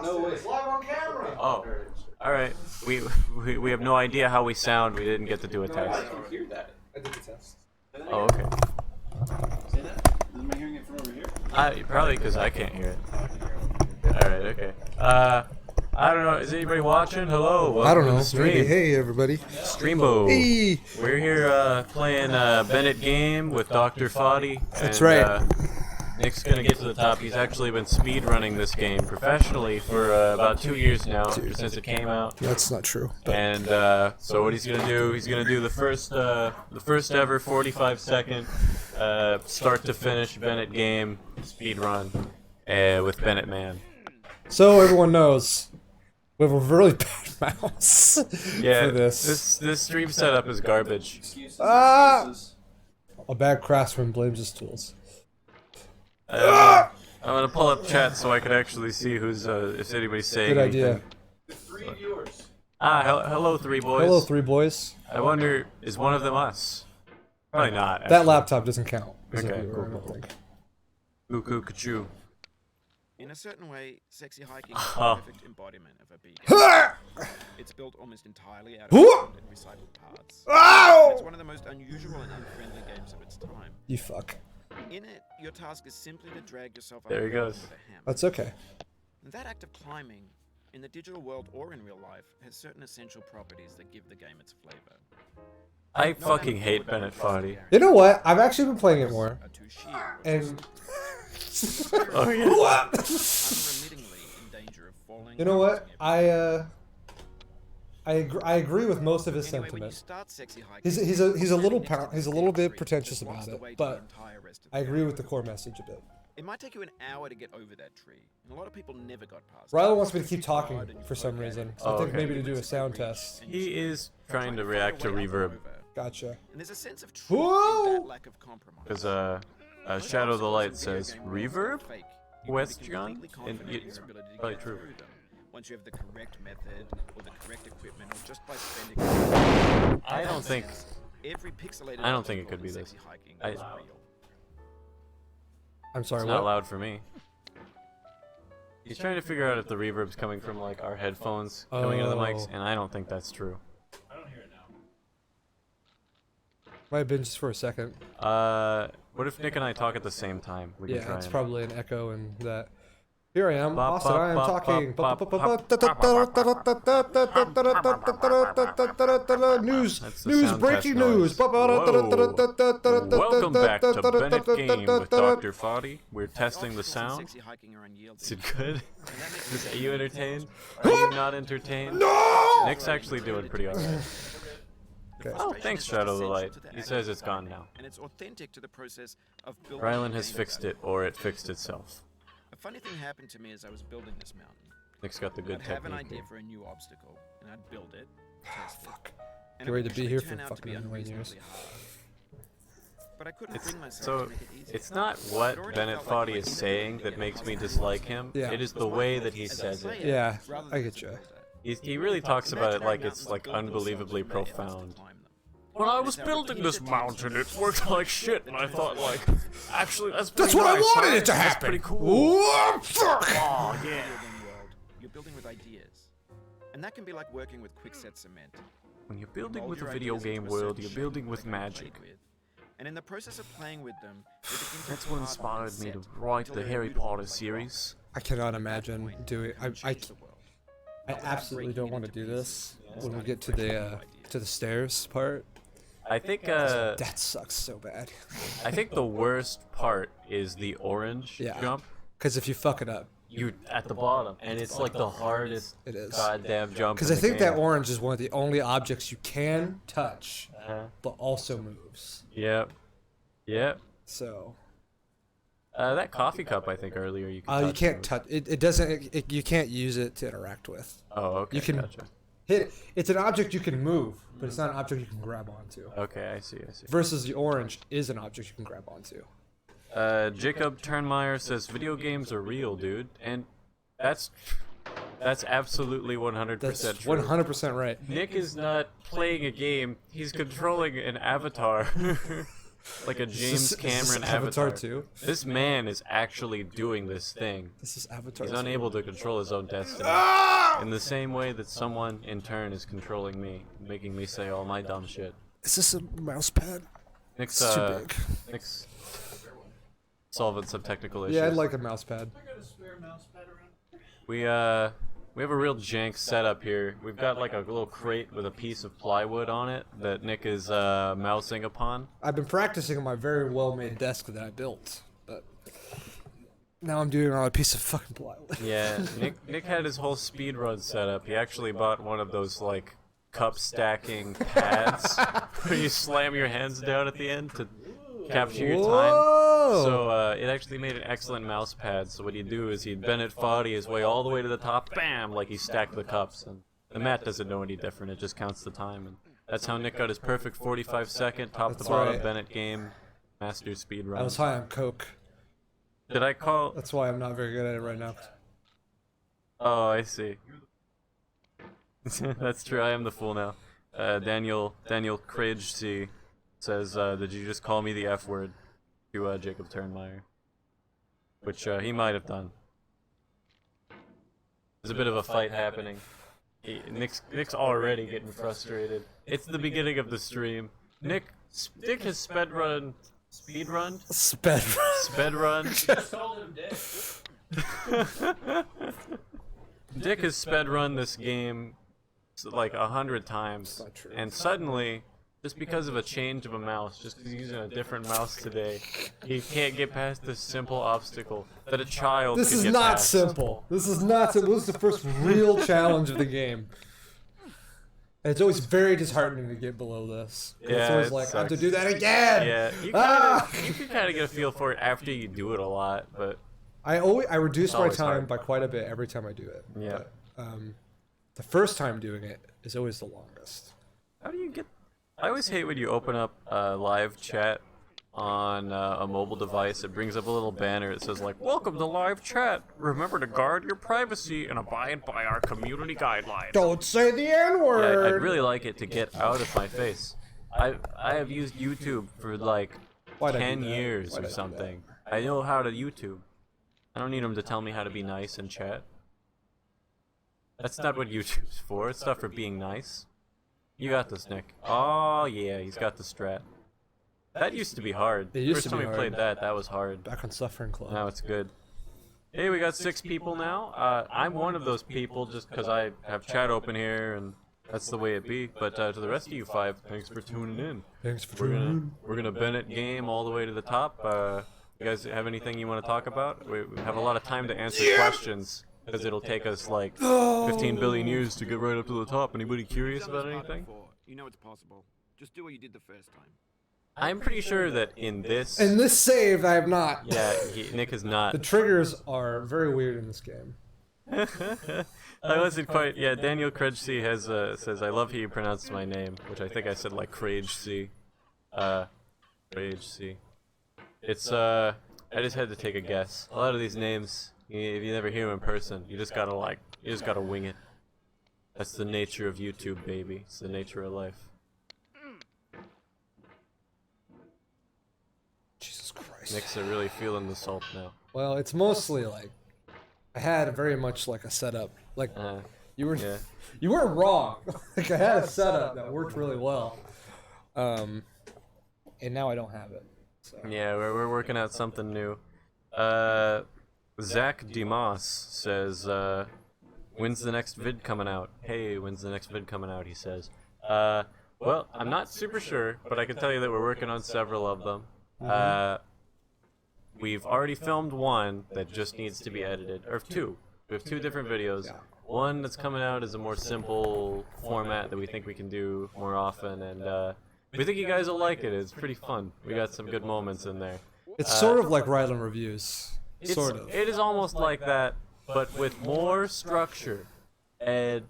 No way. It's live on camera. Oh. Alright. We have no idea how we sound. We didn't get to do a test. I can hear that. I did the test. Oh, okay. Say that? Am I hearing it from over here? Probably because I can't hear it. Alright, okay. I don't know. Is anybody watching? Hello. I don't welcome to know. the stream. Maybe. Hey, everybody. Streambo. Hey. We're here playing Bennett game with Dr. Foddy. That's and, right. Nick's gonna get to the top. He's actually been speed running this game professionally for about 2 years now, since it came out. That's not true. But And so what he's gonna do? He's gonna do the first ever 45-second start to finish Bennett game speed run with Bennett Man. so everyone knows, we have a really bad mouse Yeah, for this. this stream setup is garbage. Excuses. Ah! Excuses. A bad craftsman blames his tools. I'm gonna pull up chat so I can actually see who's if anybody's saying Good idea. anything. The 3 viewers. Hello, three boys. Hello, three boys. I wonder, is one of them us? Probably not. That actually. laptop doesn't count. as a Okay, viewer, cool, I don't cool, think. Cuckoo, Kachu. In a certain way, sexy hiking is Oh. the perfect embodiment of a beacon. It's built almost entirely out of wood and recycled parts. It's Ow! one of the most unusual and unfriendly games of its time. You fuck. In it, your task is simply to drag yourself up There he a mountain goes. with a hammer. That's okay. And that act of climbing, in the digital world or in real life, has certain essential properties that give the game its flavor. I fucking hate Bennett Foddy. You know what? I've actually been playing it more. Are too sheer, And Oh yeah. unremittingly in danger of falling. you know what? and I agree with most of his Anyway, when you sentiment. start sexy hiking, He's a little next to pound, the he's a little bit tree pretentious that blocks about the it, way to but the entire rest of I the agree area. with the core message a bit. It might take you an hour to get over that tree, and a lot of people never got past it. Rylan wants me to keep You tried talking and you for some okay. reason, so Oh, I think okay. maybe to do a sound test. He is trying to react to reverb Gotcha. And there's a sense of truth Whoa! in that lack of compromise. because Shadow of the Light says reverb. Fake. Question? completely And confident in it's your ability to probably get true. through them. Once you have the correct method, or the correct equipment, or just by spending. I don't think. Every pixelated I don't think it obstacle could in be sexy this. hiking I- is real. I'm sorry, It's what? not loud for me. He's trying to figure out if the reverb's coming from like our headphones coming into the mics, Oh. and I don't think that's true. I don't hear it now. Might have been just for a second. What if Nick and I talk at the same time? We can Yeah, try it's and- probably an echo and that. Here I am, Bop, Austin, bop, I am bop, talking. bop, bop, News, That's the news, sound breaking test news. noise. Welcome back to Bennett Game with Dr. Foddy. We're testing the Obstacles in sound. sexy hiking are unyielding. Is it good? And that makes Are you entertained? Are you not entertained? No! Nick's actually doing pretty alright. Okay. Oh, thanks, Shadow of the Light. He says it's gone now. And it's authentic to the process of building. Rylan the has game fixed itself. it, or it fixed itself. A funny thing happened to me as I was building this mountain. Nick's got the good I'd have an technique. idea for a new obstacle, and I'd build it, test it, Fuck. and Get it ready would to be actually here turn for out to fucking be annoying years. unreasonably hard. But I couldn't It's bring myself so. to make it easy. It's not what Bennett Foddy is saying that makes me dislike him. Yeah. It is the way that he says it. Yeah, Rather I than get as a you. builder. He really talks about it Imaginary like mountains it's like build themselves unbelievably when they have to profound. climb them. When I was building this mountain, it worked like shit, and I thought, like, actually, that's That's pretty what I nice, wanted huh? it to That's happen. pretty cool. Whoa, fuck. Oh, yeah. Building world, you're building with ideas. And that can be like working with quickset cement. When you're building Mold with a your video ideas into game a world, certain you're shape building that with they can be magic. played with. And in the process of playing with them, they begin to That's what harden inspired and me to set write until the they're Harry immutable Potter like rock. series. I cannot At that imagine point, doing. you can change the world. I Not without absolutely breaking don't it want to into do this pieces. when we get to Starting the fresh stairs part. I think That sucks so bad. I think the worst part is the orange Yeah. jump. Because if you fuck it up, You at the bottom, and it's like the hardest it is. goddamn jump. Because in I the think that game. orange is one of the only objects you can touch, but also moves. Yep. Yep. So That coffee cup, I think earlier you could. you can't touch it. It doesn't. You can't use it to interact with. Oh, okay. You can Gotcha. hit. It's an object you can move, but it's not an object you can grab onto. Okay, I see. I see. Versus the orange is an object you can grab onto. Jacob Turnmeyer says video games are real, dude, and that's absolutely 100% That's true. 100% right. Nick is not playing a game; he's controlling an avatar. Like a James Is Cameron this avatar. Avatar 2? This man is actually doing this thing. This is Avatar. He's unable to control his own destiny. In the same way that someone, in turn, is controlling me, making me say all my dumb shit. Is this a mouse pad? Nick's, It's too big. Nick's solving some technical issues. Yeah, I'd like a mouse pad. We have a real jank setup here. We've got like a little crate with a piece of plywood on it that Nick is mousing upon. I've been practicing on my very well-made desk that I built, but now I'm doing it on a piece of fucking plywood. Yeah, Nick had his whole speed run setup. He actually bought one of those like cup stacking pads where you slam your hands down at the end to capture your time. So it actually made an excellent mouse pad. So what he'd do is he'd bend it forward his way all the way to the top, bam, like he stacked the cups. And the mat doesn't know any different. It just counts the time. And that's how Nick got his perfect 45-second top to bottom right. Bennett game master speed run. I was high on coke. Did I call? That's why I'm not very good at it right now. Oh, I see. That's true. I am the fool now. Daniel Craig C says, "Did you just call me the F word?" To Jacob Turnmeyer, which he might have done. There's a bit of a fight happening. Nick's already getting frustrated. It's the beginning of the stream. Nick has speed run. Dick has sped run this game like 100 times, and suddenly, just because of a change of a mouse, just because he's using a different mouse today, he can't get past this simple obstacle that a child This could is get not past. simple. This is not simple. This is the first real challenge of the game. And it's always very disheartening to get below this. Yeah, it's always it like, I have to sucks. do that again! Yeah, you can kind of get a feel for it after you do it a lot, but I reduce my always time hard. by quite a bit every time I do it. Yeah. But, the first time doing it is always the longest. how do you get... I always hate when you open up live chat on a mobile device. It brings up a little banner. It says like, "Welcome to live chat. Remember to guard your privacy and abide by our community guidelines." Don't say the Yeah, N-word! I'd really like it to get out of my face. I have used YouTube for like Why'd I do 10 that? years Why'd I or do something. I know how to YouTube. I don't need them to tell me how to be nice in chat. That's not what YouTube's for. It's not for being nice. You got this, Nick. Oh yeah, he's got the strat. That used to be hard. It used First to time be we hard. played that was hard. Back on Suffering Club. Now it's good. Hey, we got 6 people now. I'm one of those people just because I have chat open here and that's the way it be. But to the rest of you 5, thanks for tuning in. Thanks for We're tuning gonna in. we're gonna Bennett game all the way to the top. You guys have anything you want to talk about? We have a lot of time to answer questions because it'll take us like 15 billion years to get right up to the top. Anybody curious about anything? You know it's possible. Just do what you did the first time. I'm pretty sure that in this, In this save, I have not. yeah, Nick is not. The triggers are very weird in this game. I wasn't quite. Yeah, Daniel Craig C has says, "I love how you pronounce my name," which I think I said like Craig C. Craig C. It's I just had to take a guess. A lot of these names, if you never hear them in person, you just gotta wing it. That's the nature of YouTube, baby. It's the nature of life. Jesus Christ. Nick's really feeling the salt now. Well, it's mostly like I had very much like a setup. Like you were, Yeah. you weren't wrong. Like I had a setup that worked really well, and now I don't have it. So. Yeah, we're working out something new. Zach Demas says, "When's the next vid coming out?" Hey, when's the next vid coming out? He says. Well, I'm not super sure, but I can tell you that we're working on several of them. We've already filmed one that just needs to be edited, or 2. We have 2 different videos. One that's coming out is a more simple format that we think we can do more often, and we think you guys will like it. It's pretty fun. We got some good moments in there. It's sort of like Ryland Reviews. Sort of. It is almost like that, but with more structure and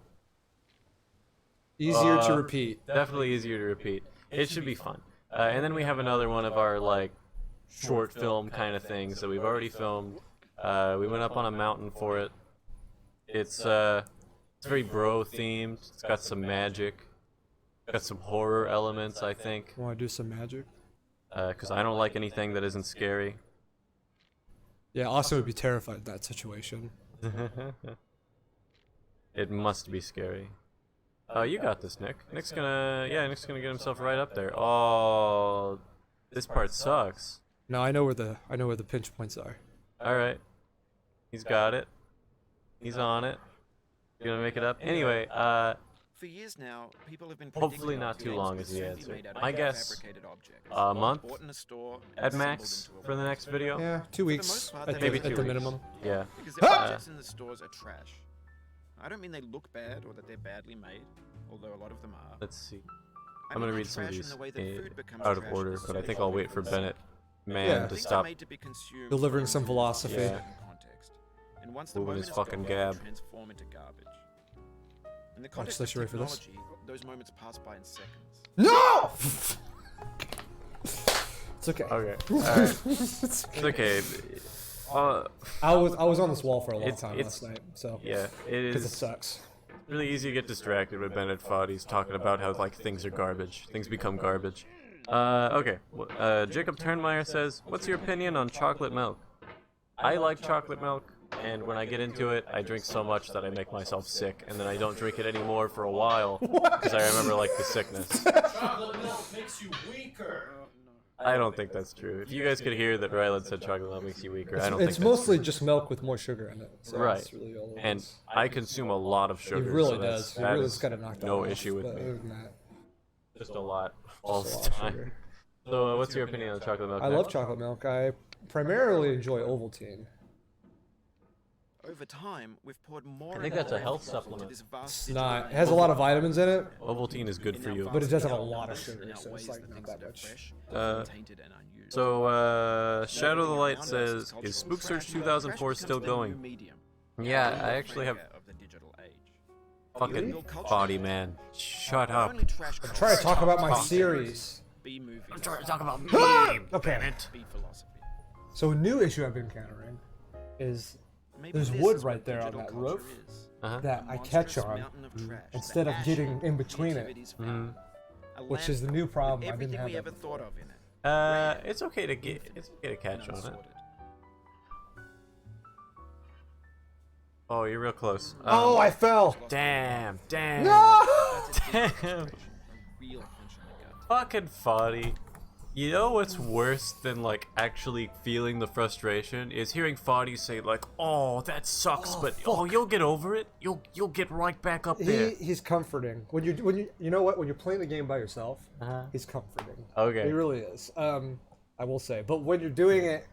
Easier to repeat. definitely easier to repeat. It should be fun. And then we have another one of our like short film kind of things that we've already filmed. We went up on a mountain for it. It's very bro themed. It's got some magic. Got some horror elements, I think. Want to do some magic? because I don't like anything that isn't scary. Yeah, Austin would be terrified in that situation. It must be scary. You got this, Nick. Nick's gonna get himself right up there. Oh, this part sucks. No, I know where the pinch points are. All right, he's got it. He's on it. Gonna make it up. Anyway, For years now, people have been hopefully predicting not too games long with is the simply answer. made out of My guess, fabricated objects, a month bought in a store and at assembled max into a for the next video. Yeah, 2 weeks most part, at they're Maybe the, 2 at the weeks. minimum. Yeah. Because the objects in the stores are trash. I don't mean they look bad or that they're badly made, although a lot of them are. Let's see. I I'm mean gonna they're read some of trash in these the way that food becomes out of trash in order, a but I think certain I'll wait for context. Bennett Man Yeah. to Things stop. are made to be consumed Delivering for some a philosophy. Yeah. certain context. And once the Moving moment his is fucking gone, gab. they transform into garbage. In the Watch context this, of you ready for this? technology, those moments pass by in seconds. No! It's okay. Okay. Alright. It's okay. I was on this wall for a long It's- time it's- last night, so Yeah, it because it is sucks. really easy to get distracted with Bennett Foddy's He's talking about how like things are garbage. Things become garbage. Okay. Jacob Turnmeyer says, "What's your opinion on chocolate milk?" I like chocolate milk, and when I get into it, I drink so much that I make myself sick, and then I don't drink it anymore for a while because I remember like the sickness. Chocolate milk makes you weaker. I don't think that's true. If you guys could hear that Ryland said chocolate milk makes you weaker, I don't think It's that's mostly true. just milk with more sugar in it. So Right. That's really all it And is. I consume a lot of It sugar. really so that's- does. It that really is has got it knocked no off, issue with but me. other than that, Just a lot all it's a the lot of time. sugar. So, what's your opinion on chocolate milk? I Nick? love chocolate milk. I primarily enjoy Ovaltine. Over time, we've poured more. I think and that's a more health effort into supplement. this vast It's digital not. It age. has a lot of vitamins in it, Ovaltine is good for you. but it does have a Vast lot of digital sugar, age so it's outweighs like the not things that that are much. fresh, untainted and unused. So, Shadow of the Light Everything around us says, cultural "Is Spook trash, Search but 2004 trash still becomes the new going?" medium. Yeah, The I actually have failure of the digital age. fucking Real culture body, matters. man. Shut Not up. only trash I'm trying to talk about my Talk. series. B movies. I'm trying to talk about me. Okay. B philosophy. So a new issue I've been encountering is Maybe There's this wood is right what there on digital that culture roof. is. Uh-huh. that A I catch monstrous on mountain of trash instead that of getting action in between it, creativity's found. A which land is the new with problem. I didn't everything have we that ever before. thought of in it. It's okay to catch on it. Unsorted. Oh, you're real close. Oh, I fell. Damn. No! That's Damn. a real punch in the gut. Fucking Foddy. You know what's worse than like actually feeling the frustration is hearing Foddy say like, "Oh, that sucks, but you'll get over it. You'll get right back up there." He's comforting when you know what, when you're playing the game by yourself, he's comforting. Okay. He really is. I will say, but when you're doing it,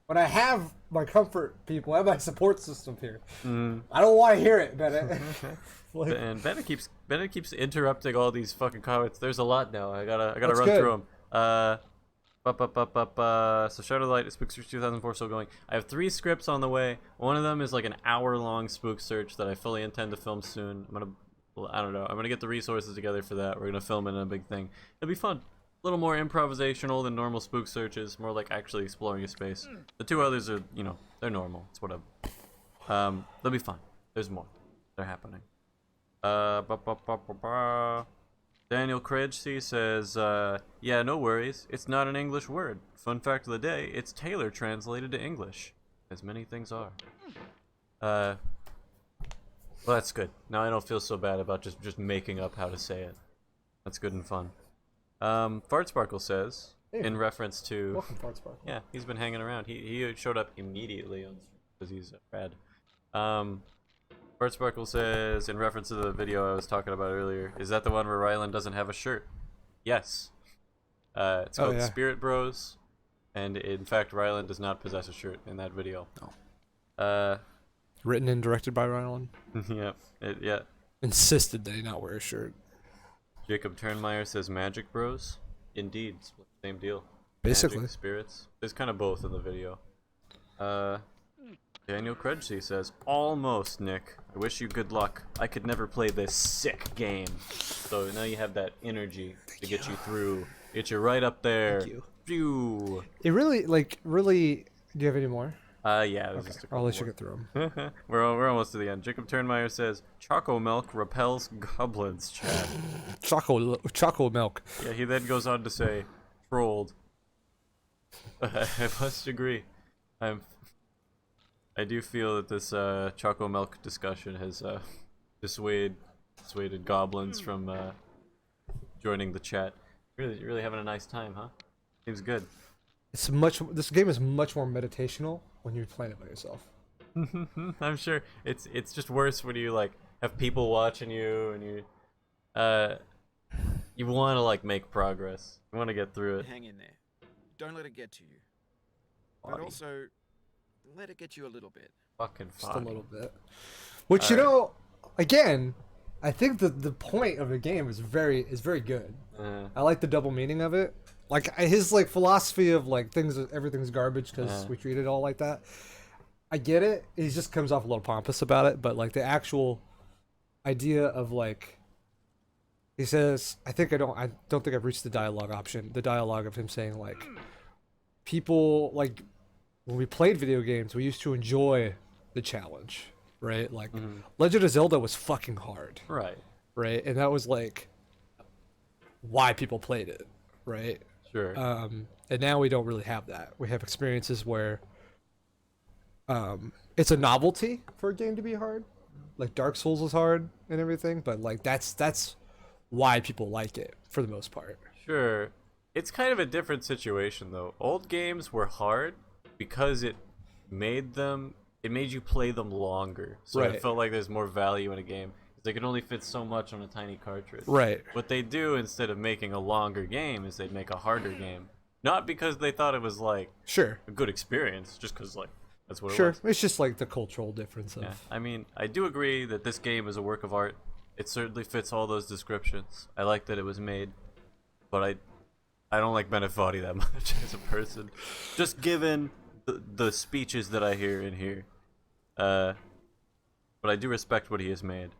when I have my comfort people, I have my support system here. I don't want to hear it, Bennett. Like, And Bennett keeps interrupting all these fucking comments. There's a lot now. I gotta That's run good. through them. So Shadow of the Light, Spook Search 2004 still going. I have 3 scripts on the way. One of them is like an hour-long spook search that I fully intend to film soon. I don't know. I'm gonna get the resources together for that. We're gonna film it in a big thing. It'll be fun. A little more improvisational than normal spook searches. More like actually exploring a space. The 2 others are, they're normal. It's whatever. They'll be fun. There's more. They're happening. Daniel Krejci says, yeah, no worries. It's not an English word. Fun fact of the day, it's Taylor translated to English. As many things are. Well, that's good. Now I don't feel so bad about just making up how to say it. That's good and fun. Fart Sparkle says, Hey. in reference to... welcome, Fart Sparkle. Yeah, he's been hanging around. He showed up immediately because he's rad. Fart Sparkle says, in reference to the video I was talking about earlier, is that the one where Ryland doesn't have a shirt? Yes. It's called yeah. Spirit Bros, and in fact, Ryland does not possess a shirt in that video. No. Written and directed by Ryland. Yeah. Insisted that he not wear a shirt. Jacob Turnmeyer says Magic Bros. Indeed, same deal. Basically. Magic, spirits. There's kind of both in the video. Daniel Krejci says, almost, Nick. I wish you good luck. I could never play this sick game. So now you have that energy to get you through. Get you right up there. Thank you. Phew. It really, do you have any more? Yeah, there's just a I'll couple let you more. get through them. We're almost to the end. Jacob Turnmeyer says, Choco milk repels goblins, Chad. Choco milk. Yeah, he then goes on to say, trolled. I must agree. I do feel that this choco milk discussion has dissuaded goblins from joining the chat. Really having a nice time, huh? Seems good. This game is much more meditational when you're playing it by yourself. I'm sure it's just worse when you like have people watching you and you want to like make progress. You want to get through it. Hang in there. Don't let it get to you. But Body. also, let it get you a little bit. Fucking Just fine. a little bit. Which you know, again, I think the point of the game is very good. I like the double meaning of it. Like his like philosophy of like everything's garbage because we treat it all like that. I get it. He just comes off a little pompous about it, but like the actual idea of like he says, I don't think I've reached the dialogue option. The dialogue of him saying like people like when we played video games, we used to enjoy the challenge, right? Like Legend of Zelda was fucking hard. Right? And that was like why people played it, right? Sure. And now we don't really have that. We have experiences where it's a novelty for a game to be hard. Like Dark Souls is hard and everything, but like that's why people like it for the most part. Sure. It's kind of a different situation though. Old games were hard because it made you play them longer. So Right. it felt like there's more value in a game. They can only fit so much on a tiny cartridge. Right. What they do instead of making a longer game is they make a harder game. Not because they thought it was like Sure. a good experience, just because like that's what it Sure. was. It's just like the cultural difference of Yeah. I mean, I do agree that this game is a work of art. It certainly fits all those descriptions. I like that it was made, but I don't like Bennett Foddy that much as a person. Just given the speeches that I hear in here. But I do respect what he has made.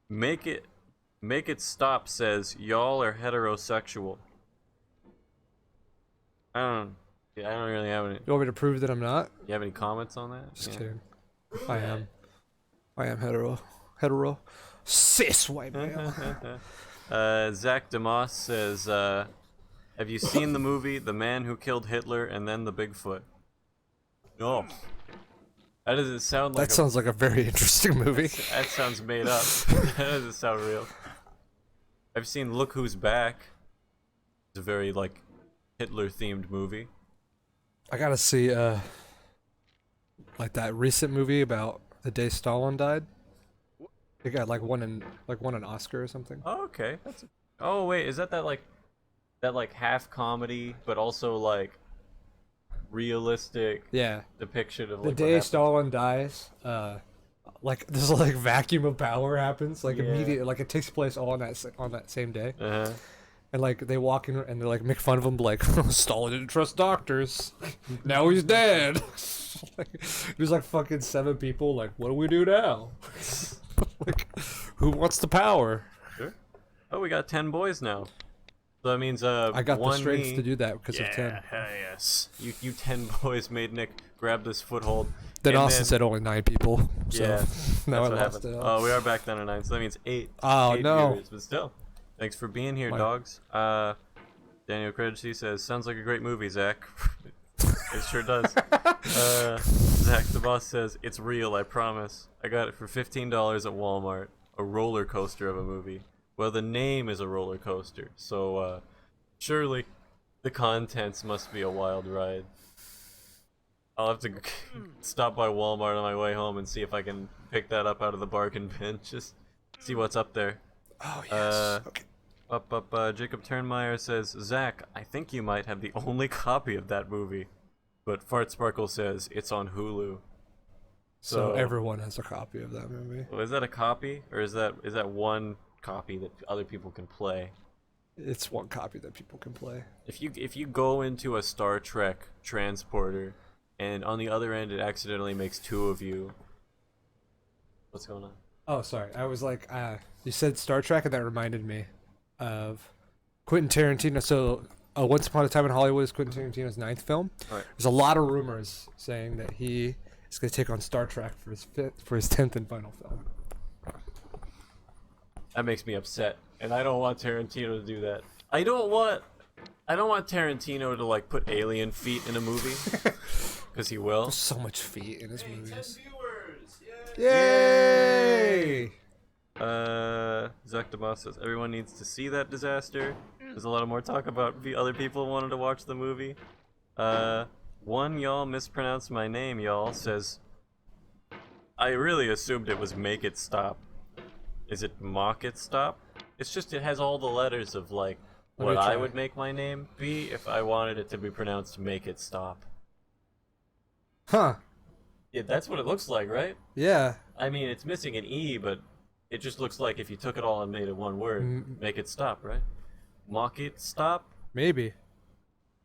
Make it stop says y'all are heterosexual. I don't really have any. You want me to prove that I'm not? You have any comments on that? Just kidding. I am hetero. Cis white male. Zach DeMoss says, have you seen the movie The Man Who Killed Hitler and Then the Bigfoot? No. That doesn't sound like That sounds like a very interesting movie. That sounds made up. That doesn't sound real. I've seen Look Who's Back. It's a very like Hitler-themed movie. I gotta see like that recent movie about the day Stalin died. It got won an Oscar or something. Oh, okay. Oh wait, is that like half comedy but also like realistic Yeah. depiction of The like day Stalin dies, like this like vacuum of power happens like immediately, like it takes place all on that same day. Uh-huh. And like they walk in and they're like make fun of him like Stalin didn't trust doctors. Now he's dead. There's like fucking 7 people like what do we do now? Like who wants the power? Sure. Oh, we got 10 boys now. So that means I got the one strength me. to do that because of 10. Yeah, hell yes. You 10 boys made Nick grab this foothold. Then and Austin said only 9 people. So Yeah, now I that's what lost happened. it. Oh, we are back down to 9, so that means 8. Oh, 8 no. viewers, but still, thanks for being here, My- dogs. Daniel Credicy says, sounds like a great movie, Zach. It sure does. Zach the boss says, it's real, I promise. I got it for $15 at Walmart. A roller coaster of a movie. Well, the name is a roller coaster, so surely the contents must be a wild ride. I'll have to stop by Walmart on my way home and see if I can pick that up out of the bargain bin. Just see what's up there. Oh yes. Okay. Jacob Turnmeyer says, Zach, I think you might have the only copy of that movie. But Fart Sparkle says it's on Hulu. So everyone has a copy of that movie. Well, is that a copy, or is that one copy that other people can play? It's one copy that people can play. If you go into a Star Trek transporter, and on the other end it accidentally makes 2 of you, what's going on? Oh, sorry. I was like, you said Star Trek, and that reminded me of Quentin Tarantino. So, Once Upon a Time in Hollywood is Quentin Tarantino's 9th film. Right. There's a lot of rumors saying that he is going to take on Star Trek for his 10th and final film. That makes me upset, and I don't want Tarantino to do that. I don't want I don't want Tarantino to like put alien feet in a movie, because he will. There's so much feet in his movies. Viewers! Yay! Zekdamos says everyone needs to see that disaster. There's a lot of more talk about other people wanted to watch the movie. One y'all mispronounced my name, y'all, says I really assumed it was Make It Stop. Is it Mock It Stop? It's just it has all the letters of like what I would make my name be if I wanted it to be pronounced Make It Stop. Huh. Yeah, that's what it looks like, right? Yeah. I mean, it's missing an E, but it just looks like if you took it all and made it one word, Make It Stop, right? Mock It Stop? Maybe.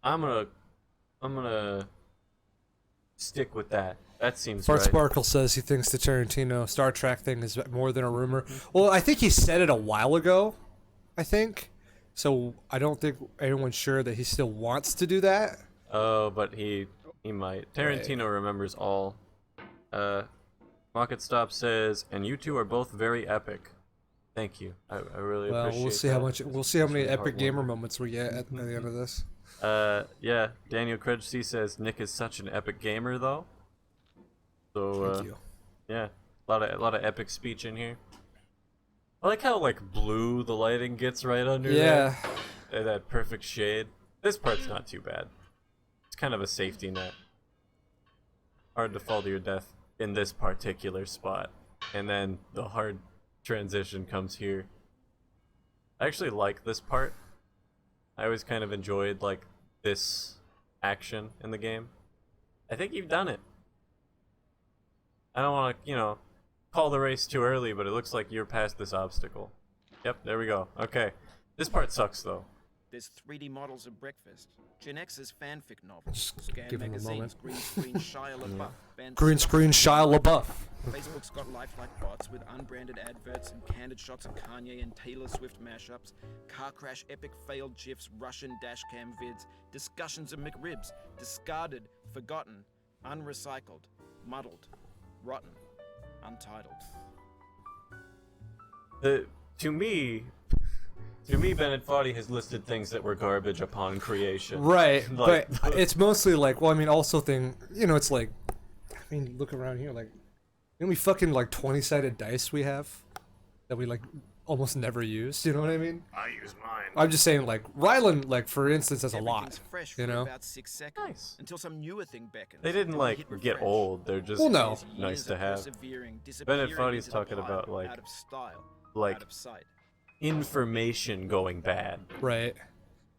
I'm gonna stick with that. That seems Bart right. Sparkle says he thinks the Tarantino Star Trek thing is more than a rumor. Well, I think he said it a while ago, I think. So I don't think anyone's sure that he still wants to do that. Oh, but he might. Tarantino remembers all. Mock It Stop says, and you two are both very epic. Thank you. I really appreciate Well, we'll see that. how much. We'll see how many It's really epic heartwarming. gamer moments we get at the end of this. Yeah. Daniel Credgy says Nick is such an epic gamer, though. So, Thank you. yeah, a lot of epic speech in here. I like how like blue the lighting gets right under Yeah. there. That perfect shade. This part's not too bad. It's kind of a safety net. Hard to fall to your death in this particular spot. And then the hard transition comes here. I actually like this part. I always kind of enjoyed like this action in the game. I think you've done it. I don't want to, call the race too early, but it looks like you're past this obstacle. Yep, there we go. Okay. This part sucks though. There's 3D models of breakfast. Gen X's fanfic novels. Just Scan give him a magazines. Green screen Shia LaBeouf. Van Green screen Shia LaBeouf. Facebook's got lifelike bots with unbranded adverts and candid shots of Kanye and Taylor Swift mashups, car crash epic failed GIFs, Russian dashcam vids, discussions of McRibs, discarded, forgotten, unrecycled, muddled, rotten, untitled. To me, Bennett Foddy has listed things that were garbage upon creation. Right, Like- but it's mostly like, well, I mean, also it's like, I mean, look around here, like, we fucking like 20-sided dice we have that we like almost never use. You know what I mean? I use mine. I'm just saying, like, Rylan, like for instance, has a lot. Everything's fresh You for know? about 6 seconds Nice. until some newer thing beckons. They didn't Hit like refresh. get old. They're just Well, no. nice Years to of have. persevering, Bennett disappearing Foddy's into the talking pile, about, like- out of style, like- out of sight. Information going bad. Right.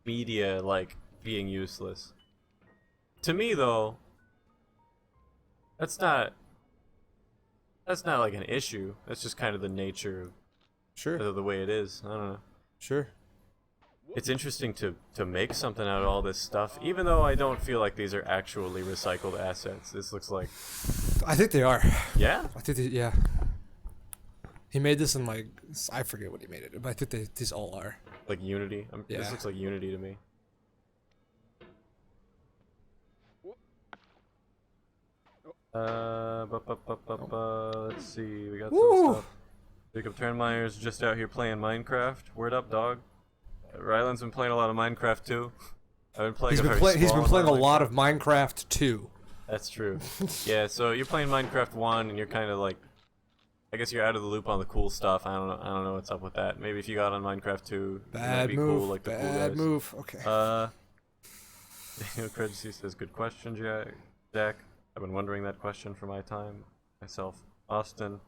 Media like being useless. To me though, that's not like an issue. That's just kind of the nature Sure. of the way it is. I don't know. Sure. It's interesting to make something out of all this stuff, even though I don't feel like these are actually recycled assets. This looks like, I think they are. yeah? I think yeah. He made this in like, I forget what he made it, but I think these all are. Like Unity. This Yeah. looks like Unity to me. Let's see. We got some Woo! stuff. Jacob Turnmeyer's just out here playing Minecraft. Word up, dog. Ryland's been playing a lot of Minecraft too. I've been playing. He's been playing a lot of Minecraft 2. That's true. Yeah. So you're playing Minecraft 1, and you're kind of like, I guess you're out of the loop on the cool stuff. I don't know what's up with that. Maybe if you got on Minecraft 2, it might Bad be move. cool like the cool Bad guys. move. Okay. Daniel Credgy says, good question, Jack. I've been wondering that question for myself. Austin.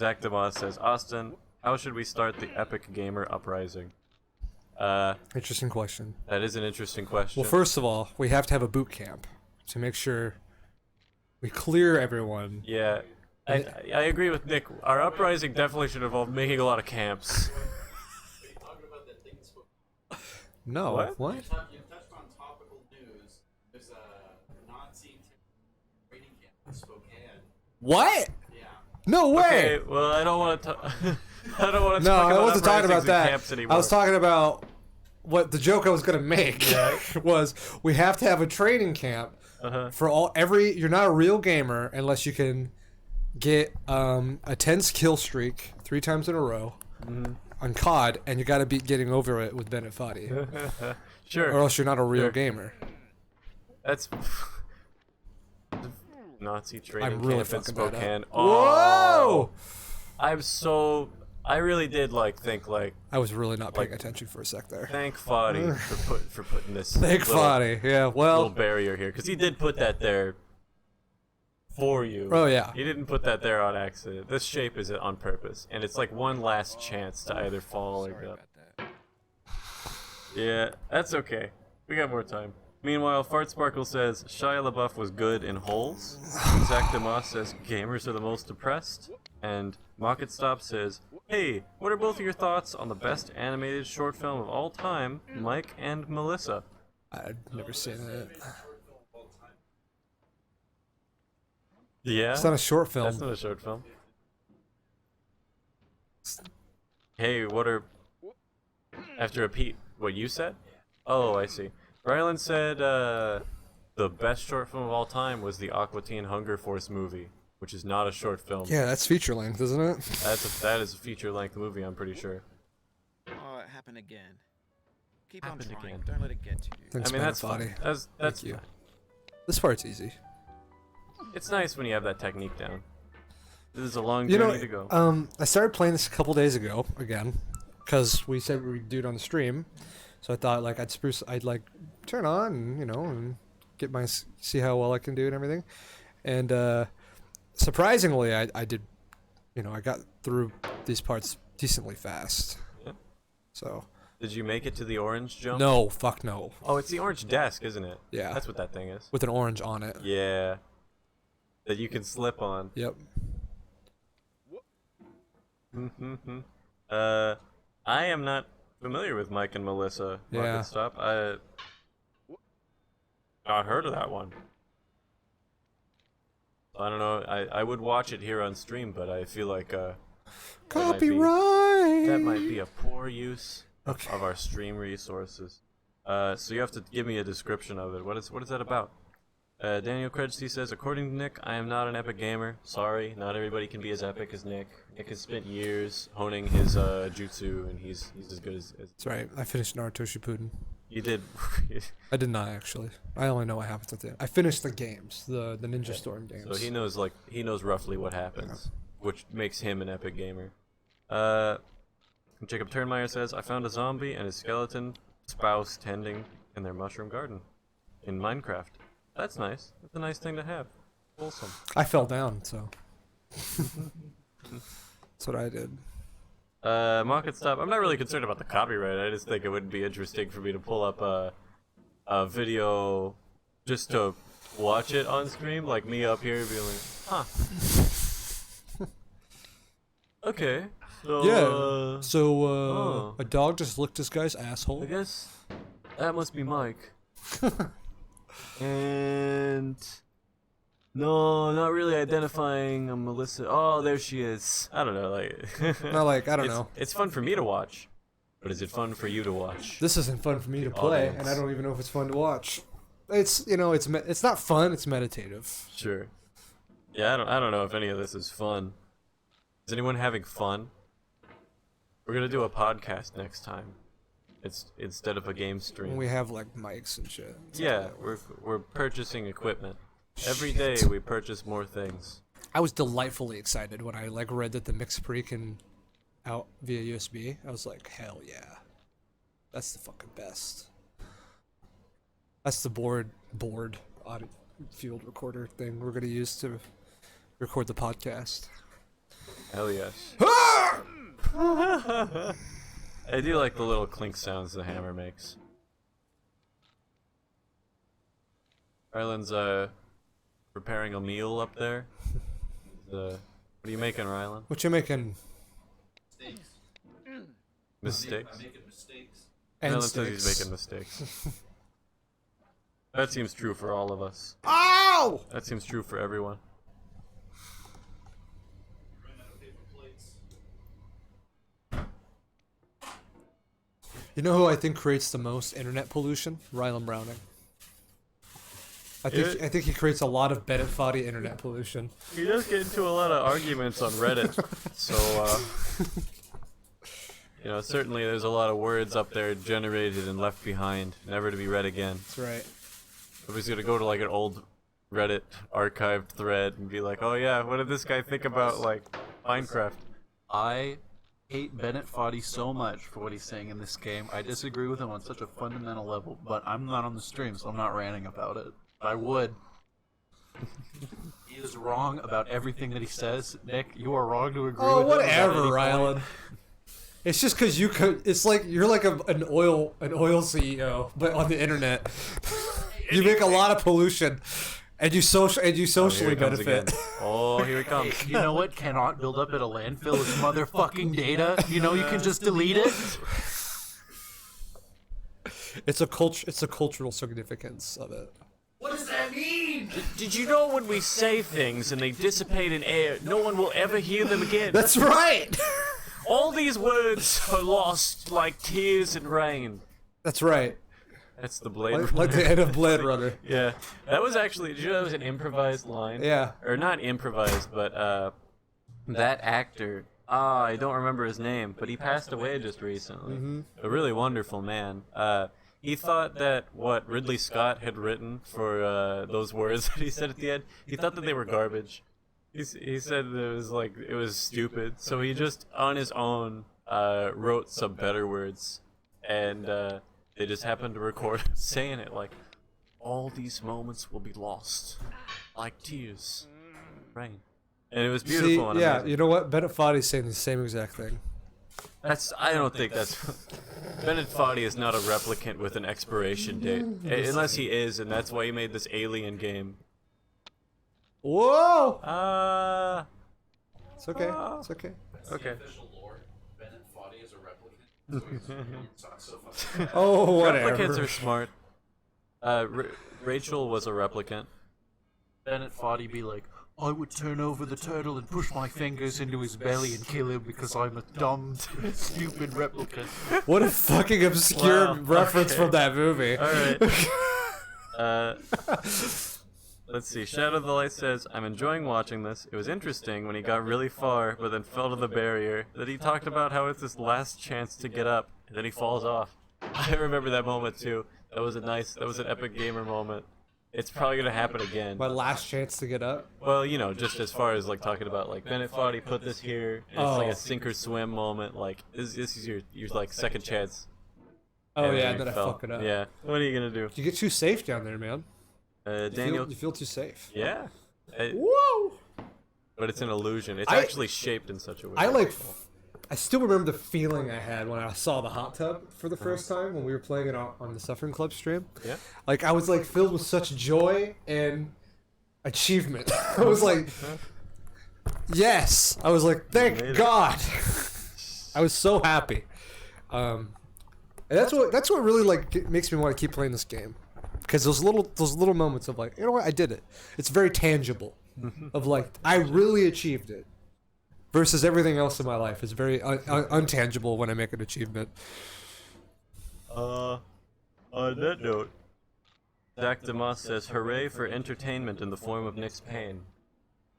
Zach DeMoss says, Austin, how should we start the Epic Gamer Uprising? Interesting question. That is an interesting question. Well, first of all, we have to have a boot camp to make sure we clear everyone. Yeah, I agree with Nick. Our uprising definitely should involve making a lot of camps. No. What? You touched on topical news. There's a Nazi training camp in Spokane. What? Yeah. No way. Okay, well, I don't want to. I don't want to No, talk I about wasn't talking about uprisings and that. camps I anymore. was talking about what the joke I was gonna make was we have to have a training camp for you're not a real gamer unless you can get a 10 kill streak 3 times in a row on COD, and you got to be getting over it with Bennett Foddy, Sure. or else you're not a real Sure. gamer. That's Nazi training I'm really camp in fucking that up. Spokane. Whoa! I really did think I was really not paying attention for a sec there. thank Foddy for putting this Thank little, Foddy. Yeah, little well, barrier here, because he did put that there for you. oh yeah. He didn't put that there on accident. This shape is on purpose, and it's like one last chance to either fall or Sorry go. about that. Yeah, that's okay. We got more time. Meanwhile, Fart Sparkle says Shia LaBeouf was good in Holes. Zach DeMoss says gamers are the most depressed. And Mocket Stop says, hey, what are both of your thoughts on the best animated short film of all time, Mike and Melissa? I've never seen it. Yeah? It's not a short film. That's not a short film. Hey, what are... After repeat what you said? Oh, I see. Rylan said the best short film of all time was the Aqua Teen Hunger Force movie, which is not a short film. Yeah, that's feature length, isn't it? That is a feature-length movie, I'm pretty sure. Oh, it happened again. Keep Happened on trying. again. Don't let it get to you. Thanks, I mean, that's Bennett fine. Foddy. That's Thank you. fine. This part's easy. It's nice when you have that technique down. This is a long You journey know, to go. I started playing this a couple days ago again, because we said we'd do it on the stream. So I thought like I'd like turn on and and get see how well I can do and everything. And surprisingly, I did, I got through these parts decently fast. Yeah. So. Did you make it to the orange jump? No, fuck no. Oh, it's the orange desk, isn't it? Yeah. That's what that thing is. With an orange on it. Yeah. That you can slip on. Yep. Mm-hmm. I am not familiar with Mike and Melissa. Yeah. Market Stop. I not heard of that one. I don't know. I would watch it here on stream, but I feel like Copyright. that might be a poor use Okay. of our stream resources. So you have to give me a description of it. What is that about? Daniel Kredge says, according to Nick, I am not an epic gamer. Sorry, not everybody can be as epic as Nick. Nick has spent years honing his jutsu, and he's as good as That's right. I finished Naruto Shippuden. you did. I did not actually. I only know what happens at the end. I finished the games, the Ninja Storm games. So he knows roughly what happens, which makes him an epic gamer. Jacob Turnmeyer says, I found a zombie and his skeleton spouse tending in their mushroom garden in Minecraft. That's nice. That's a nice thing to have. Wholesome. I fell down, so that's what I did. Market Stop. I'm not really concerned about the copyright. I just think it would be interesting for me to pull up a video just to watch it on stream, like me up here being like, huh. Okay. So, Yeah. So oh. a dog just licked this guy's asshole. I guess that must be Mike. And no, not really identifying a Melissa. Oh, there she is. I don't know, Not like I don't know. It's fun for me to watch, but is it fun for you to watch? This isn't fun for me to play, audience. and I don't even know if it's fun to watch. It's it's not fun. It's meditative. Sure. Yeah, I don't know if any of this is fun. Is anyone having fun? We're gonna do a podcast next time. It's instead of a game stream. When we have like mics and shit. Yeah, we're purchasing equipment. Every day we purchase more things. I was delightfully excited when I like read that the mix pre can out via USB. I was like, hell yeah, that's the fucking best. That's the board audio field recorder thing we're gonna use to record the podcast. Hell yes. I do like the little clink sounds the hammer makes. Rylan's preparing a meal up there. What are you making, Rylan? What you making? Mistakes. Mistakes? I'm making mistakes. And Rylan says he's steaks. making mistakes. That seems true for all of us. Ow! That seems true for everyone. Ran out of paper plates. You know who I think creates the most internet pollution? Rylan Browning. I think he creates a lot of Bennett Foddy internet pollution. He does get into a lot of arguments on Reddit, so You know, certainly there's a lot of words up there generated and left behind, never to be read again. That's right. Nobody's gonna go to like an old Reddit archived thread and be like, oh yeah, what did this guy think about like Minecraft? I hate Bennett Foddy so much for what he's saying in this game. I disagree with him on such a fundamental level, but I'm not on the stream, so I'm not ranting about it. I would. He is wrong about everything that he says. Nick, you are wrong to agree with him. Oh, whatever, Rylan. It's just because you could. It's like you're like an oil CEO, but on the internet. You make a lot of pollution, and you socially benefit. Oh, here it comes. Hey, you know what cannot build up at a landfill is motherfucking data. You know you can just delete it. It's a cultural significance of it. What does that mean? Did you know when we say things and they dissipate in air, no one will ever hear them again? That's right. All these words are lost like tears in rain. That's right. That's the Blade Runner. Like the end of Blade Runner. Yeah, that was actually. Did you know that was an improvised line? Yeah. Or not improvised, but that actor. I don't remember his name, but he passed away just recently. Mm-hmm. A really wonderful man. He thought that what Ridley Scott had written for those words that he said at the end, he thought that they were garbage. He said that it was stupid. So he just on his own wrote some better words, and they just happened to record saying it like, all these moments will be lost, like tears, rain. And it was beautiful. See, and yeah, amazing. you know what? Bennett Foddy's saying the same exact thing. I don't think that's... Bennett Foddy is not a replicant with an expiration date. Unless he is, and that's why he made this alien game. Whoa! It's okay. It's okay. Okay. Official lore, Bennett Foddy is a replicant. So it's so fucking Oh, whatever. Replicants are smart. Rachel was a replicant. Bennett Foddy be like, I would turn over the turtle and push my fingers into his belly and kill him because I'm a dumb, stupid replicant. What a fucking obscure Wow, reference okay. from that movie. Alright. Let's see. Shadow of the Light says, I'm enjoying watching this. It was interesting when he got really far, but then fell to the barrier. That he talked about how it's his last chance to get up, and then he falls off. I remember that moment too. That was an epic gamer moment. It's probably gonna happen again. My last chance to get up. Well, you know, just as far as like talking about like Bennett Foddy put this here, and it's like a sink or swim moment. Like this is your like second chance. Oh yeah, you and then I fell. fuck it up. Yeah. What are you gonna do? You get too safe down there, man. Daniel. You feel too safe. Yeah. Whoa! But it's an illusion. It's I- actually shaped in such a way. I still remember the feeling I had when I saw the hot tub for the first time when we were playing it on the Suffering Club stream. Yeah. Like I was like filled with such joy and achievement. I was like, yes. I was like, made thank it. God. I was so happy. And that's what really like makes me want to keep playing this game, because those little moments of like, you know what, I did it. It's very tangible. Of like, I really achieved it. Versus everything else in my life is very untangible when I make an achievement. On that note, Zach DeMoss says, "Hooray for entertainment in the form of Nick's pain."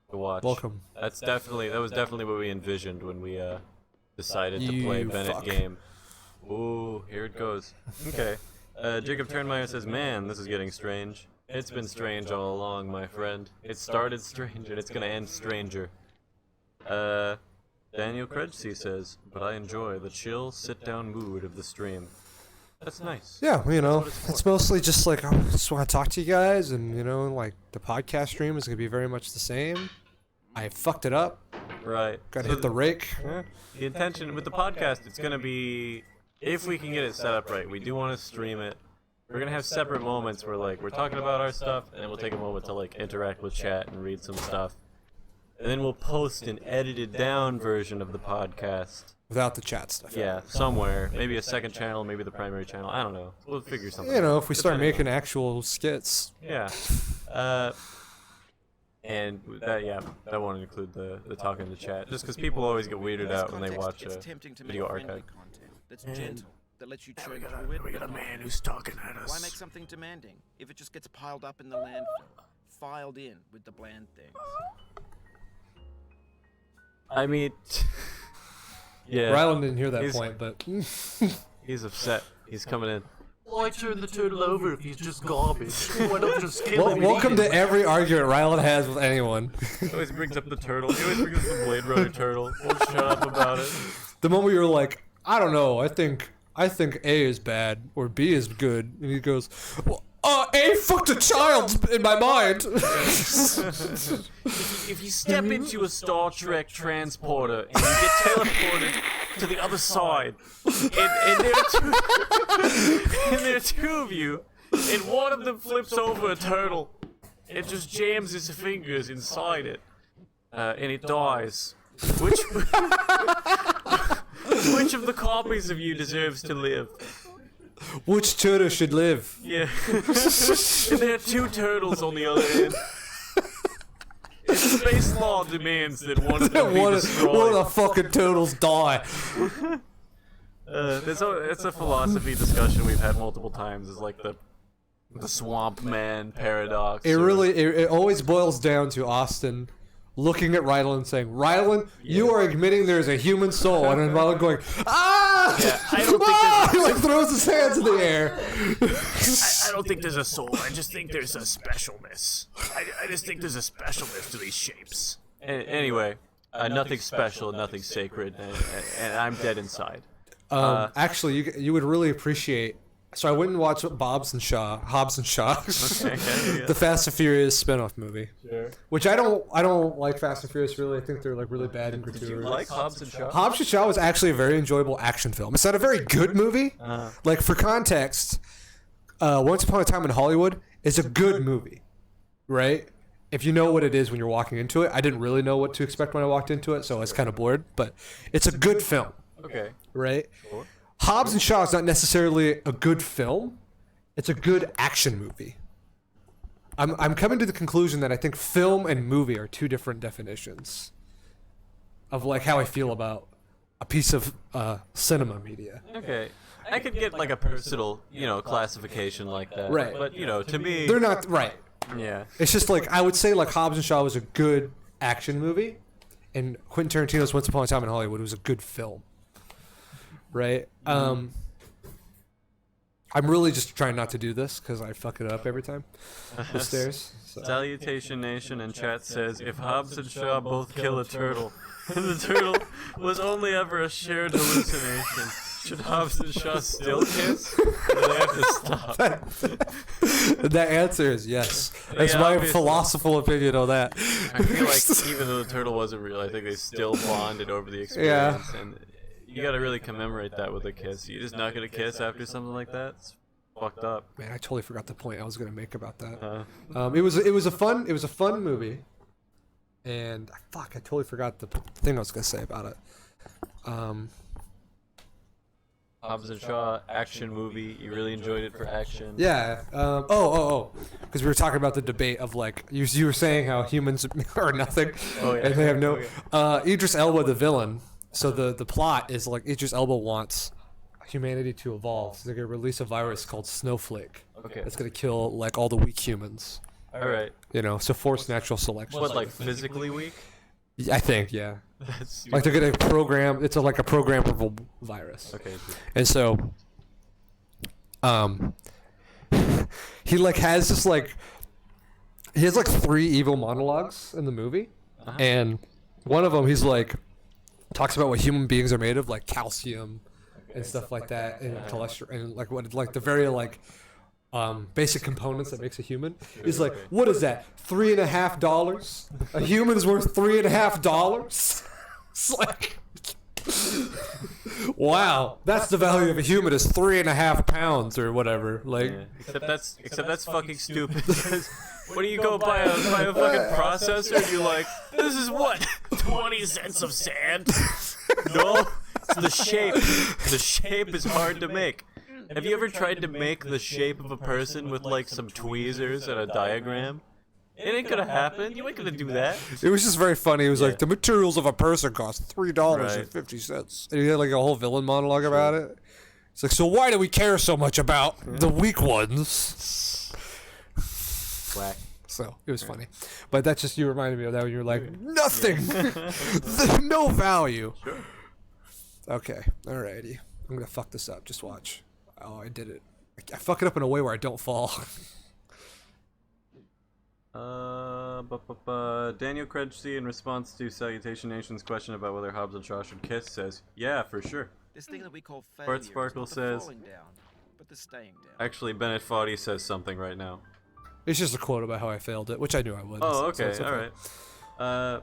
To watch. Welcome. That was definitely what we envisioned when we decided to play You Bennett fuck. game. Ooh, here it goes. Okay. Jacob Turnmeyer says, "Man, this is getting strange. It's been strange all along, my friend. It started strange and it's gonna end stranger." Daniel Kredzy says, "But I enjoy the chill, sit-down mood of the stream." That's nice. Yeah, you know, That's what it's mostly just like I just want to talk to you guys, and you know, like the podcast stream is gonna be very much the same. I fucked it up. Right. Gotta So hit the rake. The intention with the podcast, it's gonna be, if we can get it set up right, we do want to stream it. We're gonna have separate moments where like we're talking about our stuff, and then we'll take a moment to like interact with chat and read some stuff. And then we'll post an edited down version of the podcast. Without the chat stuff. Yeah, somewhere. Maybe a second channel, maybe the primary channel. I don't know. We'll figure something You know, out. if we start Depending making actual skits. Yeah. And that won't include the talk in the chat. Just because people always get weirded out when they watch It's a tempting to video make friendly archive. content that's gentle, that lets you chew through it. We got a man who's talking at Why us. make something demanding if it just gets piled up in the landfill, filed in with the bland things? I mean, Yeah. Rylan didn't hear that He's- point, but He's upset. He's coming in. Why turn the turtle over if he's just garbage? Why not just kill him? welcome to every argument Rylan has with anyone. He always brings up the turtle. He always brings up the Blade Runner turtle. Won't shut up about it. The moment you're like, I don't know, I think A is bad or B is good, and he goes, well, A fucked a child in my mind. If you step into a Star Trek transporter and you get teleported to the other side, and there are two of you, and one of them flips over a turtle and just jams his fingers inside it, and it dies. Which of the copies of you deserves to live? Which turtle should live? Yeah. And there are two turtles on the other end. And space law demands that one of them be One of destroyed. the fucking turtles die. It's a philosophy discussion we've had multiple times. Is like the swamp man paradox. It always boils down to Austin looking at Rylan and saying, Rylan, you are admitting there's a human soul, and then Rylan going, ah! Yeah, I don't think Ah! He there's- like throws his hands in the air. I don't think there's a soul. I just think there's a specialness. I just think there's a specialness to these shapes. Anyway, nothing special, nothing sacred, and I'm dead inside. Actually, you would really appreciate. So I went and watched Hobbs and Shaw, the Fast and Furious spin-off movie. Sure. Which I don't like Fast and Furious really. I think they're like really bad and gratuitous. You like Hobbs and Shaw? Hobbs and Shaw was actually a very enjoyable action film. It's not a very good movie. Like for context, Once Upon a Time in Hollywood is a good movie, right? If you know what it is when you're walking into it. I didn't really know what to expect when I walked into it, so I was kind of bored. But it's a good film, Okay. right? Sure. Hobbs and Shaw is not necessarily a good film. It's a good action movie. I'm coming to the conclusion that I think film and movie are two different definitions of like how I feel about a piece of cinema media. Okay. I could get like a personal, classification like that. Right. But, to me... They're not right. Yeah. It's just like I would say like Hobbs and Shaw was a good action movie, and Quentin Tarantino's Once Upon a Time in Hollywood was a good film. Right? I'm really just trying not to do this because I fuck it up every time. The stairs. So. Salutation Nation in chat says, if Hobbs and Shaw both kill a turtle, and the turtle was only ever a shared hallucination, should Hobbs and Shaw still kiss? Or do they have to stop? That answer is yes. That's Yeah, my obviously. philosophical opinion on that. I feel like even though the turtle wasn't real, I think they still bonded over the experience. And you gotta really commemorate that with a kiss. You're just not gonna kiss after something like that? It's fucked up. Man, I totally forgot the point I was gonna make about that. It was a fun movie, and I totally forgot the thing I was gonna say about it. Hobbs and Shaw, action movie. You really enjoyed it for action. Yeah. Because we were talking about the debate of like you were saying how humans are nothing, Oh, yeah. and they have no. Okay. Idris Elba, the villain. So the plot is like Idris Elba wants humanity to evolve. So they're gonna release a virus called Snowflake. Okay. That's gonna kill like all the weak humans. All right. So forced natural selection. What, like physically weak? I think, yeah. That's Like they're gonna program. It's like a programmable virus. okay. And so, he like has this like, he has like 3 evil monologues in the movie, and one of them he's like, talks about what human beings are made of, like calcium and stuff like that, and cholesterol, and like what like the very like basic components that makes a human. He's like, what is that? $3.50? A human is worth $3.50? It's like, wow, that's the value of a human is 3.5 pounds or whatever. Like, Yeah. Except that's fucking stupid. Because when you go buy a fucking processor, and you're like, this is what? 20 cents of sand? No, it's the shape. The shape is hard to make. Have you ever tried to make the shape of a person with like some tweezers and a diagram? It ain't gonna happen. You ain't gonna do that. it was just very funny. It was like, the materials of a person cost $3.50. Right. And he had like a whole villain monologue about it. It's like, so why do we care so much about the weak ones? Whack. So it was funny. But that's just, you reminded me of that when you were like, nothing! No value! Okay, alrighty. I'm gonna fuck this up. Just watch. Oh, I did it. I fuck it up in a way where I don't fall. Daniel Kredge, in response to Salutation Nation's question about whether Hobbs and Shaw should kiss, says, "Yeah, for sure." This thing that we call failure Bart is Sparkle not the says- falling down, but the staying down. Actually, Bennett Foddy says something right now. It's just a quote about how I failed it, which I knew I would. Oh, so okay, it's all right.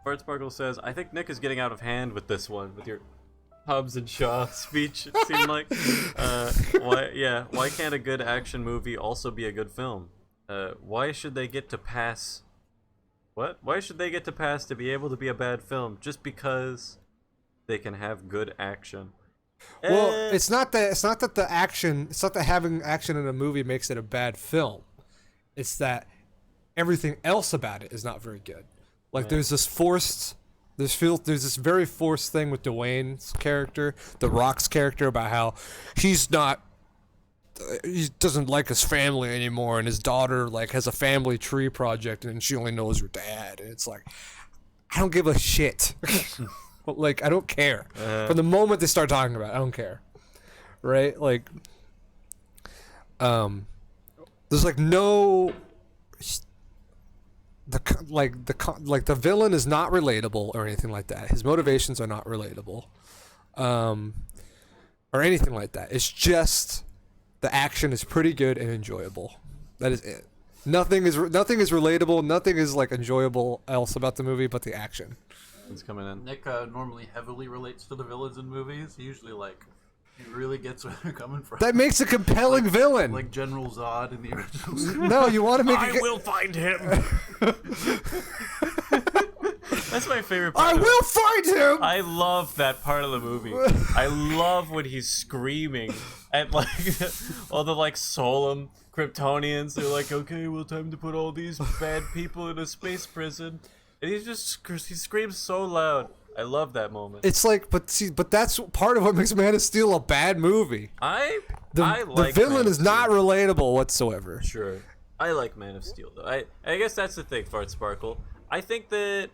Bart Sparkle says, "I think Nick is getting out of hand with this one, with your Hobbs and Shaw speech." It seemed like, why can't a good action movie also be a good film? Why should they get to pass? What? Why should they get to pass to be able to be a bad film just because they can have good action? Well, it's not that having action in a movie makes it a bad film. It's that everything else about it is not very good. Like there's this very forced thing with Dwayne's character, The Rock's character, about how he doesn't like his family anymore, and his daughter like has a family tree project, and she only knows her dad. And it's like, I don't give a shit. Like I don't care. From the moment they start talking about it, I don't care. Right? Like, there's like no. The villain is not relatable or anything like that. His motivations are not relatable, or anything like that. It's just the action is pretty good and enjoyable. That is it. Nothing is relatable. Nothing is like enjoyable else about the movie but the action. It's coming in. Nick normally heavily relates to the villains in movies. He usually he really gets where they're coming from. That makes a compelling villain. Like General Zod in the originals. No, you want to make. I will find him. That's my favorite part. I will find him. I love that part of the movie. I love when he's screaming at like all the like solemn Kryptonians. They're like, "Okay, well, time to put all these bad people in a space prison," and he screams so loud. I love that moment. It's like, but that's part of what makes Man of Steel a bad movie. The villain is not relatable whatsoever. Sure, I like Man of Steel though. I guess that's the thing, Fart Sparkle. I think that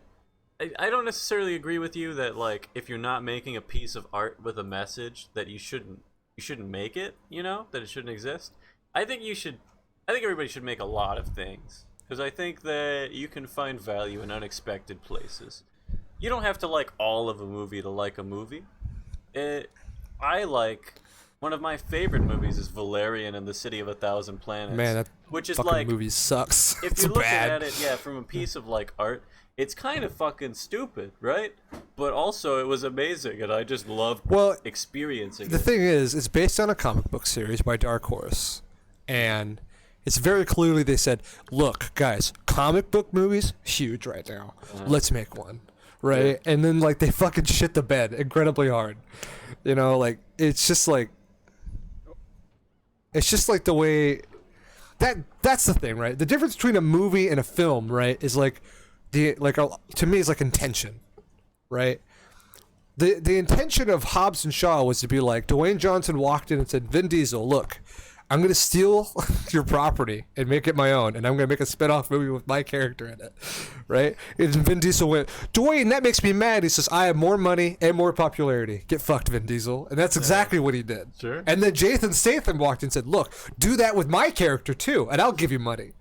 I don't necessarily agree with you that like if you're not making a piece of art with a message that you shouldn't make it. You know, that it shouldn't exist. I think everybody should make a lot of things because I think that you can find value in unexpected places. You don't have to like all of a movie to like a movie. I like one of my favorite movies is Valerian and the City of a Thousand Planets. Man, that which is fucking like movie sucks. If It's you're looking bad. at it, from a piece of like art, it's kind of fucking stupid, right? But also it was amazing, and I just loved experiencing The it. thing is, it's based on a comic book series by Dark Horse, and it's very clearly they said, "Look, guys, comic book movies huge right now. Let's make one." Right? And then like they fucking shit the bed incredibly hard. You know, like it's just like the way that's the thing, right? The difference between a movie and a film, right, is like to me is like intention, right? The intention of Hobbs and Shaw was to be like Dwayne Johnson walked in and said, "Vin Diesel, look, I'm going to steal your property and make it my own, and I'm going to make a spin-off movie with my character in it," right? And Vin Diesel went, "Dwayne, that makes me mad." He says, "I have more money and more popularity. Get fucked, Vin Diesel." And that's exactly what he did. Sure. And then Jason Statham walked in and said, "Look, do that with my character too, and I'll give you money."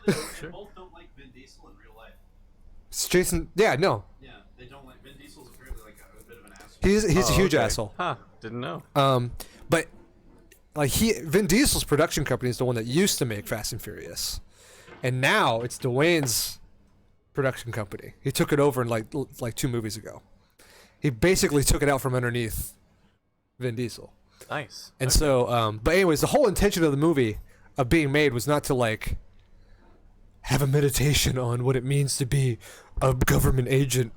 They both don't like Vin Diesel in real life. It's Jason, yeah, no. Yeah, they don't like Vin Diesel's apparently like a bit of an asshole. He's a huge asshole. Huh, didn't know. But like Vin Diesel's production company is the one that used to make Fast and Furious, and now it's Dwayne's production company. He took it over in like 2 movies ago. He basically took it out from underneath Vin Diesel. Nice. And so, but anyways, the whole intention of the movie of being made was not to like have a meditation on what it means to be a government agent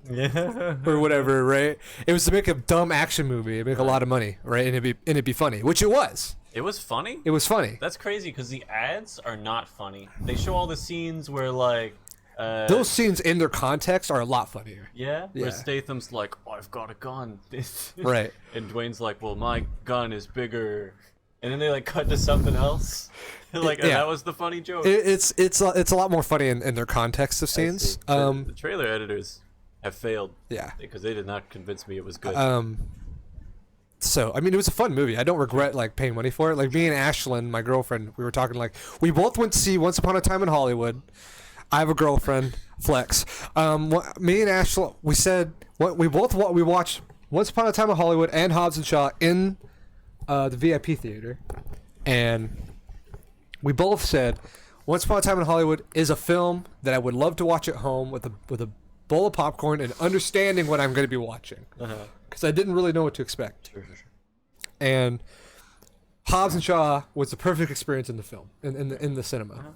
or whatever, right? It was to make a dumb action movie and make a lot of money, right? And it'd be funny, which it was. It was funny? It was funny. That's crazy because the ads are not funny. They show all the scenes where like those scenes in their context are a lot funnier. Yeah? Yeah. Where Statham's like, "Oh, I've got a gun." Right. And Dwayne's like, "Well, my gun is bigger." And then they like cut to something else. Like, and that was the funny joke. It's a lot more funny in their context of scenes. The trailer editors have failed. Yeah. Because they did not convince me it was good. So I mean, it was a fun movie. I don't regret like paying money for it. Like me and Ashlyn, my girlfriend, we were talking like we both went to see Once Upon a Time in Hollywood. I have a girlfriend, flex. Me and Ashlyn, we said we watched Once Upon a Time in Hollywood and Hobbs and Shaw in the VIP theater, and we both said Once Upon a Time in Hollywood is a film that I would love to watch at home with a bowl of popcorn and understanding what I'm going to be watching, because I didn't really know what to expect. Sure. And Hobbs and Shaw was the perfect experience in the film, in the cinema.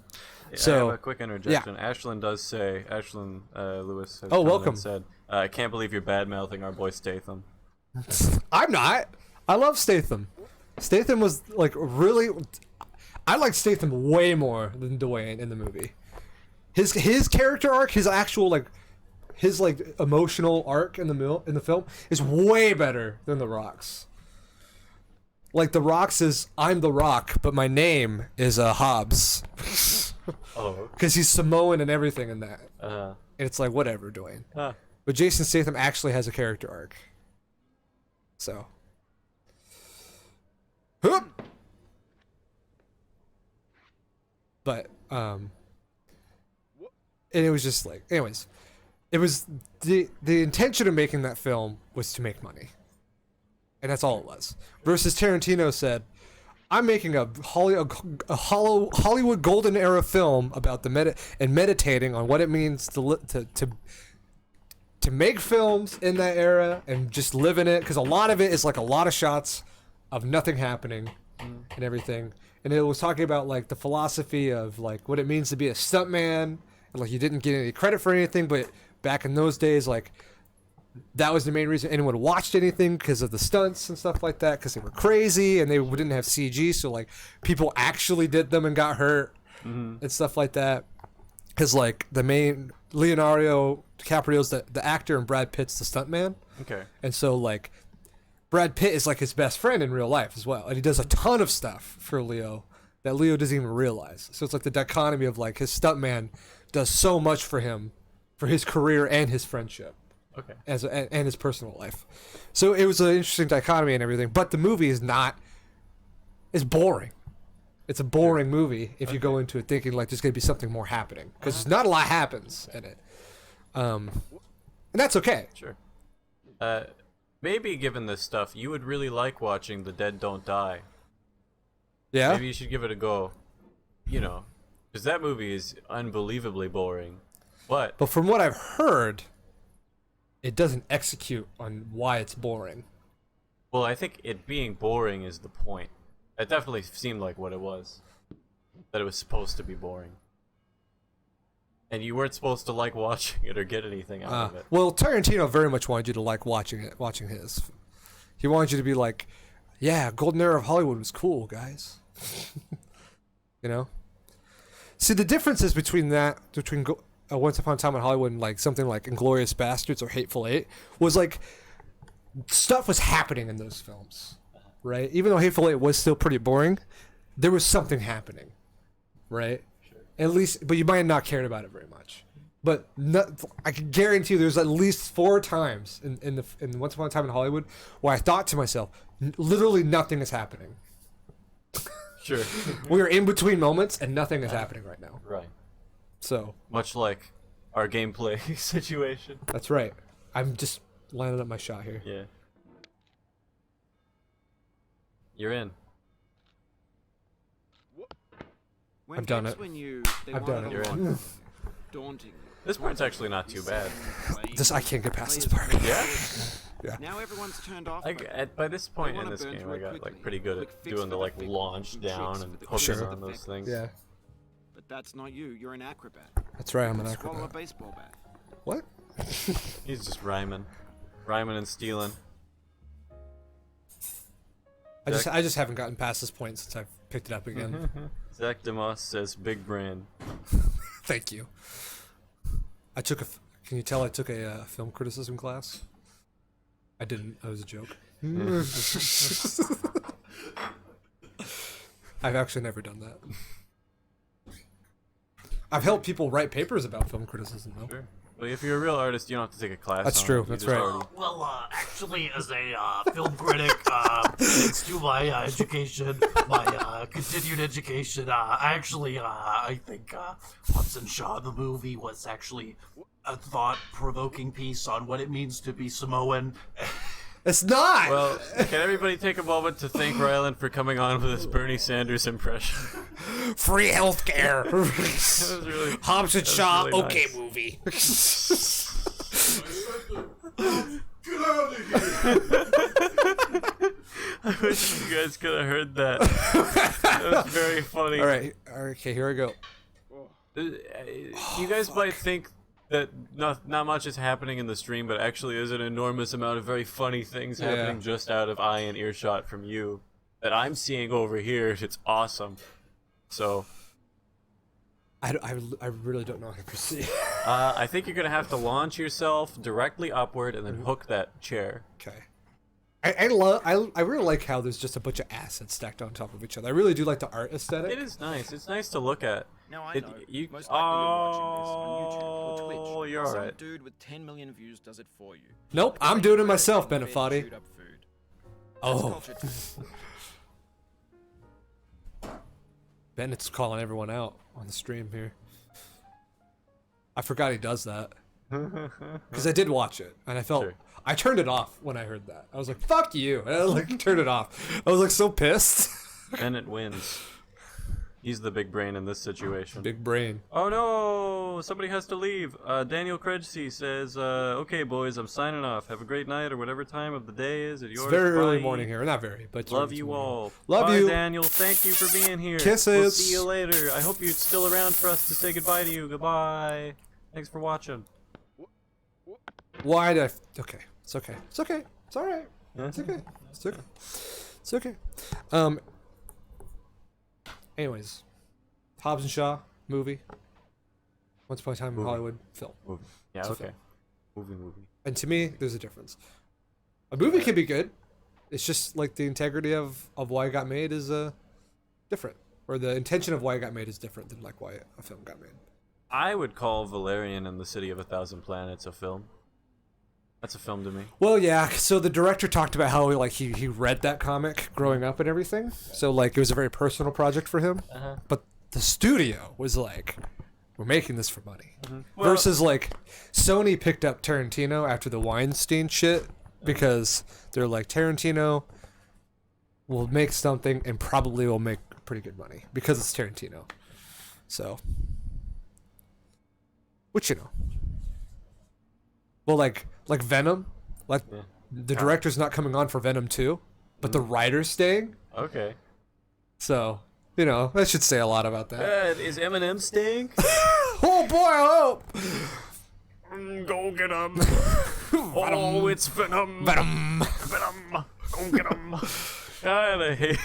Yeah, So, I have a quick interjection. Ashlyn does say, Ashlyn Lewis has welcome. said, I can't believe you're bad-mouthing our boy Statham. I'm not. I love Statham. Statham was like really. I like Statham way more than Dwayne in the movie. His character arc, his actual like, his like emotional arc in the film is way better than The Rock's. Like The Rock's is I'm The Rock, but my name is Hobbs. Oh. Because he's Samoan and everything in that. Uh, And it's like whatever, Dwayne. huh. But Jason Statham actually has a character arc. So. Hup! But and it was just like, anyways, it was the intention of making that film was to make money, and that's all it was. Versus Tarantino said, "I'm making a Hollywood golden era film about the meditating on what it means to make films in that era and just live in it, because a lot of it is like a lot of shots of nothing happening and everything." And it was talking about like the philosophy of like what it means to be a stuntman, and like you didn't get any credit for anything, but back in those days, like that was the main reason anyone watched anything, because of the stunts and stuff like that, because they were crazy and they didn't have CG, so like people actually did them and got hurt and stuff like that. Because like the main Leonardo DiCaprio's the actor and Brad Pitt's the stuntman. Okay. And so like Brad Pitt is like his best friend in real life as well, and he does a ton of stuff for Leo that Leo doesn't even realize. So it's like the dichotomy of like his stuntman does so much for him, for his career and his friendship, Okay. and his personal life. So it was an interesting dichotomy and everything. But the movie is boring. It's a boring movie if you go into it thinking like there's going to be something more happening, because not a lot happens in it, and that's okay. Sure. Maybe given this stuff, you would really like watching The Dead Don't Die. Yeah. Maybe you should give it a go. You know, because that movie is unbelievably boring. But from what I've heard, it doesn't execute on why it's boring. well, I think it being boring is the point. It definitely seemed like what it was. That it was supposed to be boring. And you weren't supposed to like watching it or get anything out of it. Well, Tarantino very much wanted you to like watching his. He wanted you to be like, yeah, Golden Era of Hollywood was cool, guys. You know? See, the differences between Once Upon a Time in Hollywood and like something like Inglourious Bastards or Hateful Eight was like stuff was happening in those films, right? Even though Hateful Eight was still pretty boring, there was something happening, right? At least, but you might have not cared about it very much. But I can guarantee you there's at least 4 times in Once Upon a Time in Hollywood where I thought to myself, literally nothing is happening. Sure. We are in between moments and nothing is happening right now. Right. So Much like our gameplay situation. that's right. I'm just lining up my shot here. Yeah. You're in. When I've done games it. I've done it. You're in. Daunting. This part's actually not too bad. I can't get past this part. Yeah? Now everyone's turned off. By this point in wanna this burn game, through I it got quickly. like pretty good Quick at fix doing the for like the launch fix down for and the hooking Sure. on those things. Yeah, But that's not you. You're an acrobat. that's right. I'm an Swallow a acrobat. baseball bat. What? He's just rhyming and stealing. I just haven't gotten past this point since I've picked it up again. Zach DeMoss says big brain. Thank you. Can you tell I took a film criticism class? I didn't. That was a joke. I've actually never done that. I've helped people write papers about film criticism, though. Sure. But if you're a real artist, you don't have to take a class. That's on true. it. You That's just right. already- Well, actually, as a film critic, thanks to my education, my continued education, I think Hobbs and Shaw, the movie, was actually a thought-provoking piece on what it means to be Samoan. It's not. Well, can everybody take a moment to thank Ryland for coming on with his Bernie Sanders impression? Free healthcare. That was really, Hobbs and that was Shaw. really Okay, nice. movie. Get out of here! I wish you guys could have heard that. That was very funny. All right. Okay, here I go. You guys might think that not much is happening in the stream, but actually there's an enormous amount of very funny things happening just out of eye and earshot from you that I'm seeing over here. It's awesome. So I really don't know how to proceed. I think you're gonna have to launch yourself directly upward and then hook that chair. Okay. I really like how there's just a bunch of assets stacked on top of each other. I really do like the art aesthetic. It is nice. It's nice to look at. Now I It- know, you- most likely you're watching this on YouTube Oh, or Twitch. you're Some alright. dude with 10 million views does it for you. Nope, Because I'm they doing it can myself, fed and Benefati. chewed up food. That's Oh, culture too. Bennett's calling everyone out on the stream here. I forgot he does that. Because I did watch it, and I felt... Sure. I turned it off when I heard that. I was like, fuck you. And I like turned it off. I was like so pissed. Bennett wins. He's the big brain in this situation. Big brain. Oh no! Somebody has to leave. Daniel Kredsi says, "Okay, boys, I'm signing off. Have a great night or whatever time of the day is. At yours. It's very early Bye. morning here. Not very, but... Love it's you morning. all. Love Bye, you. Daniel. Thank you for being here. Kisses. We'll see you later. I hope you're still around for us to say goodbye to you. Goodbye. Thanks for watching. Why did I... Okay. It's okay. It's okay. It's alright. It's okay. It's okay. It's okay. Anyways. Hobbs and Shaw movie. Once Upon a Time in Movie. Hollywood film. Movie. Yeah. It's a Okay. film. Movie. And to me, there's a difference. A movie can be good. It's just like the integrity of why it got made is different. Or the intention of why it got made is different than like why a film got made. I would call Valerian and the City of a Thousand Planets a film. That's a film to me. Well, yeah. So the director talked about how like he read that comic growing up and everything. So like it was a very personal project for him. Uh-huh. But the studio was like, we're making this for money. Well- Versus like Sony picked up Tarantino after the Weinstein shit because they're like Tarantino will make something and probably will make pretty good money because it's Tarantino. So, which you know. Well, like Venom, like Yeah. the director's not coming on for Venom 2, but the writer's staying. Okay. So, you know, that should say a lot about that. Is Eminem staying? Oh boy, I hope. Go get him. Oh, it's Venom. Venom. Venom. Go get him. God, I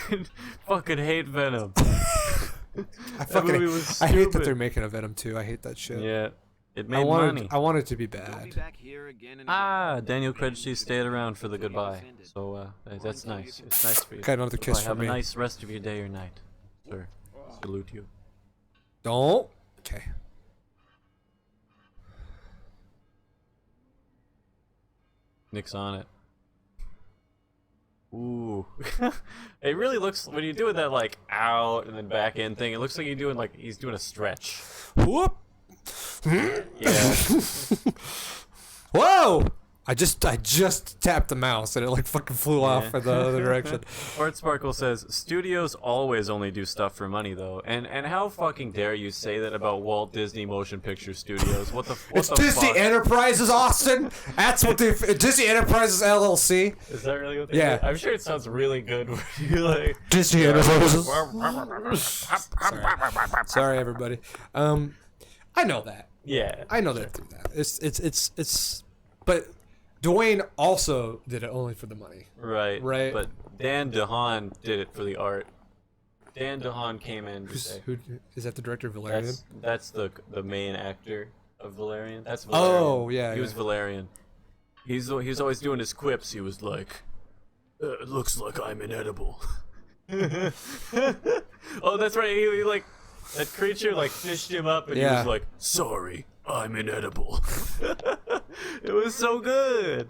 fucking hate Venom. I movie was I hate that stupid. they're making a Venom 2. I hate that shit. Yeah, it I made wanted money. I want it to be We'll be bad. back here again and Ah, Daniel Kredsi stayed around for the goodbye. So that's nice. It's nice for you. Okay, another kiss Have from a me. nice rest of your day or night, sir. Salute you. Don't. Okay. Nick's on it. Ooh. It really looks, when you do that like out and then back in thing, it looks like you're doing like, he's doing a stretch. Whoop. Yeah. Whoa! I just tapped the mouse and it like fucking flew off in the other direction. Art Sparkle says, studios always only do stuff for money though. And how fucking dare you say that about Walt Disney Motion Picture Studios? What the It's the Disney fuck? Enterprises, Austin. That's what they. Disney Enterprises LLC. Is that really what they Yeah. do? I'm sure it sounds really good when you like Disney Enterprises. Sorry, everybody. I know that. yeah. I know that. It's. But Dwayne also did it only for the money. Right. Right. But Dan DeHaan did it for the art. Dan DeHaan came in to say, Who is that? The director of Valerian? that's the main actor of Valerian. That's Valerian. Oh, yeah, He was yeah. Valerian. He's always doing his quips. He was like, "It looks like I'm inedible." Oh, that's right. He like that creature like fished him up and he Yeah. was like, "Sorry, I'm inedible. It was so good.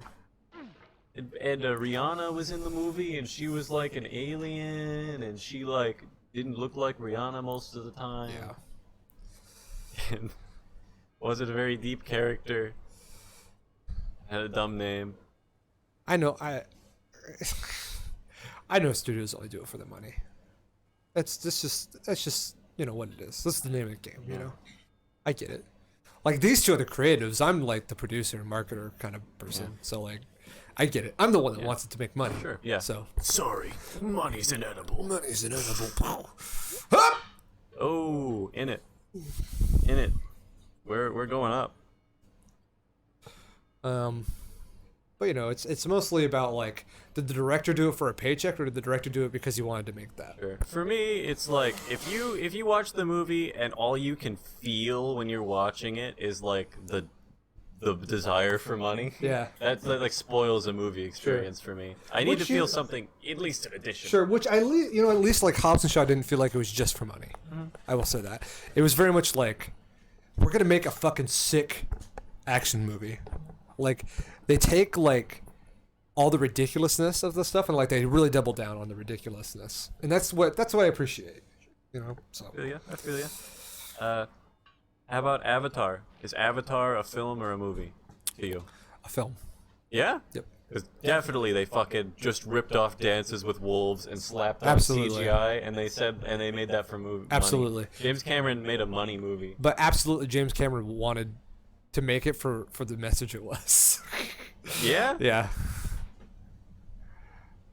And Rihanna was in the movie, and she was like an alien, and she like didn't look like Rihanna most of the time. Yeah. And wasn't a very deep character. Had a dumb name. I know. I know studios only do it for the money. That's just you know what it is. That's the name of the game. You know. I get it. Like these two are the creatives. I'm like the producer and marketer kind of person. So like, I get it. I'm the one that wants it to make money. Sure. Yeah. So Sorry, money's inedible. money's inevitable. Oh, in it. In it. We're going up. But you know, it's mostly about like, did the director do it for a paycheck or did the director do it because he wanted to make that? Sure. For me, it's like if you watch the movie and all you can feel when you're watching it is like the desire for money. Yeah. That like spoils a movie experience for me. I need Which to feel you- something, at least an addition. Sure, which at least like Hobbs and Shaw didn't feel like it was just for money. I will say that. It was very much like, we're gonna make a fucking sick action movie. Like, they take like all the ridiculousness of the stuff and like they really double down on the ridiculousness, and that's what I appreciate. You know, so I feel ya. How about Avatar? Is Avatar a film or a movie to you? a film. Yeah? Yep. Because definitely they fucking just ripped off Dances with Wolves and slapped on Absolutely. CGI, and they made that for movie. Absolutely. James Cameron made a money movie. But absolutely, James Cameron wanted to make it for the message it was. Yeah? Yeah.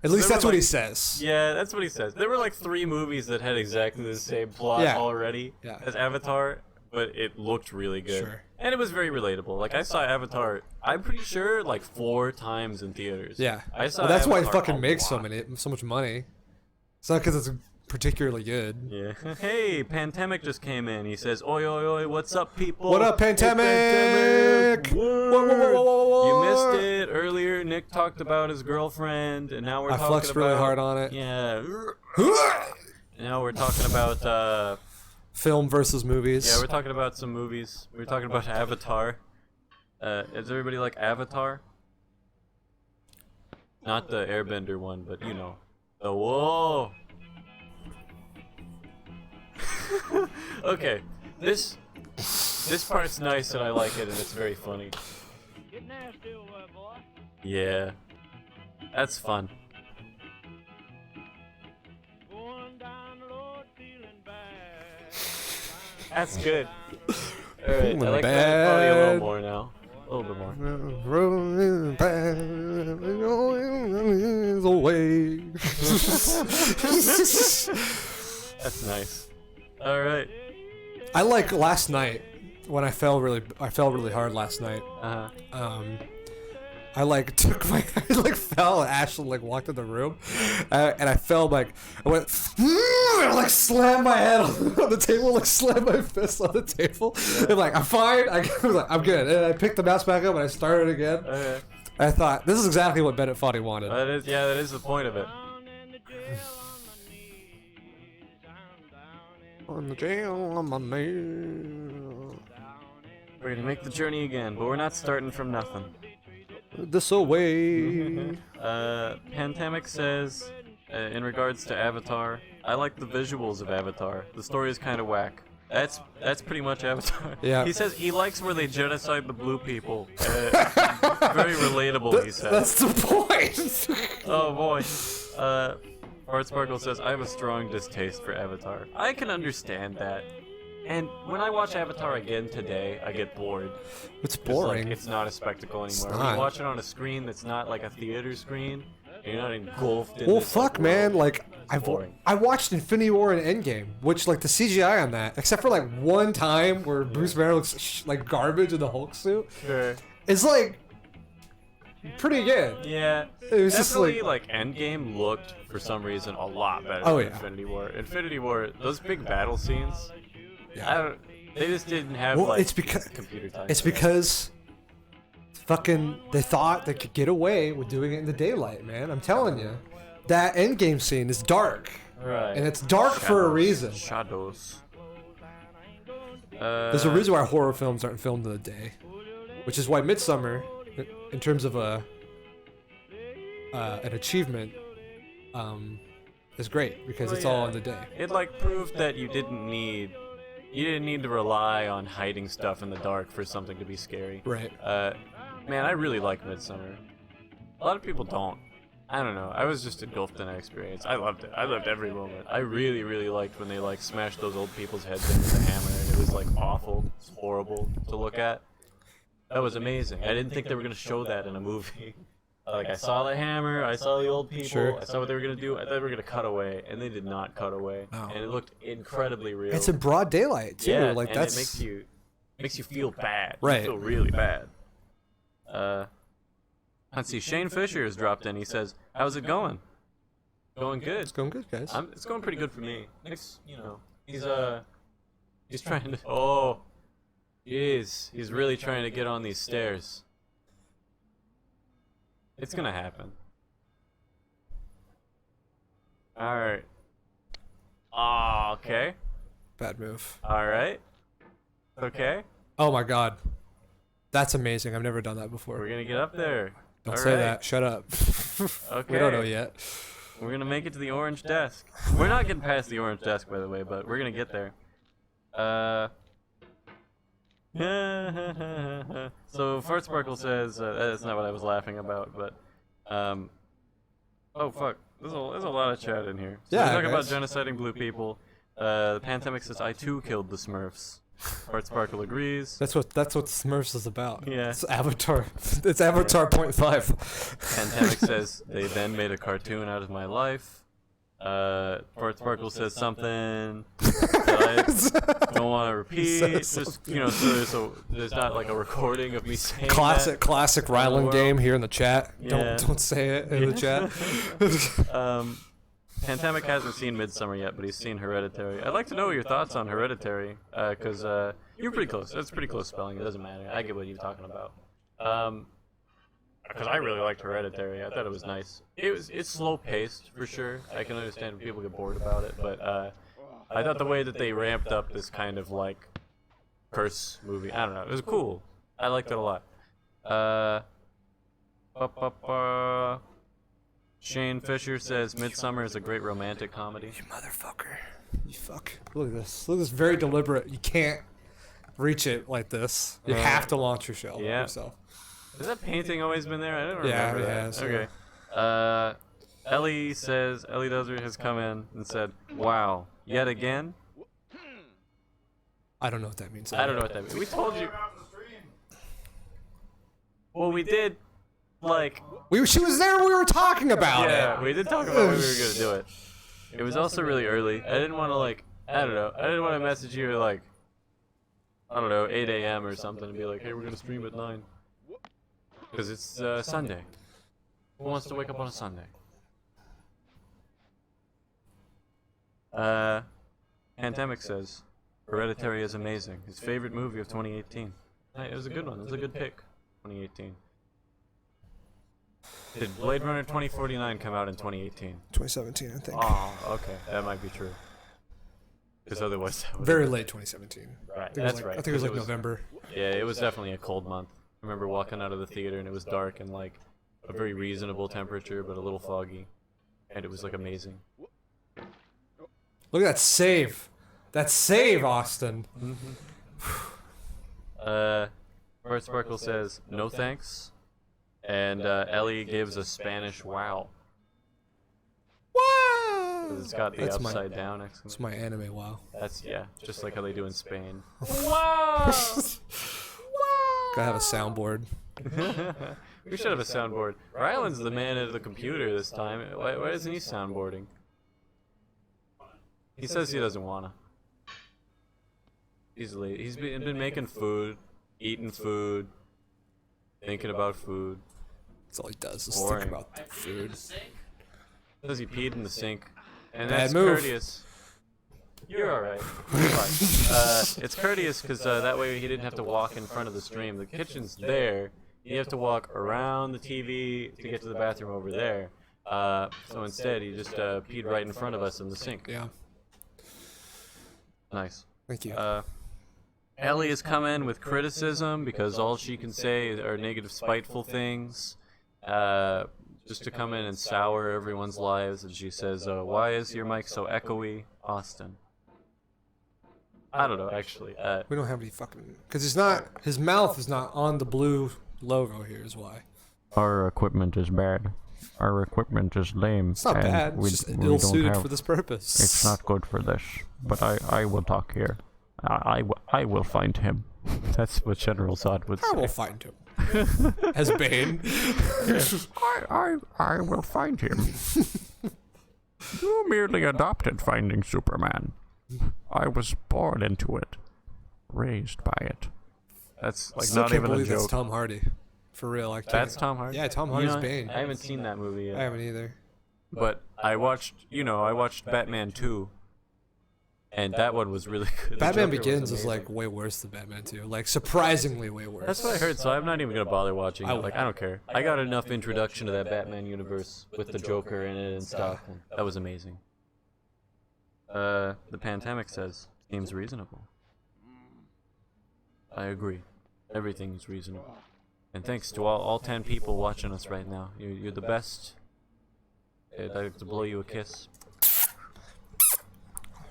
At least There that's were, what he like- says. Yeah, that's what he says. There were like 3 movies that had exactly the same plot Yeah. already Yeah. as Avatar, but it looked really good. Sure. And it was very relatable. Like, I saw Avatar, I'm pretty sure, like 4 times in theaters. Yeah. I saw Well, that's why it Avatar fucking a makes so lot. much money. It's not because it's particularly good. Yeah. Hey, Pandemic just came in. He says, "Oi, oi, oi, what's up, people? What up, Hey, Pandemic? Word. Whoa, whoa, whoa, whoa, whoa, You whoa. missed it earlier. Nick talked about his girlfriend, and now we're I talking flexed about really hard on it. Yeah. Now we're talking about Film versus movies. yeah, we're talking about some movies. We're talking about Avatar. Does everybody like Avatar? Not the Airbender one, but you know. The whoa. Okay, this part's nice and I like it and it's very funny. Yeah, that's fun. That's good. All right, I Feeling like that probably a little bad. more now. A little bit more. Rolling past away. That's nice. All right. I like last night when I fell really hard last night. I like took my I like fell and Ashley like walked in the room, and I fell I went and I like slammed my head on the table, like slammed my fist on the table, and like I'm fine. I was like I'm good, and I picked the mouse back up and I started again. Okay. I thought this is exactly what Bennett thought he wanted. That is the point of it. On the jail, on my knee. We're gonna make the journey again, but we're not starting from nothing. This away. Pandemic says, in regards to Avatar, I like the visuals of Avatar. The story is kind of whack. That's pretty much Avatar. Yeah. He says he likes where they genocide the blue people. Very relatable, he says. That's the point. Oh boy. Art Sparkle says, I have a strong distaste for Avatar. I can understand that. And when I watch Avatar again today, I get bored. It's 'Cause, boring. Like, it's not a spectacle anymore. When not. you watch it on a screen that's not like a theater screen, you're not engulfed in Well, this, fuck, like, man. world. Like, boring. I watched Infinity War and Endgame, which, like, the CGI on that, except for, like, one time where Bruce Banner looks like garbage in the Hulk suit, Sure. it's, like, pretty good. Yeah. It was just, Definitely, like, Endgame looked, for some reason, a lot better Oh, than yeah. Infinity War. Infinity War, those big battle scenes, Yeah. they just didn't have, Well, like, it's because computer time. it's because fucking they thought they could get away with doing it in the daylight, man. I'm telling you, that Endgame scene is dark, Right. and it's dark for a reason. Shadows. There's a reason why horror films aren't filmed in the day, which is why Midsummer, in terms of an achievement, is great because it's all in the day. It like proved that you didn't need to rely on hiding stuff in the dark for something to be scary. Right. Man, I really like Midsummer. A lot of people don't. I don't know. I was just engulfed in that experience. I loved it. I loved every moment. I really, really liked when they like smashed those old people's heads in with a hammer, and it was like awful. It's horrible to look at. That was amazing. I didn't think they were gonna show that in a movie. Like, I saw the hammer, I saw the old people, Sure. I saw what they were gonna do. I thought they were gonna cut away, and they did not cut away. Oh. And it looked incredibly real. It's in broad daylight too. Yeah, like and that's it makes you feel bad. Right. You feel really bad. Let's see. Shane Fisher has dropped in. He says, "How's it going? Going good. it's going good, guys. It's going pretty good for me. Nick's, he's trying to. Oh, he's really trying to get on these stairs. It's gonna happen. All right. Ah, okay. Bad move. All right. Okay. Oh my god, that's amazing. I've never done that before. We're gonna get up there. Don't All say right. that. Shut up. Okay. We don't know yet. We're gonna make it to the orange desk. We're not getting past the orange desk, by the way, but we're gonna get there. So Fart Sparkle says that's not what I was laughing about, but oh fuck, there's a lot of chat in here. So Yeah, we're talking about guys. genociding blue people. The Pandemic says I too killed the Smurfs. Fart Sparkle agrees. That's what Smurfs is about. Yeah. It's Avatar. It's Avatar 0.5. Pandemic says they then made a cartoon out of my life. Fart Sparkle says something that I don't want to repeat. Just so there's not like a recording of me saying Classic that. Ryland game here in the chat. Yeah. Don't say it in the chat. Pandemic hasn't seen Midsummer yet, but he's seen Hereditary. I'd like to know your thoughts on Hereditary, because you're pretty close. That's pretty close spelling. It doesn't matter. I get what you're talking about. Because I really liked Hereditary. I thought it was nice. It's slow paced for sure. I can understand when people get bored about it, but I thought the way that they ramped up this kind of like curse movie, I don't know, it was cool. I liked it a lot. Shane Fisher says Midsummer is a great romantic comedy. You motherfucker. You fuck. Look at this. Look at this. Very deliberate. You can't reach it like this. You have to launch your shell yourself. Has that painting always been there? I don't Yeah, remember it that. has, Okay. Ellie Dozer has come in and said, "Wow, yet again." I don't know what that means. I don't know what that means. We told you. Well, we did. Like. She was there when we were talking about Yeah, it. we did talk about when we were gonna do it. It was also really early. I didn't want to I don't know. I didn't want to message you at 8 a.m. or something and be like, "Hey, we're gonna stream at 9." Because it's Sunday. Who wants to wake up on a Sunday? Pandemic says, Hereditary is amazing. His favorite movie of 2018. It was a good one. It was a good pick. 2018. Did Blade Runner 2049 come out in 2018? 2017, I think. Oh, okay. That might be true. Because otherwise that would Very late 2017. Right, That's that's right. I think it was like 'cause November. Yeah, it was definitely a cold month. I remember walking out of the theater and it was dark and like a very reasonable temperature but a little foggy. And it was like amazing. Look at that save. That save, Austin. Bart Sparkle says, "No thanks." And Ellie gives a Spanish wow. Wow. 'Cause it's got the That's upside down exclamation. It's my anime wow. That's, yeah, just like how they do in Spain. Gotta have a soundboard. We should have a soundboard. Ryland's the man at the computer this time. Why isn't he soundboarding? He says he doesn't wanna. He's late. He's been making food, eating food, thinking about food. That's all he does is Boring. think about food. Says he peed in the sink. And Bad that's move. courteous. You're alright. You're fine. It's courteous because that way he didn't have to walk in front of the stream. The kitchen's there. You have to walk around the TV to get to the bathroom over there. So instead, he just peed right in front of us in the sink. Yeah. Nice. Thank you. Ellie has come in with criticism because all she can say are negative, spiteful things. Just to come in and sour everyone's lives. And she says, why is your mic so echoey, Austin? I don't know, actually. We don't have any fucking... Because he's not... His mouth is not on the blue logo here is why. Our equipment is bad. Our equipment is lame. It's not bad. It's just ill-suited for this purpose. It's not good for this. But I will talk here. I will find him. That's what General Zod would say. I will find him. As Bane. I will find him. You merely adopted finding Superman. I was born into it. Raised by it. That's like Still not can't even a believe joke. that's Tom Hardy. For real. I can't. That's Tom Hardy? Yeah, Tom Hardy's You know, Bane. I haven't seen that movie yet. I haven't either. But I watched Batman 2. And that one was really good. The Batman Joker was Begins is amazing. like way worse than Batman 2. Like surprisingly way worse. That's what I heard, so I'm not even gonna bother watching it. I Like, I don't care. I got enough introduction to that Batman universe with the Joker in it and stuff. And that was amazing. The Pandemic says, seems reasonable. I agree. Everything is reasonable. And thanks to all 10 people watching us right now. You're the best. I'd like to blow you a kiss.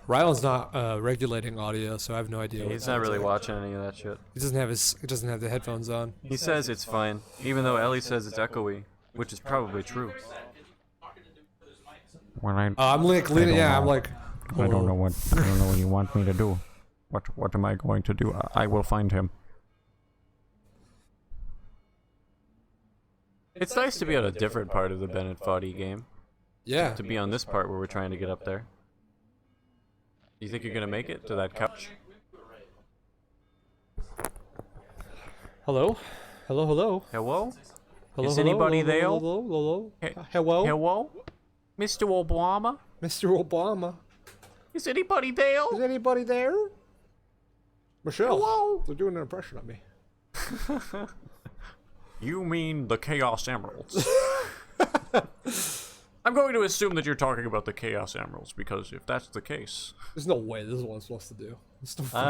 Rylan's not regulating audio, so I have no idea. Yeah, what he's that not is really like. watching any of that shit. He doesn't have the headphones on. He says it's fine, even though Ellie says it's echoey, which is probably true. When I I'm like leaning. Yeah, I'm like. I don't know what you want me to do. What am I going to do? I will find him. It's nice to be on a different part of the Bennett Foddy game. Yeah. To be on this part where we're trying to get up there. You think you're gonna make it to that couch? Hello. Hello. Hello. Hello? Hello. Is hello, anybody hello, there? Hello. Hello. He- Hello. Hello? Mr. Obama? Mr. Obama. Is anybody there? Is anybody there? Michelle. Hello? They're doing an impression of me. You mean the Chaos Emeralds? I'm going to assume that you're talking about the Chaos Emeralds, because if that's the case... There's no way this is what I'm supposed to do. There's no fucking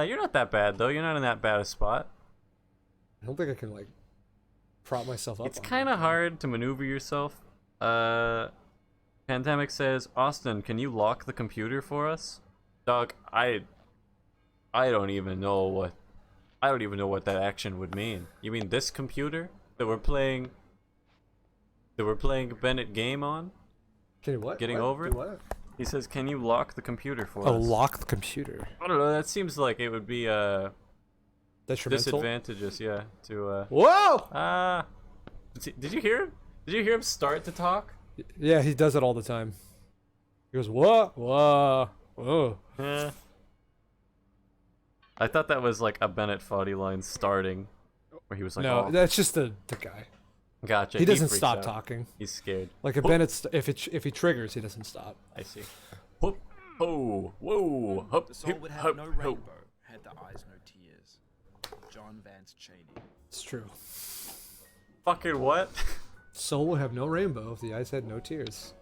way. You're not that bad, though. You're not in that bad a spot. I don't think I can, like, prop myself up. It's on kind of hard to maneuver yourself. Pandemic says, Austin, can you lock the computer for us? Dog, I don't even know what that action would mean. You mean this computer that we're playing Bennett game on? Can you what? Getting What? over Do it? what? He says, can you lock the computer for Oh, us? lock the computer. I don't know, that seems like it would be Detrimental. disadvantageous, yeah, to Whoa! did you hear him? Did you hear him start to talk? Yeah, he does it all the time. He goes, what? Whoa. Whoa. Yeah. I thought that was like a Bennett Foddy line starting, where he was like, No, "Oh, that's just the guy. gotcha." He doesn't freaks stop out. talking. He's scared. Like if Bennett's, if he triggers, he doesn't stop. I see. Whoop, oh, whoa, hup, The soul hip, would hup, have no hup. rainbow, had the eyes no tears. John Vance Cheney. It's true. Fucking what? Soul would have no rainbow if the eyes had no tears.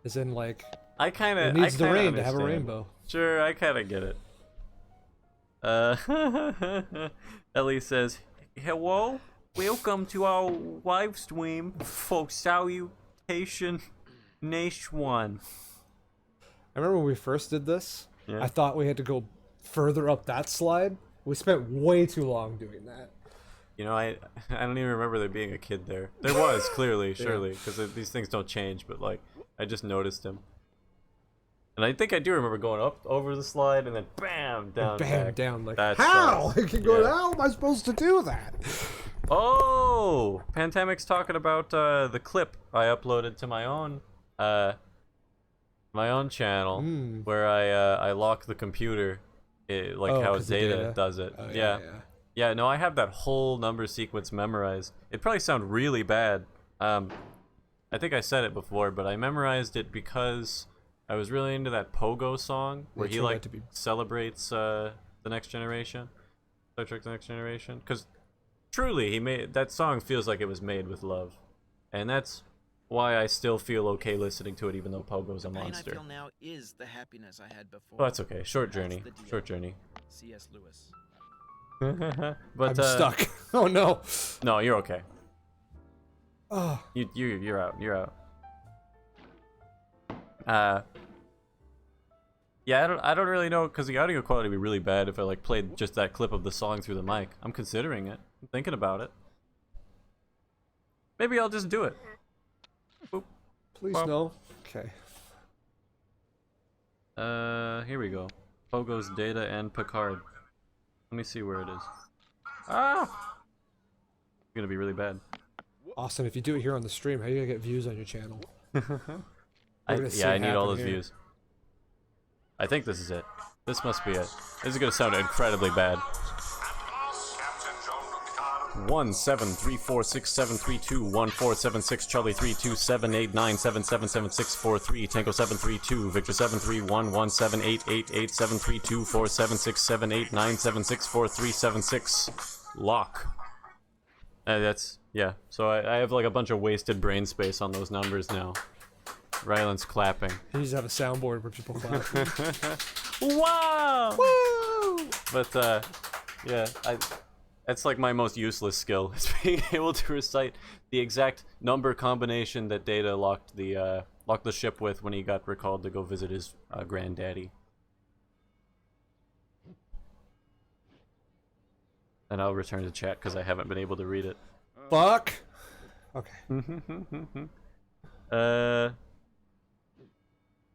As in, like, I kind of it needs the rain to have a rainbow. Sure, I kind of get it. Ellie says, "Hello, welcome to our live stream for Salutation Nation." I remember when we first did this, Yeah. I thought we had to go further up that slide. We spent way too long doing that. You know, I don't even remember there being a kid there. There was, clearly, surely, because these things don't change, but, like, I just noticed him. And I think I do remember going up over the slide and then bam, down Bam, back. down. Like, That how? sucks. I can go, Yeah. how am I supposed to do that? Oh! Pandemic's talking about the clip I uploaded to my own channel where I lock the computer, like Oh, how 'cause the Zeta data. does it. Oh, yeah. Yeah, no, I have that whole number sequence memorized. It probably sound really bad. I think I said it before, but I memorized it because I was really into that Pogo song where It he turned out like to be- celebrates the Next Generation, Star Trek: The Next Generation. Because truly, he made that song feels like it was made with love, and that's why I still feel okay listening to it, even though Pogo's a The pain I monster. feel now is the happiness I had before. Well, that's okay. Short That's journey. the deal. Short journey. C.S. Lewis. But I'm stuck. Oh no. No, you're okay. Oh. You're out. You're out. Yeah, I don't really know, because the audio quality would be really bad if I like played just that clip of the song through the mic. I'm considering it. I'm thinking about it. Maybe I'll just do it. Boop. Please Well. no. Okay. Here we go. Pogo's Data and Picard. Let me see where it is. Ah! It's gonna be really bad. Austin, if you do it here on the stream, how are you gonna get views on your channel? gonna see Yeah, I it need all happen those here. views. I think this is it. This must be it. This is gonna sound incredibly bad. 1734673214776 Charlie 32789777643 Tango 732 Victor 73117888732476789764376 Lock. That's yeah. So I have like a bunch of wasted brain space on those numbers now. Ryland's clapping. You just have a soundboard where people clap. Wow! Woo! But yeah, that's like my most useless skill, is being able to recite the exact number combination that Data locked the ship with when he got recalled to go visit his granddaddy. And I'll return to chat because I haven't been able to read it. Fuck. Okay.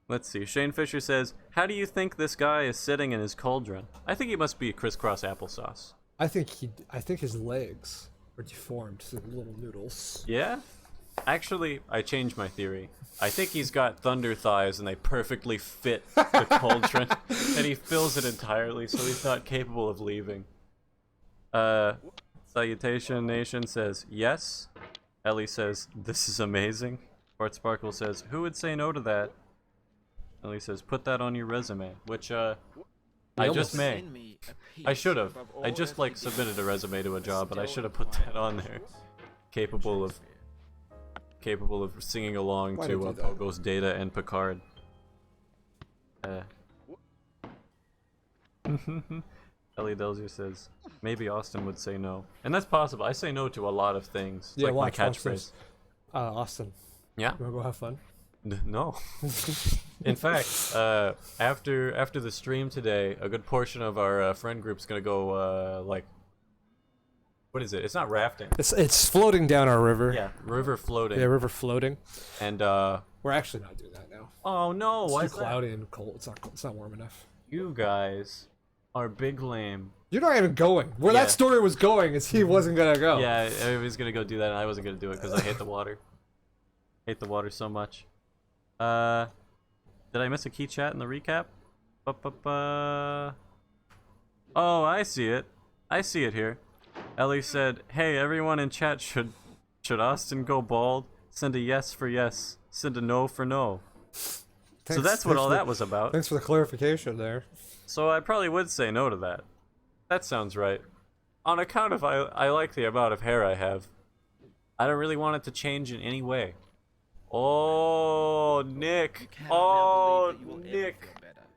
Let's see. Shane Fisher says, "How do you think this guy is sitting in his cauldron?" I think he must be crisscross applesauce. I think his legs are deformed to little noodles. Yeah? Actually, I changed my theory. I think he's got thunder thighs and they perfectly fit the cauldron, and he fills it entirely, so he's not capable of leaving. Salutation Nation says, yes. Ellie says, this is amazing. Bart Sparkle says, who would say no to that? Ellie says, put that on your resume, which, I just may. Send me a piece I should have. above all I just, like, earthly submitted a gifts. resume to a job, but I Still should have put that on there. Capable of singing along Why to did you do that? Pogo's Data and Picard. Ellie Delzier says, maybe Austin would say no. And that's possible. I say no to a lot of things. It's Yeah, like watch my this. catchphrase. Austin, Yeah. you wanna go have fun? No. In fact, after the stream today, a good portion of our friend group's gonna go, like, what is it? It's not rafting. It's floating down our river. Yeah, river floating. Yeah, river floating. And, We're actually not doing that now. oh no, It's why too is that? cloudy and cold. It's not warm enough. You guys are big lame. You're not even going. Where Yeah. that story was going is he wasn't gonna go. Yeah, I was gonna go do that, and I wasn't gonna do it because I hate the water. Hate the water so much. Did I miss a key chat in the recap? Oh, I see it. I see it here. Ellie said, "Hey, everyone in chat, should Austin go bald? Send a yes for yes. Send a no for no." So Thanks- that's what thanks all for- that was about. Thanks for the clarification there. So I probably would say no to that. That sounds right. On account of I like the amount of hair I have. I don't really want it to change in any way. Oh, You Nick. cannot Oh, now believe that you will ever Nick. feel better.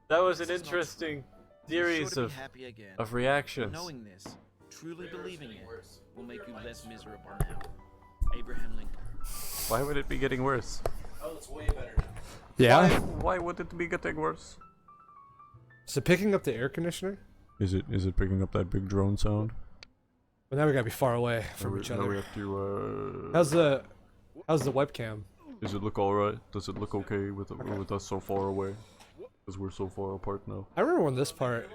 That was an This is not interesting You're sure series to be of happy again. reactions. Knowing this, truly believing it, will make you less miserable now. Abraham Lincoln. Why would it be getting worse? Oh, it's way better now. Yeah. Why would it be getting worse? Is it picking up the air conditioner? Is it picking up that big drone sound? Well, now we gotta be far away from each Now we other. have to, How's the webcam? does it look alright? Does it look okay with us so far away? Because we're so far apart now. I remember when this part.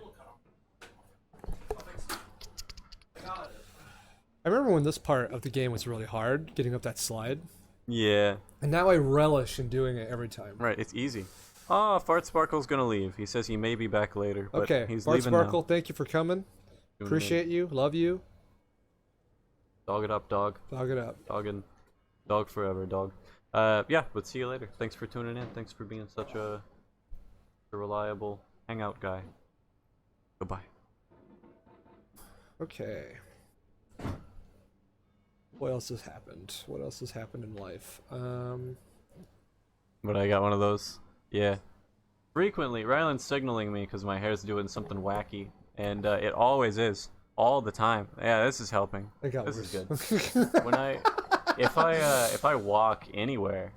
I remember when this part of the game was really hard, getting up that slide. Yeah. And now I relish in doing it every time. Right, it's easy. Oh, Fart Sparkle's gonna leave. He says he may be back later, but Okay, he's Bart leaving Sparkle, now. thank you for coming. Doing good. Appreciate you, love you. Dog it up, dog. Dog it up. Dog forever, dog. Yeah, but see you later. Thanks for tuning in. Thanks for being such a reliable hangout guy. Goodbye. Okay. What else has happened? What else has happened in life? But I got one of those. Yeah. Frequently, Ryland's signaling me because my hair's doing something wacky, and it always is, all the time. Yeah, this is helping. It got This is worse. good. If I walk anywhere,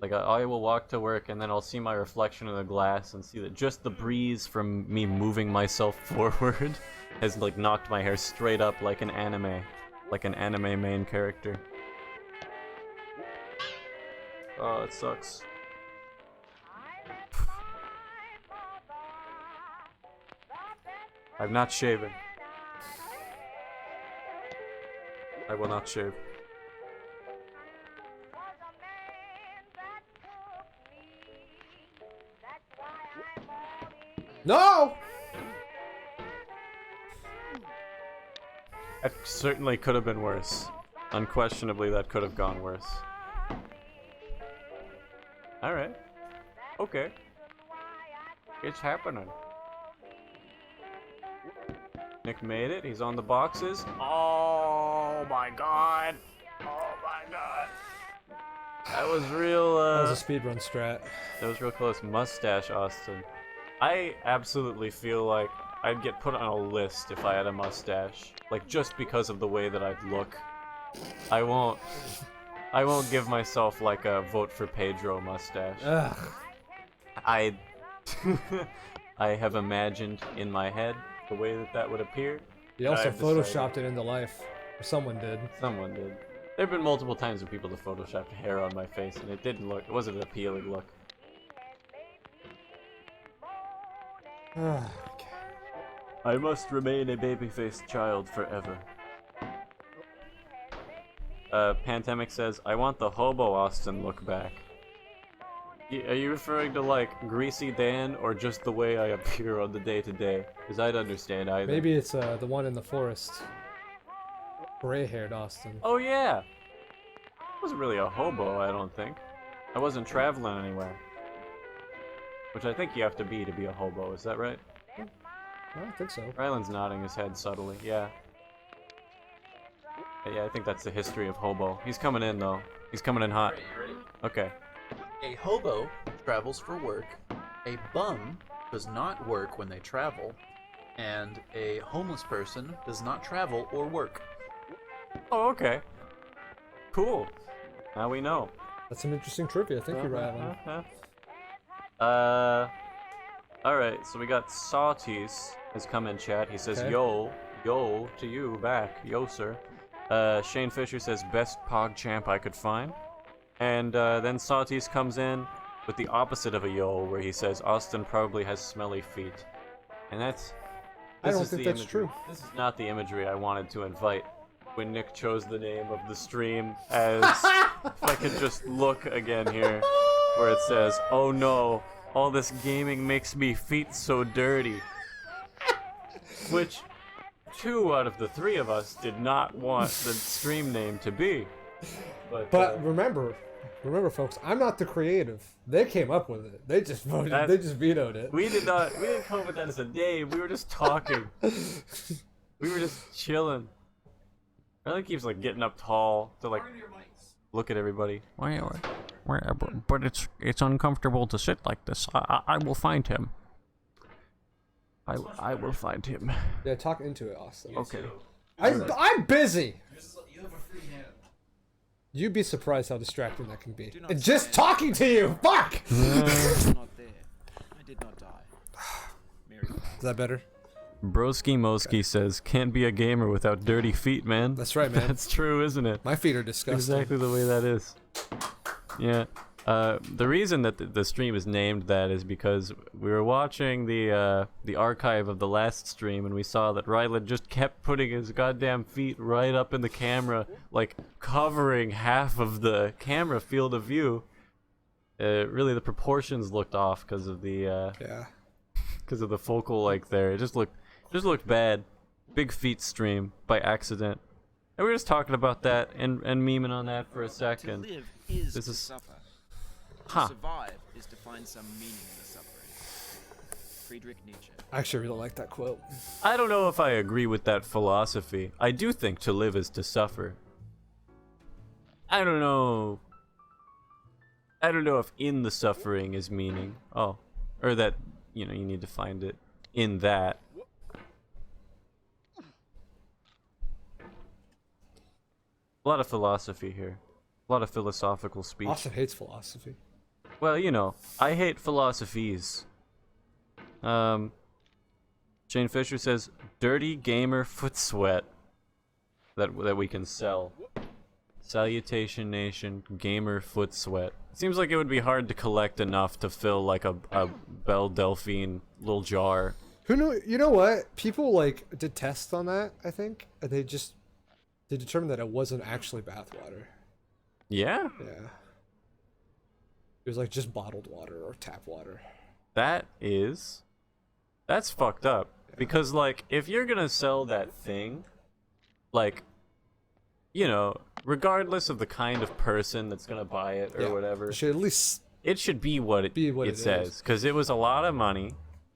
like I will walk to work and then I'll see my reflection in the glass and see that just the breeze from me moving myself forward has like knocked my hair straight up like an anime main character. Oh, it sucks. I'm not shaving. I will not shave. No! It certainly could have been worse. Unquestionably, that could have gone worse. Alright. Okay. It's happening. Nick made it. He's on the boxes. Oh my god. Oh my god. That was real, That was a speedrun strat. That was real close. Mustache, Austin. I absolutely feel like I'd get put on a list if I had a mustache. Like, just because of the way that I'd look. I won't give myself, like, a vote for Pedro mustache. Ugh. I have imagined in my head the way that would appear. You also I've photoshopped decided- it into life. Or someone did. Someone did. There have been multiple times when people have photoshopped hair on my face, and it wasn't an appealing look. I must remain a baby-faced child forever. Pandemic says, I want the hobo Austin look back. Are you referring to, like, Greasy Dan, or just the way I appear on the day-to-day? Because I'd understand either. Maybe it's the one in the forest. Gray-haired Austin. Oh, yeah! I wasn't really a hobo, I don't think. I wasn't traveling anywhere. Which I think you have to be a hobo, is that right? I don't think so. Ryland's nodding his head subtly, yeah. Yeah, I think that's the history of hobo. He's coming in, though. He's coming in hot. You ready? Okay. A hobo travels for work, a bum does not work when they travel, and a homeless person does not travel or work. Oh, okay. Cool. Now we know. That's some interesting trivia. Thank you, Ryland. Alright, so we got Sawtees has come in chat. He says, Okay. yo to you back. Yo, sir. Shane Fisher says, best pog champ I could find. And then Sawtees comes in with the opposite of a yo, where he says, Austin probably has smelly feet. And that's... I this don't is think the that's imagery. true. This is not the imagery I wanted to invite when Nick chose the name of the stream as... if I could just look again here, where it says, oh no, all this gaming makes me feet so dirty. Which 2 out of the 3 of us did not want the stream name to be. But remember, folks, I'm not the creative. They came up with it. They just voted. They just vetoed it. We didn't come up with that as a name. We were just talking. We were just chilling. Riley keeps like getting up tall to like look at everybody. But it's uncomfortable to sit like this. I will find him. I will find him. Yeah, talk into it, Austin. Okay. I'm busy. You have a free hand. You'd be surprised how distracting that can be. Do not And just stand. talking to you. Fuck. I was not there. I did not die. Mary. Is that better? Broski Moski says, can't be a gamer without dirty feet, man. That's right, man. That's true, isn't it? My feet are disgusting. Exactly the way that is. Yeah. The reason that the stream is named that is because we were watching the archive of the last stream and we saw that Ryland just kept putting his goddamn feet right up in the camera, like covering half of the camera field of view. Really, the proportions looked off because of the Yeah. because of the focal length there. It just looked bad. Big feet stream by accident. And we were just talking about that and memeing on that for a To second. live is This to is- suffer. Huh. To survive is to find some meaning in the suffering. Friedrich Nietzsche. I actually really like that quote. I don't know if I agree with that philosophy. I do think to live is to suffer. I don't know. I don't know if in the suffering is meaning. Oh, or that, you know, you need to find it in that. A lot of philosophy here. A lot of philosophical speech. Austin hates philosophy. Well, you know, I hate philosophies. Shane Fisher says, dirty gamer foot sweat that we can sell. Salutation Nation, gamer foot sweat. Seems like it would be hard to collect enough to fill like a Belle Delphine little jar. Who knew? You know what? People like did tests on that. I think and they determined that it wasn't actually bathwater. Yeah. Yeah. It was like just bottled water or tap water. That's fucked up. Because like if you're gonna sell that thing, like, you know, regardless of the kind of person that's gonna buy it or whatever, it should at least it should be what it says, because it was a lot of money,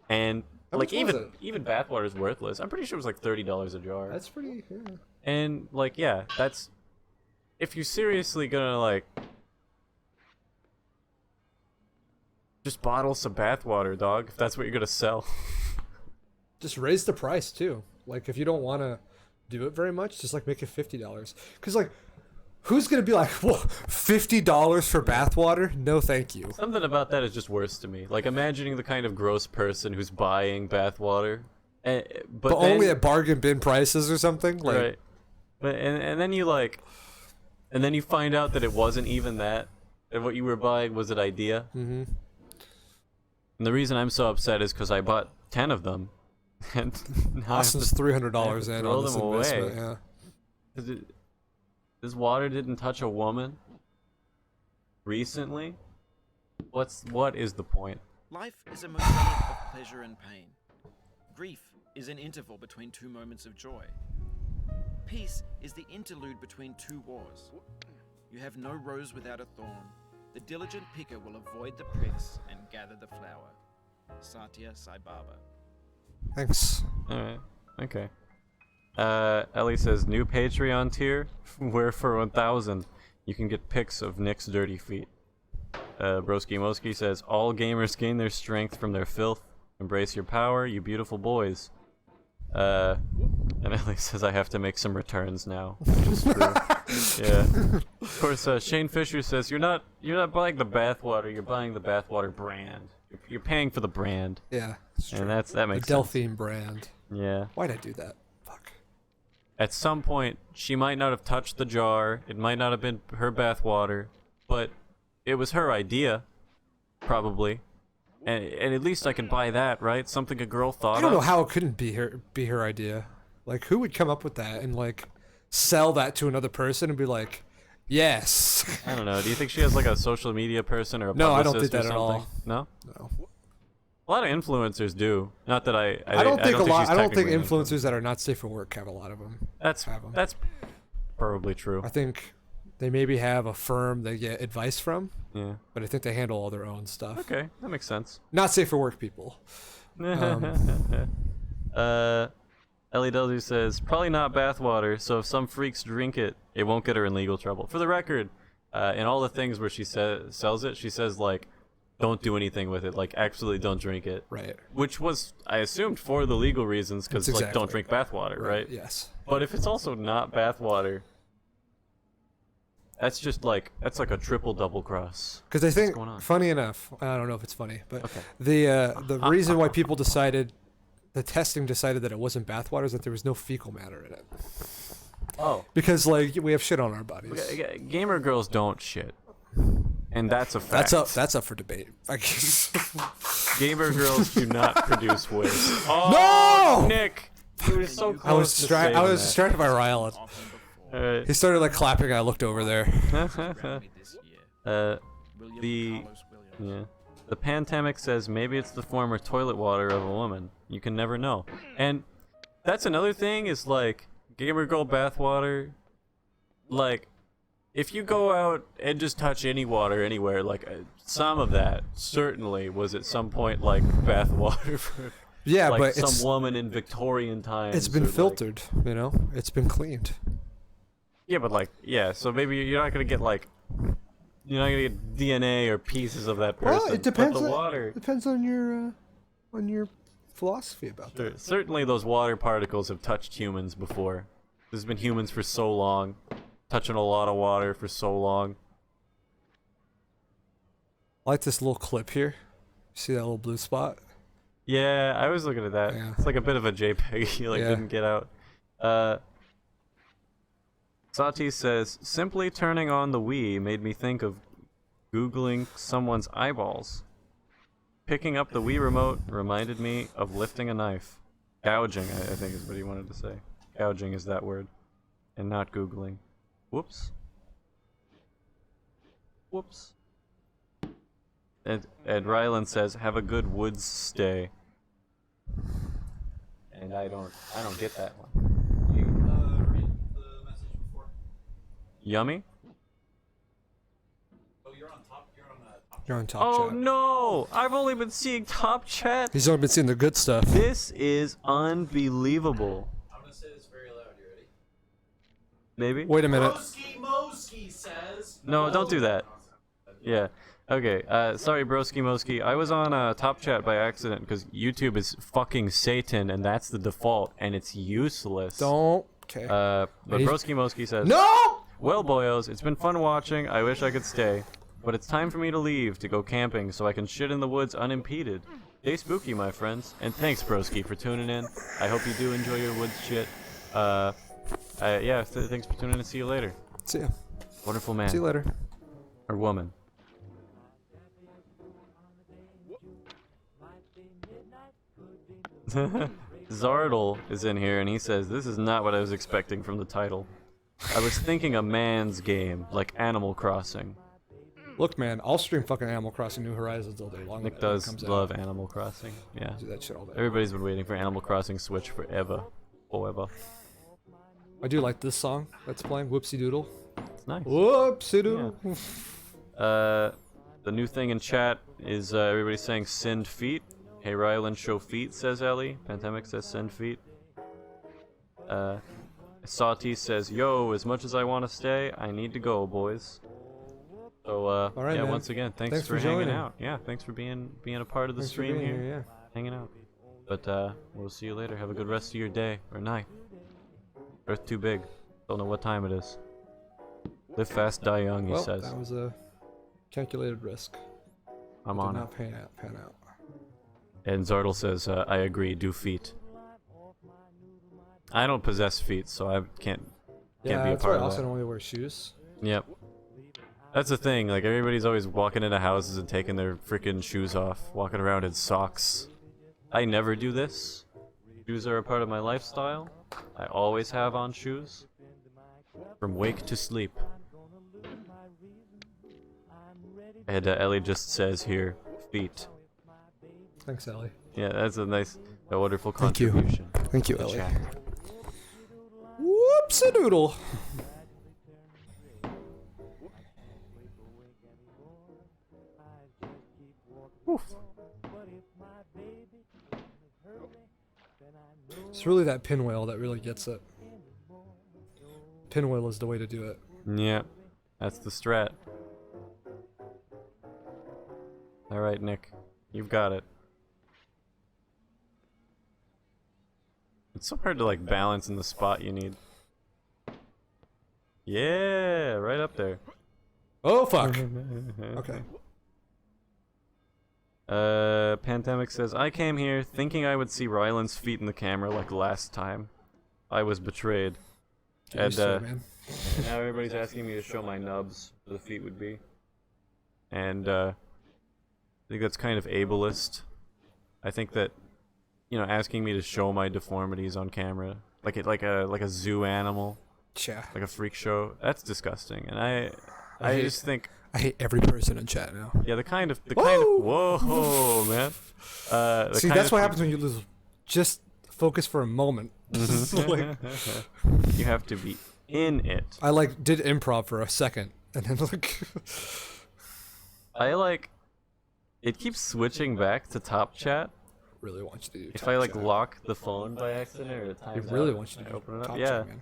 and How like much was it? even bathwater is worthless. I'm pretty sure it was like $30 a jar. That's pretty. Yeah. And like, yeah, that's if you're seriously gonna like just bottle some bathwater, dog. If that's what you're gonna sell. Just raise the price too. Like if you don't want to do it very much, just like make it $50. Because like, who's gonna be like, whoa, $50 for bathwater? No, thank you. Something about that is just worse to me. Like imagining the kind of gross person who's buying bathwater, but then, only at bargain bin prices or something. Like, right? But and then you like, and then you find out that it wasn't even that, and what you were buying was an idea. Mm-hmm. And the reason I'm so upset is because I bought 10 of them, and now Austin's $300 in throw on this them investment. away. Yeah. This water didn't touch a woman recently. What is the point? Life is a mosaic of pleasure and pain. Grief is an interval between two moments of joy. Peace is the interlude between two wars. You have no rose without a thorn. The diligent picker will avoid the pricks and gather the flower. Satya Sai Baba. Thanks. Alright, okay. Ellie says, new Patreon tier, where for 1,000 you can get pics of Nick's dirty feet. Broski Moski says, all gamers gain their strength from their filth. Embrace your power, you beautiful boys. And Ellie says, I have to make some returns now. Which is true. Yeah. Of course, Shane Fisher says, you're not buying the bathwater, you're buying the bathwater brand. You're paying for the brand. Yeah, it's true. And that makes the Delphine brand. Yeah. Why'd I do that? Fuck. At some point, she might not have touched the jar. It might not have been her bathwater, but it was her idea, probably. And at least I can buy that, right? Something a girl thought I don't know of. how it couldn't be her idea. Like, who would come up with that and like sell that to another person and be like, yes. I don't know. Do you think she has like a social media person or a No, I don't publicist think that or at all. something? No? No. A lot of influencers do. Not that I don't think a lot. she's I don't think technically an influencers that are not safe for work have a lot of them. have 'em. That's probably true. I think they maybe have a firm they get advice from, Yeah. but I think they handle all their own stuff. Okay, that makes sense. Not safe for work people. Ellie W says, probably not bathwater, so if some freaks drink it, it won't get her in legal trouble. For the record, in all the things where she sells it, she says, like, don't do anything with it. Like, absolutely don't drink it. Right. Which was, I assumed, for the legal reasons, because, That's like, don't exactly. drink bathwater, right? Yes. But if it's also not bathwater, that's just, like, that's like a triple double cross. Because I think, going on? funny enough, I don't know if it's funny, but Okay. the reason why people decided, the testing decided that it wasn't bathwater is that there was no fecal matter in it. Oh. Because, like, we have shit on our bodies. Gamer girls don't shit. And that's a fact. That's up for debate. Gamer girls do not produce waste. Oh, No! Nick! You were so close I was to distracted. saying I was that. distracted by Rylan. Alright. He started like clapping. I looked over there. The pandemic says maybe it's the former toilet water of a woman. You can never know. And that's another thing is like gamer girl bathwater. Like, if you go out and just touch any water anywhere, like some of that certainly was at some point like bathwater for Yeah, like but some woman in Victorian times. it's been or, like, filtered. You know, it's been cleaned. Yeah, but like, yeah. So maybe you're not gonna get like, you're not gonna get DNA or pieces of that person. Well, it depends. But the water. Depends on your philosophy about Sure. that. Certainly, those water particles have touched humans before. There's been humans for so long, touching a lot of water for so long. I like this little clip here. See that little blue spot? Yeah, I was looking at that. Yeah. It's like a bit of a JPEG. He like Yeah. didn't get out. Sati says, simply turning on the Wii made me think of Googling someone's eyeballs. Picking up the Wii remote reminded me of lifting a knife. Gouging, I think is what he wanted to say. Gouging is that word. And not Googling. Whoops. Whoops. And Ryland says, have a good woods stay. And I don't get that one. Read the message before. Yummy? Oh, you're on top. You're on top Oh chat. no! I've only been seeing top chat. He's only been seeing the good stuff. This is unbelievable. I'm gonna say this very loud. You ready? Maybe? Wait a minute. Broski Moski says. No, don't do that. Yeah. Okay. Sorry, Broski Moski. I was on top chat by accident because YouTube is fucking Satan, and that's the default, and it's useless. Don't. Okay. But Broski Moski says, No! well, boyos, it's been fun watching. I wish I could stay. But it's time for me to leave to go camping so I can shit in the woods unimpeded. Stay spooky, my friends. And thanks, Broski, for tuning in. I hope you do enjoy your woods shit. Yeah, thanks for tuning in. See you later. See ya. Wonderful man. See you later. Or woman. Zardel is in here and he says, this is not what I was expecting from the title. I was thinking a man's game, like Animal Crossing. Look, man, I'll stream fucking Animal Crossing New Horizons all day long. Nick when it does comes love out. Animal Crossing. Yeah. Do that shit all day. Everybody's been waiting for Animal Crossing Switch forever. Forever. I do like this song that's playing, Whoopsie Doodle. It's nice. Whoopsie Doodle. The new thing in chat is everybody saying send feet. Hey Ryland, show feet, says Ellie. Pandemic says send feet. Sati says, yo, as much as I want to stay, I need to go, boys. So, All right, yeah, man. once again, thanks for joining. hanging out. Yeah, thanks for being a part of the Thanks for stream being here. yeah. Hanging out. But, we'll see you later. Have a good rest of your day, or night. Earth too big. Don't know what time it is. Live fast, die young, he Well, says. that was a calculated risk. I'm Did on it. not pan out. And Zardel says, I agree, do feet. I don't possess feet, so I can't be Yeah, a that's part why of Austin that. only wears shoes. Yep. That's the thing, like everybody's always walking into houses and taking their freaking shoes off, walking around in socks. I never do this. Shoes are a part of my lifestyle. I always have on shoes. From wake to sleep. And Ellie just says here, feet. Thanks, Ellie. Yeah, that's a wonderful Thank you. contribution. Thank you, to the Ellie. chat. Whoopsie Doodle. It's really that pinwheel that really gets it. Pinwheel is the way to do it. Yeah, that's the strat. Alright, Nick. You've got it. It's so hard to like balance in the spot you need. Yeah, right up there. Oh fuck. Okay. Pandemic says, I came here thinking I would see Ryland's feet in the camera like last time. I was betrayed. Get used to it, man. And now everybody's asking me to show my nubs where the feet would be. And I think that's kind of ableist. I think that, you know, asking me to show my deformities on camera, like a zoo animal, Yeah. like a freak show, that's disgusting. And I just think, I hate every person in chat now. yeah, the kind of Whoa! whoa, man. See, that's what happens when you lose just focus for a moment. Like, You have to be in it. I like did improv for a second and then like It keeps switching back to top chat. really want you to do If top I like chat. lock the phone by accident or it It times really out, wants you to I do open it up. top Yeah. chat, man.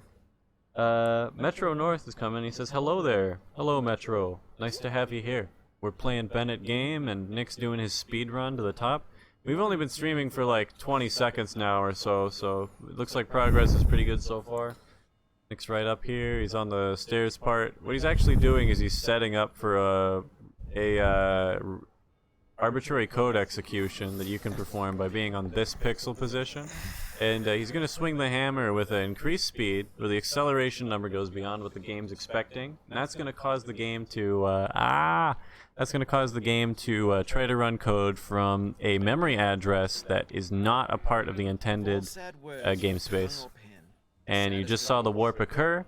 Metro North is coming. He says, hello there. Hello, Metro. Nice to have you here. We're playing Bennett game, and Nick's doing his speed run to the top. We've only been streaming for like 20 seconds now or so, so it looks like progress is pretty good so far. Nick's right up here. He's on the stairs part. What he's actually doing is he's setting up for a arbitrary code execution that you can perform by being on this pixel position. And he's going to swing the hammer with an increased speed, where the acceleration number goes beyond what the game's expecting. And that's going to cause the game to try to run code from a memory address that is not a part of the intended game space. And you just saw the warp occur.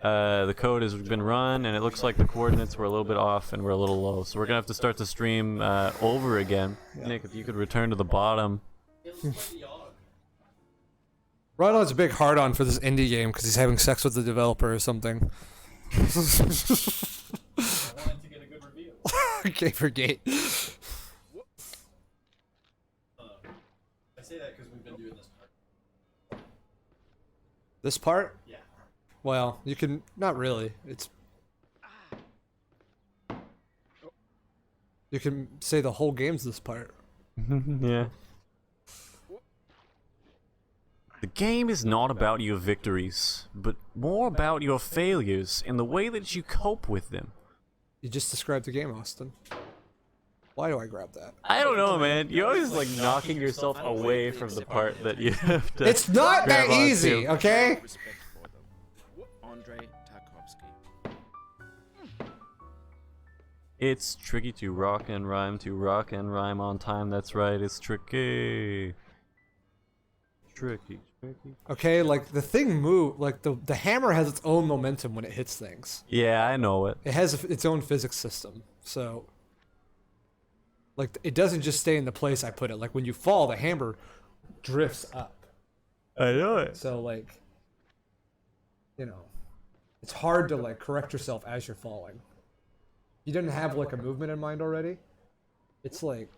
The code has been run, and it looks like the coordinates were a little bit off and we're a little low. So we're going to have to start the stream over again. Yeah. Nick, if you could return to the bottom. Ronald's a big hard-on for this indie game because he's having sex with the developer or something. I wanted to get a good review. Gate for gate. I say that because we've been doing this part. This part? Yeah. Well, you can... Not really. It's... You can say the whole game's this part. Yeah. The game is not about your victories, but more about your failures and the way that you cope with them. You just described the game, Austin. Why do I grab that? I don't know, man. You're always like knocking yourself away from the part that you have to. It's not that easy, okay? It's tricky to rock and rhyme on time. That's right, it's tricky. Tricky. Okay, like the thing like the hammer has its own momentum when it hits things. Yeah, I know it. It has its own physics system, so like it doesn't just stay in the place I put it. Like when you fall, the hammer drifts up. I know it. So like, you know, it's hard to like correct yourself as you're falling. You didn't have like a movement in mind already. It's like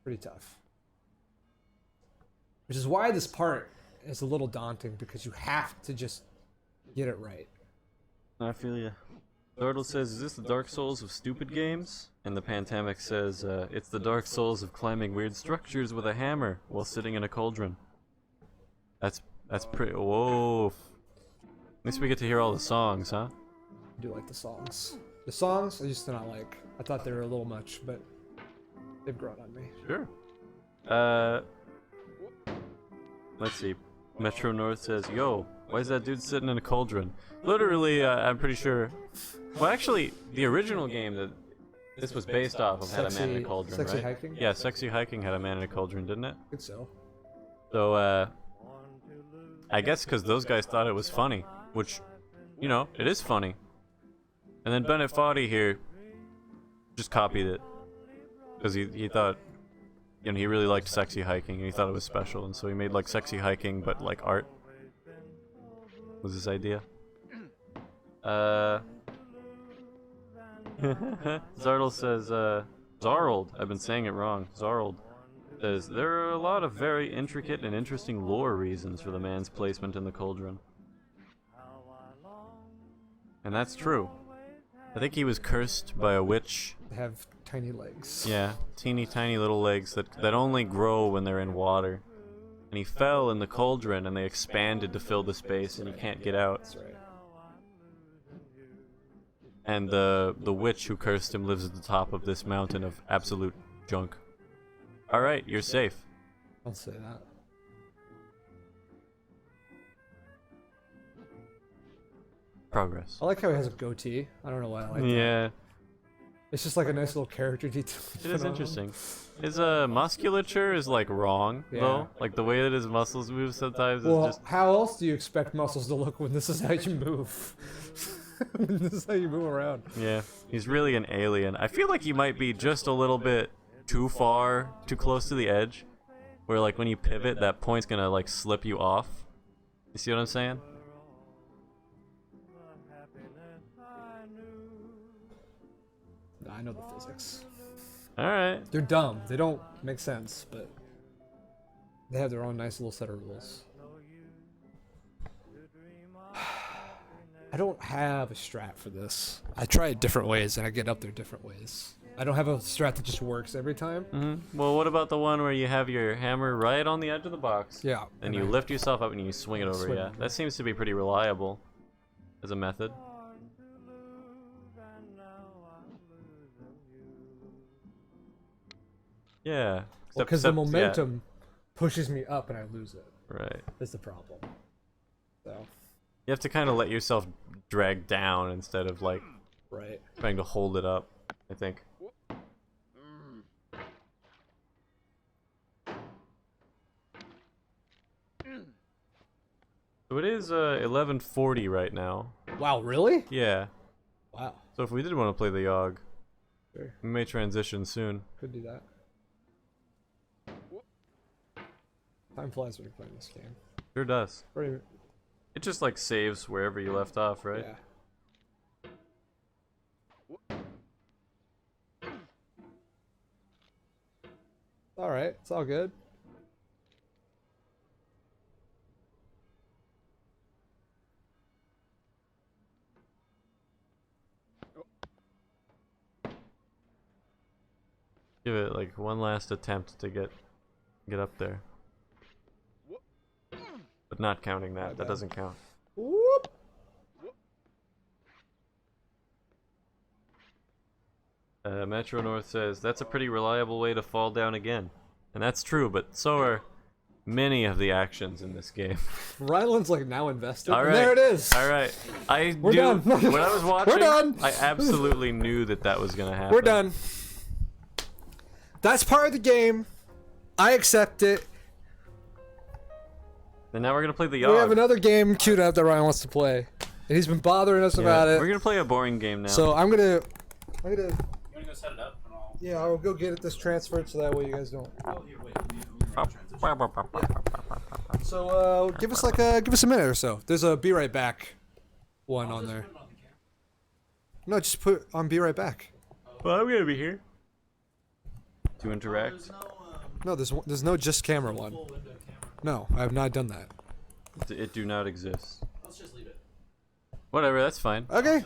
pretty tough. Which is why this part is a little daunting, because you have to just get it right. I feel ya. Zardle says, is this the Dark Souls of stupid games? And the Pandemic says, it's the Dark Souls of climbing weird structures with a hammer while sitting in a cauldron. That's pretty... Whoa. At least we get to hear all the songs, huh? I do like the songs. The songs I used to not like. I thought they were a little much, but they've grown on me. Sure. Let's see. Metro North says, yo, why is that dude sitting in a cauldron? Literally, I'm pretty sure... Well, actually, the original game that this was based off of had a man in a cauldron, Sexy right? Hiking? Yeah, Sexy Hiking had a man in a cauldron, didn't it? I think so. So, I guess because those guys thought it was funny, which, you know, it is funny. And then Bennett Foddy here just copied it. Because he thought... You know, he really liked Sexy Hiking, and he thought it was special, and so he made, like, Sexy Hiking, but, like, art. Was his idea. Zardle says, Zarld, I've been saying it wrong, Zarld, says, there are a lot of very intricate and interesting lore reasons for the man's placement in the cauldron. And that's true. I think he was cursed by a witch. They have tiny legs. Yeah, teeny tiny little legs that only grow when they're in water. And he fell in the cauldron and they expanded to fill the space and he can't get out. That's right. And the witch who cursed him lives at the top of this mountain of absolute junk. Alright, you're safe. Don't say that. Progress. I like how he has a goatee. I don't know why I like that. Yeah. It's just like a nice little character detail. It is interesting. His musculature is like wrong, though. Like the way that his muscles move sometimes is just... how else do you expect muscles to look when this is how you move? This is how you move around. Yeah, he's really an alien. I feel like he might be just a little bit too close to the edge. Where like when you pivot, that point's gonna like slip you off. You see what I'm saying? I know the physics. Alright. They're dumb. They don't make sense, but they have their own nice little set of rules. I don't have a strat for this. I try it different ways, and I get up there different ways. I don't have a strat that just works every time. Mm-hmm. Well, what about the one where you have your hammer right on the edge of the box? Yeah. And you lift yourself up and you swing it over, Swing yeah. it. That seems to be pretty reliable as a method. Yeah. Because the momentum pushes me up and I lose it. Right. That's the problem. So. You have to kind of let yourself drag down instead of like trying to hold it up, I think. So it is 11:40 right now. Wow, really? Yeah. Wow. So if we did want to play the Yogg, Sure. we may transition soon. Could do that. Time flies when you're playing this game. Sure does. Pretty, It just like saves wherever you left off, right? yeah. All right, it's all good. Give it like one last attempt to get up there. But not counting that. That doesn't count. Whoop. Metro North says, that's a pretty reliable way to fall down again. And that's true, but so are many of the actions in this game. Ryland's like now invested. All right. And there it is. All right. We're done. When I was watching, We're done. I absolutely knew that was going to happen. We're done. That's part of the game. I accept it. And now we're going to play the We Yogg. have another game queued up that Ryan wants to play. And he's been bothering us about it. We're going to play a boring game now. So I'm gonna You wanna go set it up and I'll... yeah, I'll go get this transferred so that way you guys don't. Oh, here, wait. Let me transition. So give us a minute or so. There's a be right back one on there. No, just put on be right back. Well, I'm going to be here. To interact. No, there's no just camera one. No, I have not done that. It do not exist. Let's just leave it. Whatever, that's fine. Okay.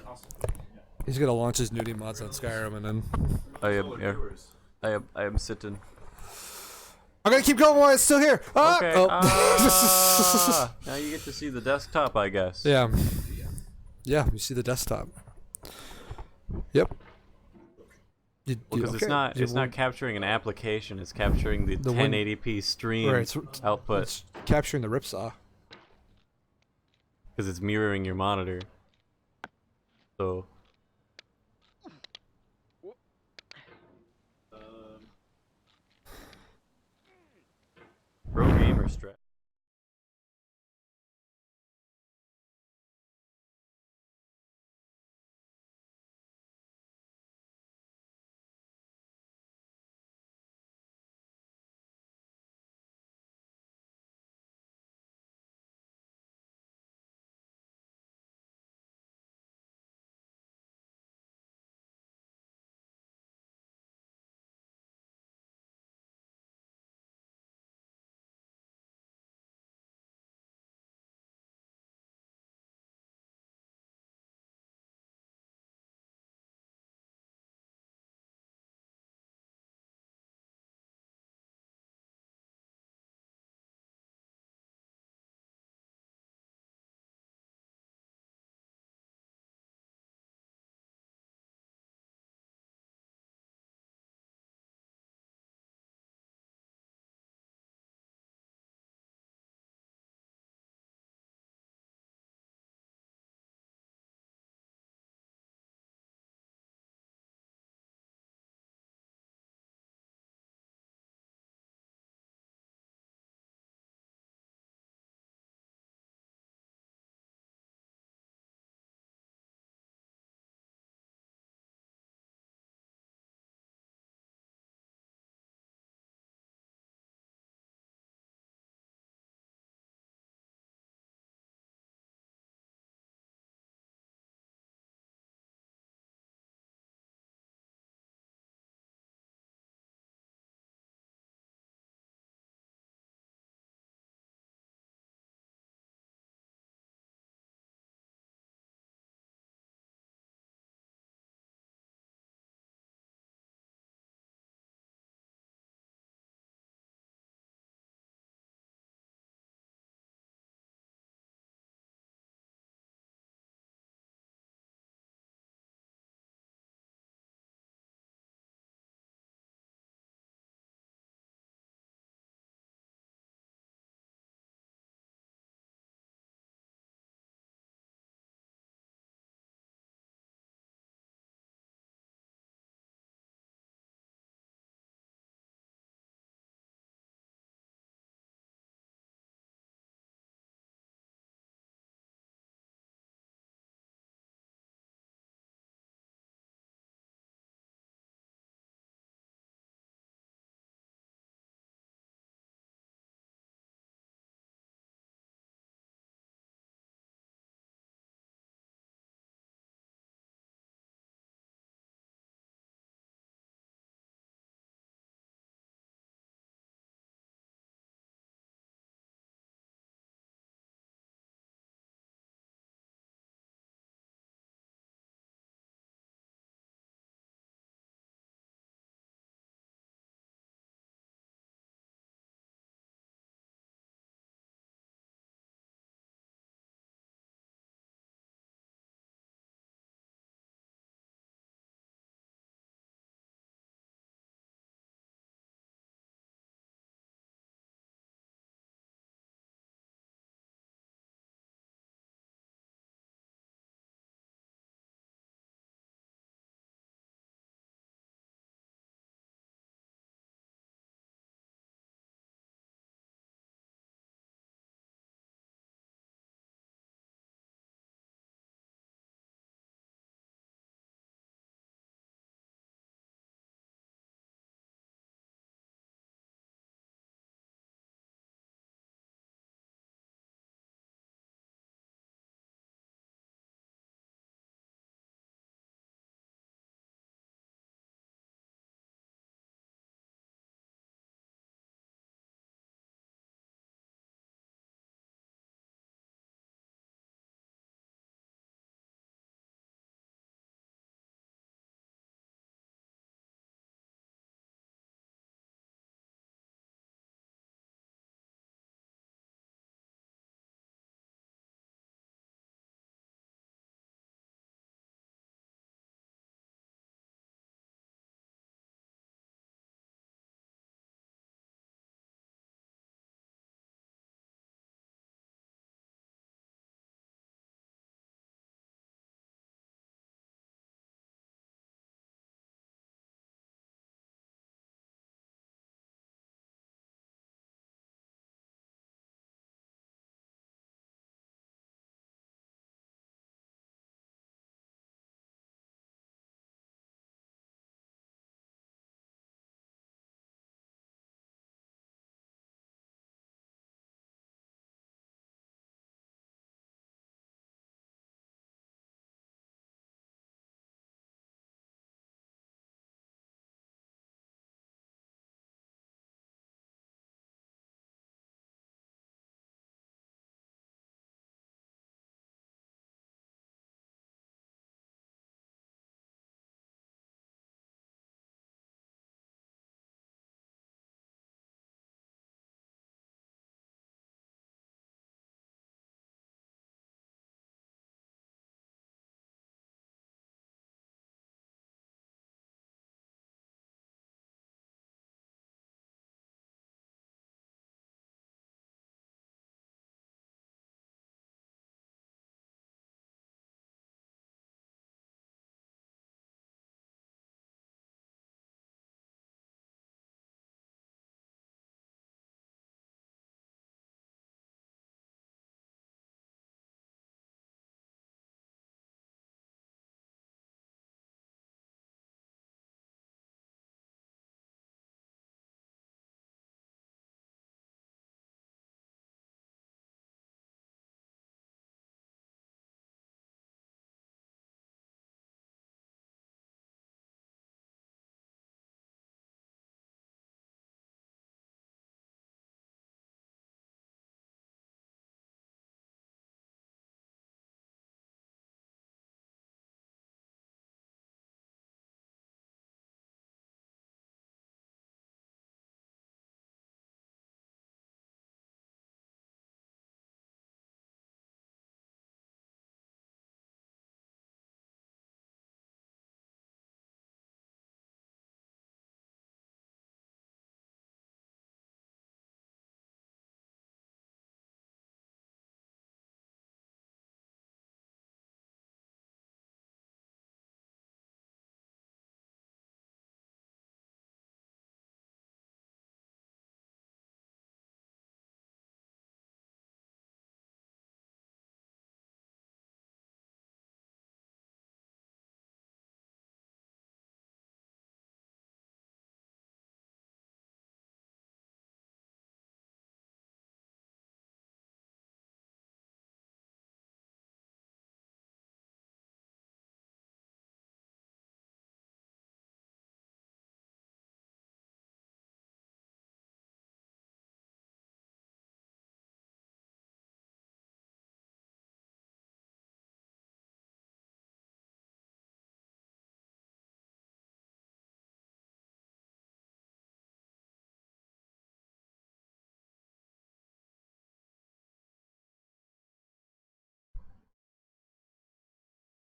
He's gonna launch his nudie mods on Skyrim and then. I am sitting. I'm gonna keep going while it's still here. Ah! Okay. Oh. Now you get to see the desktop, I guess. Yeah. Yeah, you see the desktop. Yep. Because it's not capturing an application. It's capturing the 1080p stream output. It's capturing the ripsaw. Because it's mirroring your monitor. So. Pro gamer strap.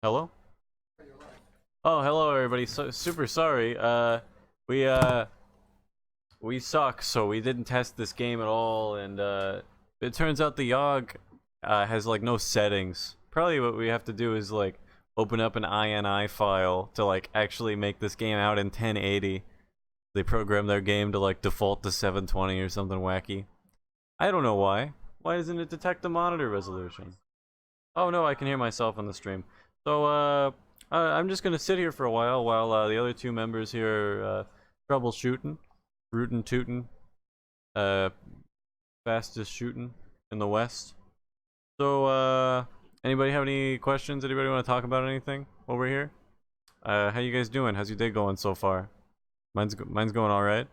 Hello? Oh, hello everybody. So, super sorry. We suck, so we didn't test this game at all, and it turns out the YOG has like no settings. Probably what we have to do is like open up an INI file to like actually make this game out in 1080. They program their game to like default to 720 or something wacky. I don't know why. Why doesn't it detect the monitor resolution? Oh no, I can hear myself on the stream. So I'm just gonna sit here for a while the other two members here are troubleshooting, rootin' tootin', fastest shooting in the West. So anybody have any questions? Anybody want to talk about anything over here? How you guys doing? How's your day going so far? Mine's going all right.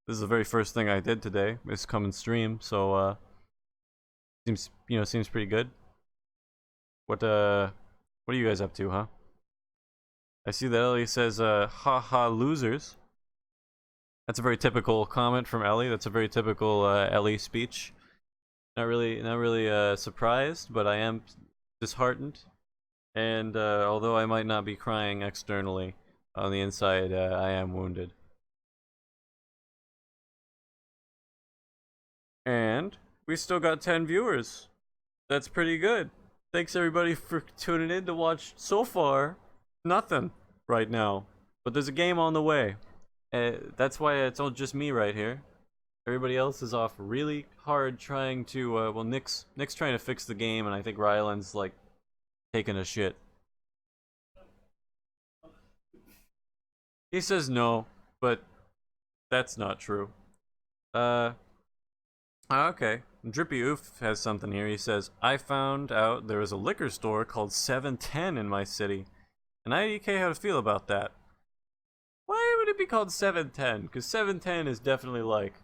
This is the very first thing I did today. Is come and stream, so seems pretty good. What are you guys up to, huh? I see that Ellie says haha losers. That's a very typical comment from Ellie. That's a very typical Ellie speech. Not really surprised, but I am disheartened. And although I might not be crying externally, on the inside I am wounded. And we still got 10 viewers. That's pretty good. Thanks everybody for tuning in to watch so far. Nothing right now, but there's a game on the way. That's why it's all just me right here. Everybody else is off really hard trying to. Well, Nick's trying to fix the game, and I think Ryland's like taking a shit. He says no, but that's not true. Okay. Drippy Oof has something here. He says, I found out there is a liquor store called 710 in my city. And IDK how to feel about that. Why would it be called 710? Because 710 is definitely like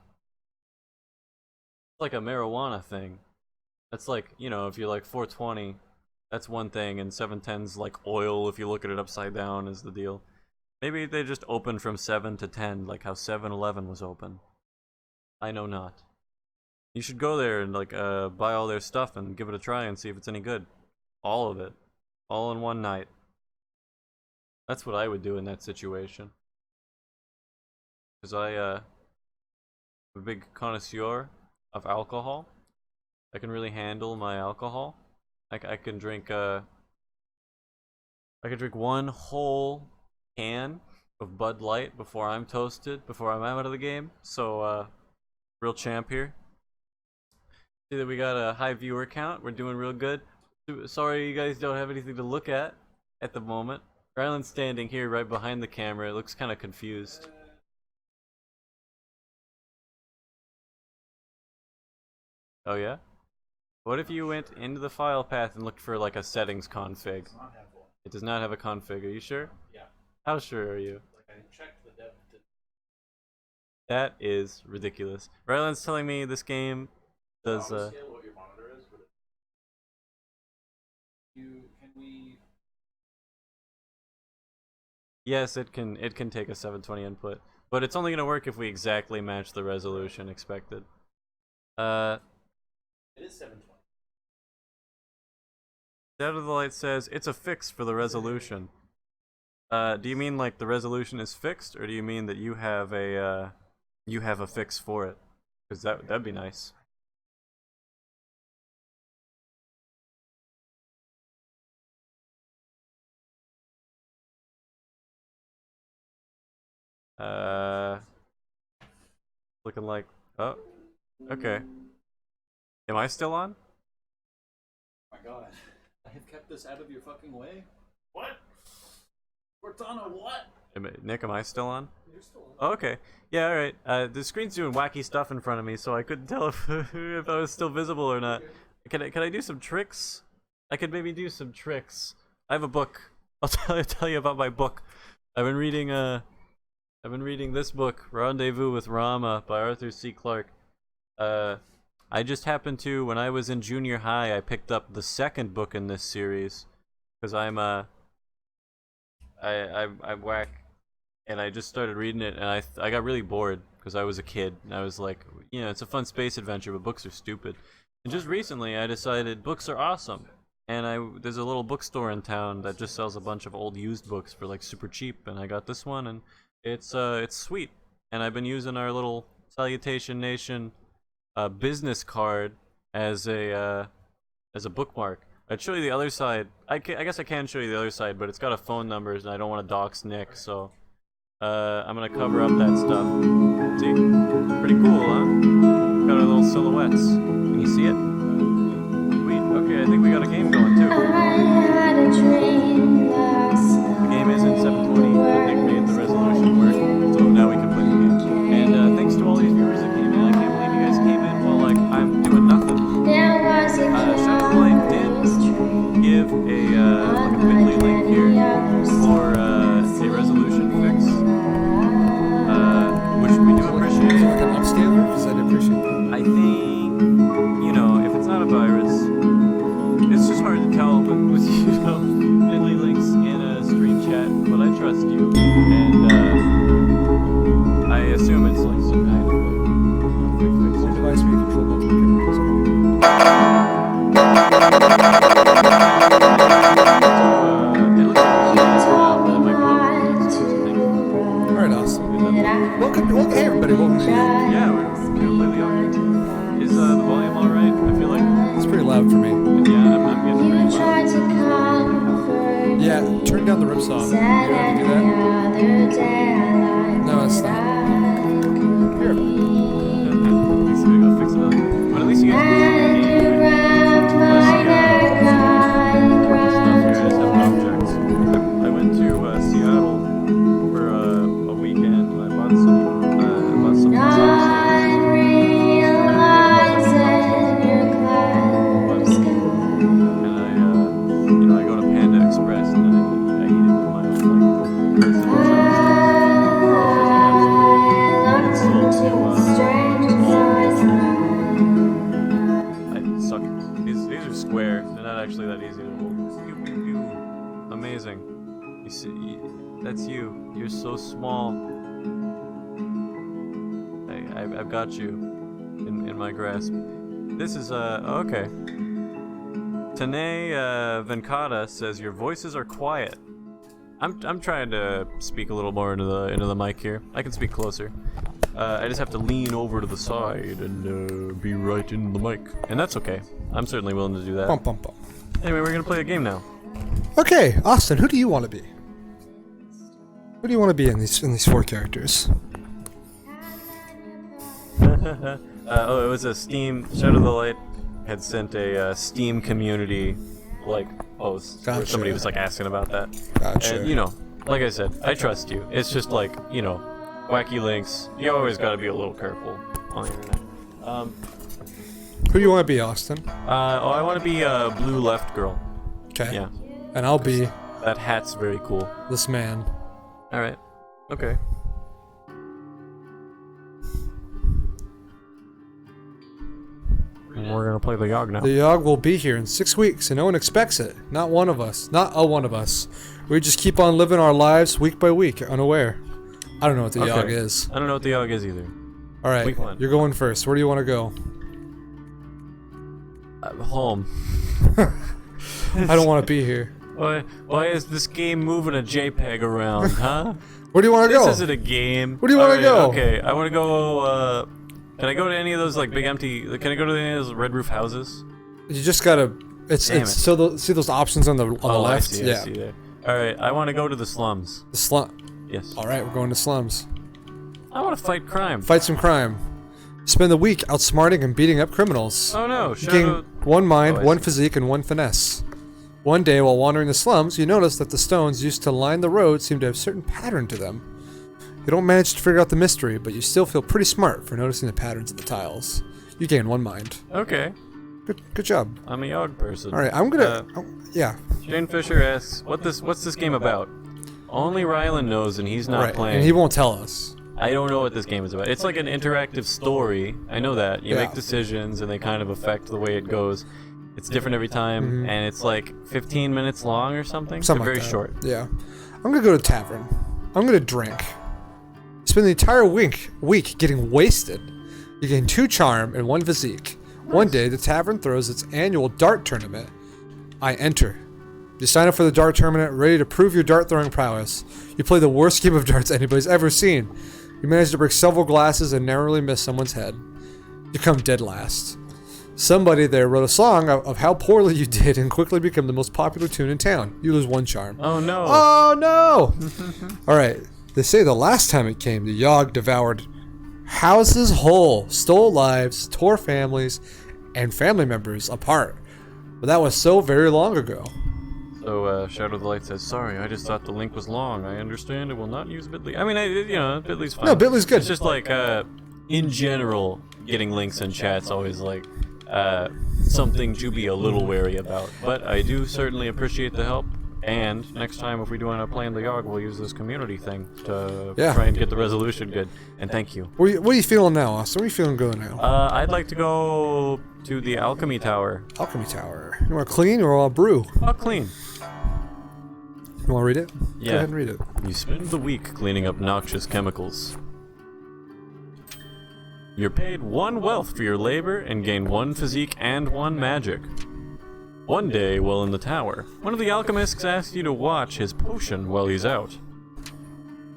a marijuana thing. That's like, you know, if you're like 420, that's one thing, and 710's like oil if you look at it upside down is the deal. Maybe they just opened from 7 to 10, like how 7-Eleven was open. I know not. You should go there and like buy all their stuff and give it a try and see if it's any good. All of it. All in one night. That's what I would do in that situation. Because I'm a big connoisseur of alcohol. I can really handle my alcohol. I can drink one whole can of Bud Light before I'm toasted, before I'm out of the game. So real champ here. See that we got a high viewer count. We're doing real good. Sorry you guys don't have anything to look at the moment. Ryland's standing here right behind the camera. It looks kind of confused. Oh yeah? What if you went into the file path and looked for like a settings config? It does not have a config. Are you sure? Yeah. How sure are you? Like I checked the dev. That is ridiculous. Ryland's telling me this game does Scale what your monitor is, but can we? Yes, it can take a 720 input, but it's only gonna work if we exactly match the resolution expected. It is 720. Out of the Light says it's a fix for the resolution. Do you mean like the resolution is fixed, or do you mean that you have a fix for it? Because that'd be nice. Looking like, oh, okay. Am I still on? Oh my god. I have kept this out of your fucking way? What? Cortana, what? Nick, am I still on? You're still on. Oh, okay. Yeah, alright. The screen's doing wacky stuff in front of me, so I couldn't tell if, if I was still visible or not. Can I do some tricks? I could maybe do some tricks. I have a book. I'll tell you about my book. I've been reading this book, Rendezvous with Rama by Arthur C. Clarke. I just happened to, when I was in junior high, I picked up the second book in this series, because I'm whack, and I just started reading it, and I got really bored, because I was a kid, and I was like, you know, it's a fun space adventure, but books are stupid. And just recently, I decided books are awesome, and there's a little bookstore in town that just sells a bunch of old used books for like super cheap, and I got this one, and it's sweet. And I've been using our little Salutation Nation business card as a bookmark. I'd show you the other side. I guess I can show you the other side, but it's got a phone numbers, and I don't want to dox Nick, so I'm gonna cover up that stuff. See? Pretty cool, huh? Got our little silhouettes. Can you see it? Sweet. Okay, I think we got a game going too. The game is in 720, but Nick made the resolution work, so now we can play the game. And thanks to all these viewers that came in. I can't believe you guys came in while like I'm doing nothing. Shadow Blade did give a bit.ly link here for a resolution fix, which we do appreciate. Like an upscaler? Because I'd appreciate that. I think, you know, if it's not a virus, it's just hard to tell with you know, bit.ly links in a stream chat, but I trust you, and I assume it's like some kind of like quick fix. Device may control multiple cameras. Alright, Austin. Welcome, hey everybody, welcome to the game. Yeah, we're gonna play the audio. Is the volume alright? I feel like, It's pretty loud for me. yeah, I'm getting pretty loud. Yeah, turn down the ripsaw. You have to do that? No, it's not. Here. At least we go fix it up. But at least you guys can see the game. I went to Seattle for a weekend. I bought some and I go to Panda Express and then I eat it with my own like personal I suck. These are square. They're not actually that easy to hold. Amazing. You see, that's you. You're so small. I've got you in my grasp. This is okay. Tane Venkata says your voices are quiet. I'm trying to speak a little more into the mic here. I can speak closer. I just have to lean over to the side and be right in the mic, and that's okay. I'm certainly willing to do that. Bum, bum, bum. Anyway, we're gonna play a game now. Okay, Austin, who do you want to be? Who do you want to be in these four characters? Oh, it was a Steam Shadow of the Light had sent a Steam community like post where Gotcha. somebody was like asking about that. Gotcha. And you know, like I said, I trust you. It's just like, you know, wacky links. You always got to be a little careful on the internet. Who do you want to be, Austin? I want to be a blue left girl. Okay. Yeah, And I'll be that hat's very cool. this man. All right. Okay. We're gonna play the Yogg now. The Yogg will be here in 6 weeks, and no one expects it. Not one of us. Not a one of us. We just keep on living our lives week by week, unaware. I don't know what the Okay. Yogg is. I don't know what the Yogg is either. All right, Week 1. you're going first. Where do you want to go? Home. I don't want to be here. Why is this game moving a JPEG around, huh? Where do you want to This go? isn't a game. Where do you wanna Alright, go? Okay, I want to go, can I go to any of those, like, big empty... Can I go to any of those red roof houses? You just gotta. Damn it. So see those options on the left. I see yeah. there. Alright, I want to go to the slums. The slum. Yes. All right, we're going to slums. I want to fight crime. Fight some crime. Spend the week outsmarting and beating up criminals. Oh no, You gain Shadow... one mind, Oh, I one see. physique, and one finesse. One day, while wandering the slums, you notice that the stones used to line the road seem to have a certain pattern to them. You don't manage to figure out the mystery, but you still feel pretty smart for noticing the patterns of the tiles. You gain one mind. Okay, Good job. I'm a Yogg person. All right, I'm gonna. Yeah. Jane Fisher asks, what's this game about? Only Rylan knows, and he's not Right, playing. and he won't tell us. I don't know what this game is about. It's like an interactive story. I know that. You Yeah. make decisions and they kind of affect the way it goes. It's different every time, and it's like 15 minutes long or something. Something so very like that. short. Yeah. I'm gonna go to tavern. I'm gonna drink. Spend the entire week getting wasted. You gain 2 charm and 1 physique. One day, the tavern throws its annual dart tournament. I enter. You sign up for the dart tournament, ready to prove your dart throwing prowess. You play the worst game of darts anybody's ever seen. You manage to break several glasses and narrowly miss someone's head. You come dead last. Somebody there wrote a song of how poorly you did and quickly become the most popular tune in town. You lose 1 charm. Oh no. Oh no! Alright, they say the last time it came, the Yogg devoured houses whole, stole lives, tore families, and family members apart. But that was so very long ago. So, Shadow of the Light says, sorry, I just thought the link was long. I understand it will not use Bitly. I mean, Bitly's fine. No, Bitly's good. It's just like, in general, getting links in chat's always like, something to be a little wary about. But I do certainly appreciate the help. And next time, if we do end up playing the Yogg, we'll use this community thing to try and get the resolution good. And thank you. What are you feeling now, Austin? What are you feeling good now? I'd like to go to the Alchemy Tower. Alchemy Tower. You want to clean or I'll brew? I'll clean. You want to read it? Yeah. Go ahead and read it. You spend the week cleaning up noxious chemicals. You're paid 1 wealth for your labor and gain 1 physique and 1 magic. One day, while in the tower, one of the alchemists asks you to watch his potion while he's out.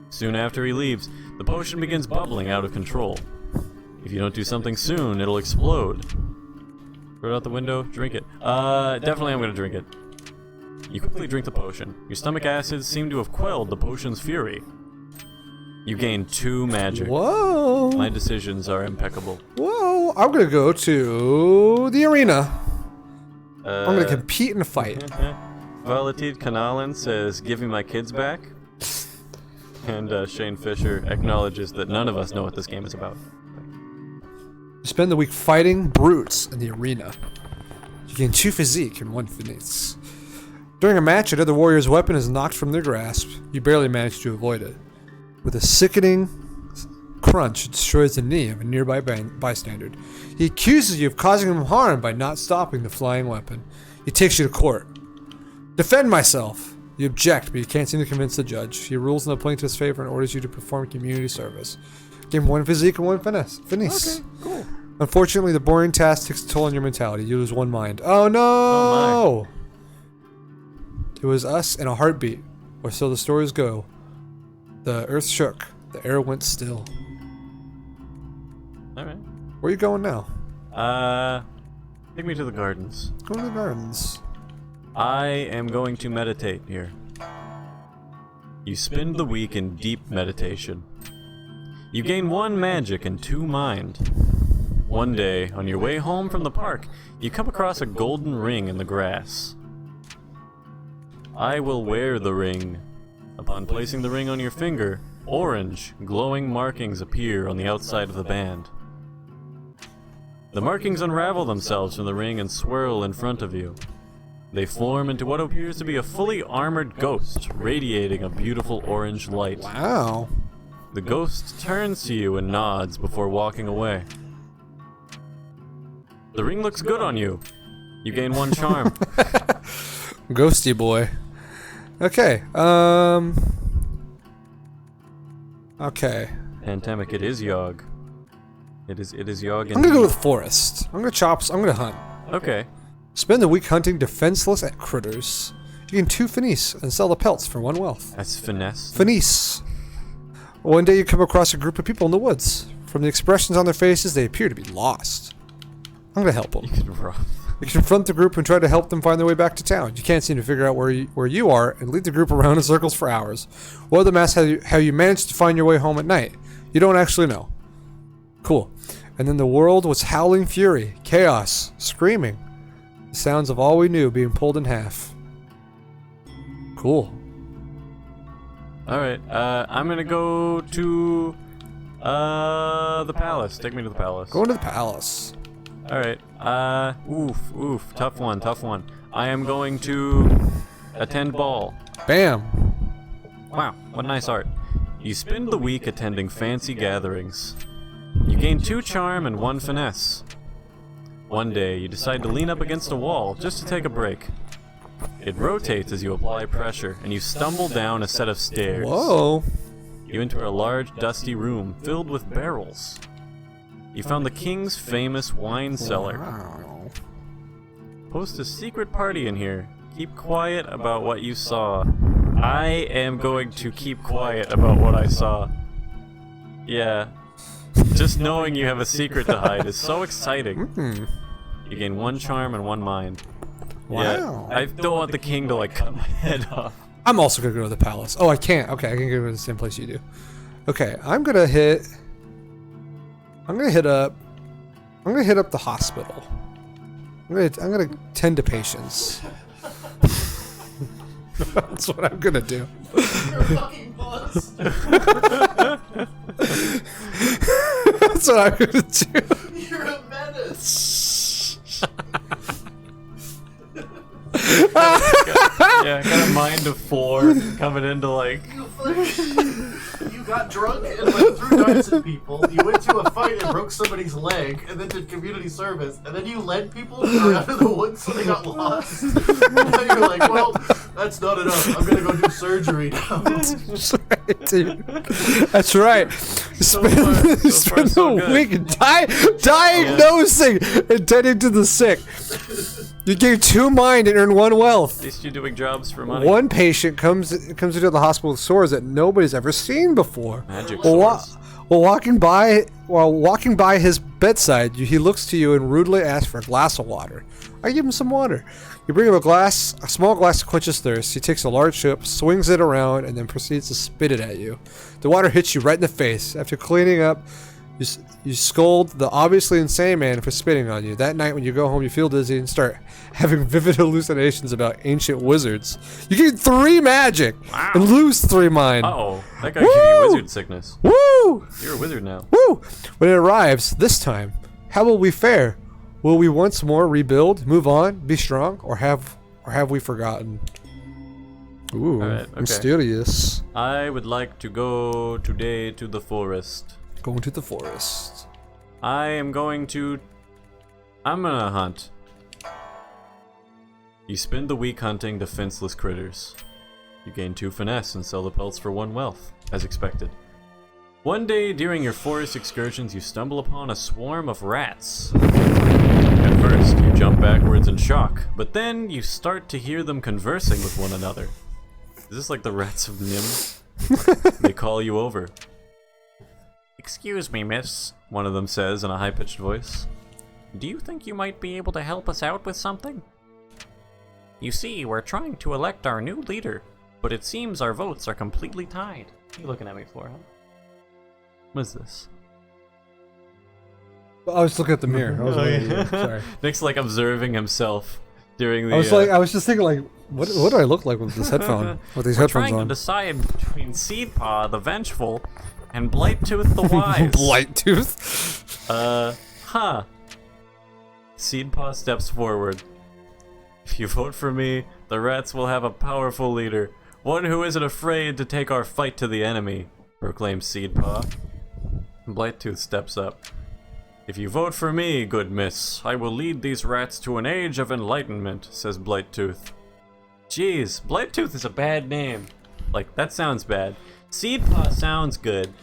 Soon after he leaves, the potion begins bubbling out of control. If you don't do something soon, it'll explode. Throw it out the window, drink it. Definitely I'm gonna drink it. You quickly drink the potion. Your stomach acids seem to have quelled the potion's fury. You gain 2 magic. Whoa! My decisions are impeccable. Whoa! I'm gonna go to the arena. I'm gonna compete and fight. Valetid Kanalan says, give me my kids back. And Shane Fisher acknowledges that none of us know what this game is about. You spend the week fighting brutes in the arena. You gain 2 physique and 1 finesse. During a match, another warrior's weapon is knocked from their grasp. You barely manage to avoid it. With a sickening crunch, it destroys the knee of a nearby bystander. He accuses you of causing him harm by not stopping the flying weapon. He takes you to court. Defend myself! You object, but you can't seem to convince the judge. He rules in the plaintiff's favor and orders you to perform community service. Gain 1 physique and 1 finesse. Okay, cool. Unfortunately, the boring task takes a toll on your mentality. You lose 1 mind. Oh no! Oh my. It was us in a heartbeat, or so the stories go. The earth shook. The air went still. Alright. Where are you going now? Take me to the gardens. Go to the gardens. I am going to meditate here. You spend the week in deep meditation. You gain 1 magic and 2 mind. One day, on your way home from the park, you come across a golden ring in the grass. I will wear the ring. Upon placing the ring on your finger, orange, glowing markings appear on the outside of the band. The markings unravel themselves from the ring and swirl in front of you. They form into what appears to be a fully armored ghost, radiating a beautiful orange light. Wow. The ghost turns to you and nods before walking away. The ring looks good on you. You gain 1 charm. Ghosty boy. Okay, okay. Pandemic, it is Yogg. It is Yogg and... I'm gonna go with forest. I'm gonna hunt. Okay. Spend the week hunting defenseless at critters. You gain 2 finesse and sell the pelts for 1 wealth. That's finesse. Finesse. One day you come across a group of people in the woods. From the expressions on their faces, they appear to be lost. I'm gonna help them. You can run. You confront the group and try to help them find their way back to town. You can't seem to figure out where you are and lead the group around in circles for hours. One of them asks how you managed to find your way home at night. You don't actually know. Cool. And then the world was howling fury, chaos, screaming. The sounds of all we knew being pulled in half. Cool. Alright, I'm gonna go to the palace. Take me to the palace. Going to the palace. Alright, oof, tough one. I am going to attend ball. Bam. Wow, what nice art. You spend the week attending fancy gatherings. You gain 2 charm and 1 finesse. One day, you decide to lean up against a wall just to take a break. It rotates as you apply pressure, and you stumble down a set of stairs. Whoa. You enter a large, dusty room filled with barrels. You found the king's famous wine cellar. Wow. Host a secret party in here. Keep quiet about what you saw. I am going to keep quiet about what I saw. Yeah. Just knowing you have a secret to hide is so exciting. You gain 1 charm and 1 mind. Wow. Yeah, I don't want the king to like cut my head off. I'm also gonna go to the palace. Oh, I can't. Okay, I can go to the same place you do. Okay, I'm gonna hit up the hospital. I'm gonna tend to patients. That's what I'm gonna do. You're a fucking boss. That's what I'm gonna do. You're a menace. Yeah, I got a mind of 4 coming into like. You got drunk and like threw darts at people. You went to a fight and broke somebody's leg, and then did community service, and then you led people around in the woods so they got lost. And now you're like, well, that's not enough. I'm gonna go do surgery now. That's right, dude. That's right. You spend so the good. week diagnosing and tending to the sick. You gain 2 mind and earn 1 wealth. At least you're doing jobs for money. 1 patient comes into the hospital with sores that nobody's ever seen before. Magic While swords. walking by his bedside, he looks to you and rudely asks for a glass of water. I give him some water. You bring him a small glass to quench his thirst. He takes a large sip, swings it around, and then proceeds to spit it at you. The water hits you right in the face. After cleaning up, you scold the obviously insane man for spitting on you. That night when you go home, you feel dizzy and start having vivid hallucinations about ancient wizards. You gain 3 magic and lose 3 mind. Uh-oh. That guy gave you wizard sickness. Woo! You're a wizard now. Woo! When it arrives, this time, how will we fare? Will we once more rebuild, move on, be strong, or have we forgotten? Ooh, Alright, okay. Mysterious. I would like to go today to the forest. Going to the forest. I'm gonna hunt. You spend the week hunting defenseless critters. You gain 2 finesse and sell the pelts for 1 wealth, as expected. One day during your forest excursions, you stumble upon a swarm of rats. At first, you jump backwards in shock, but then you start to hear them conversing with one another. Is this like the rats of Nim? They call you over. "Excuse me, miss," one of them says in a high-pitched voice. "Do you think you might be able to help us out with something? You see, we're trying to elect our new leader, but it seems our votes are completely tied." What are you looking at me for, huh? What is this? I was looking at the mirror. I was looking at you. Sorry. Nick's like observing himself during the. I was just thinking, like, what do I look like with this headphone? With these We're headphones trying to on? decide between Seedpaw the Vengeful and Blightooth the Wise. Blightooth. Huh. Seedpaw steps forward. "If you vote for me, the rats will have a powerful leader, one who isn't afraid to take our fight to the enemy," proclaims Seedpaw. Blightooth steps up. "If you vote for me, good miss, I will lead these rats to an age of enlightenment," says Blightooth. Jeez, Blightooth is a bad name. Like, that sounds bad. Seedpaw sounds good,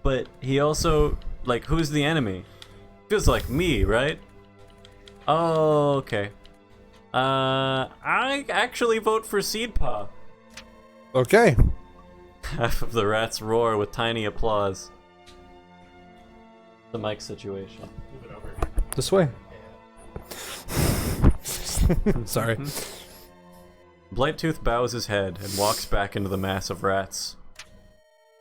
but he also, like, who's the enemy? Feels like me, right? Oh, okay. I actually vote for Seedpaw. Okay. Half of the rats roar with tiny applause. The mic situation. This way. Sorry. Blightooth bows his head and walks back into the mass of rats.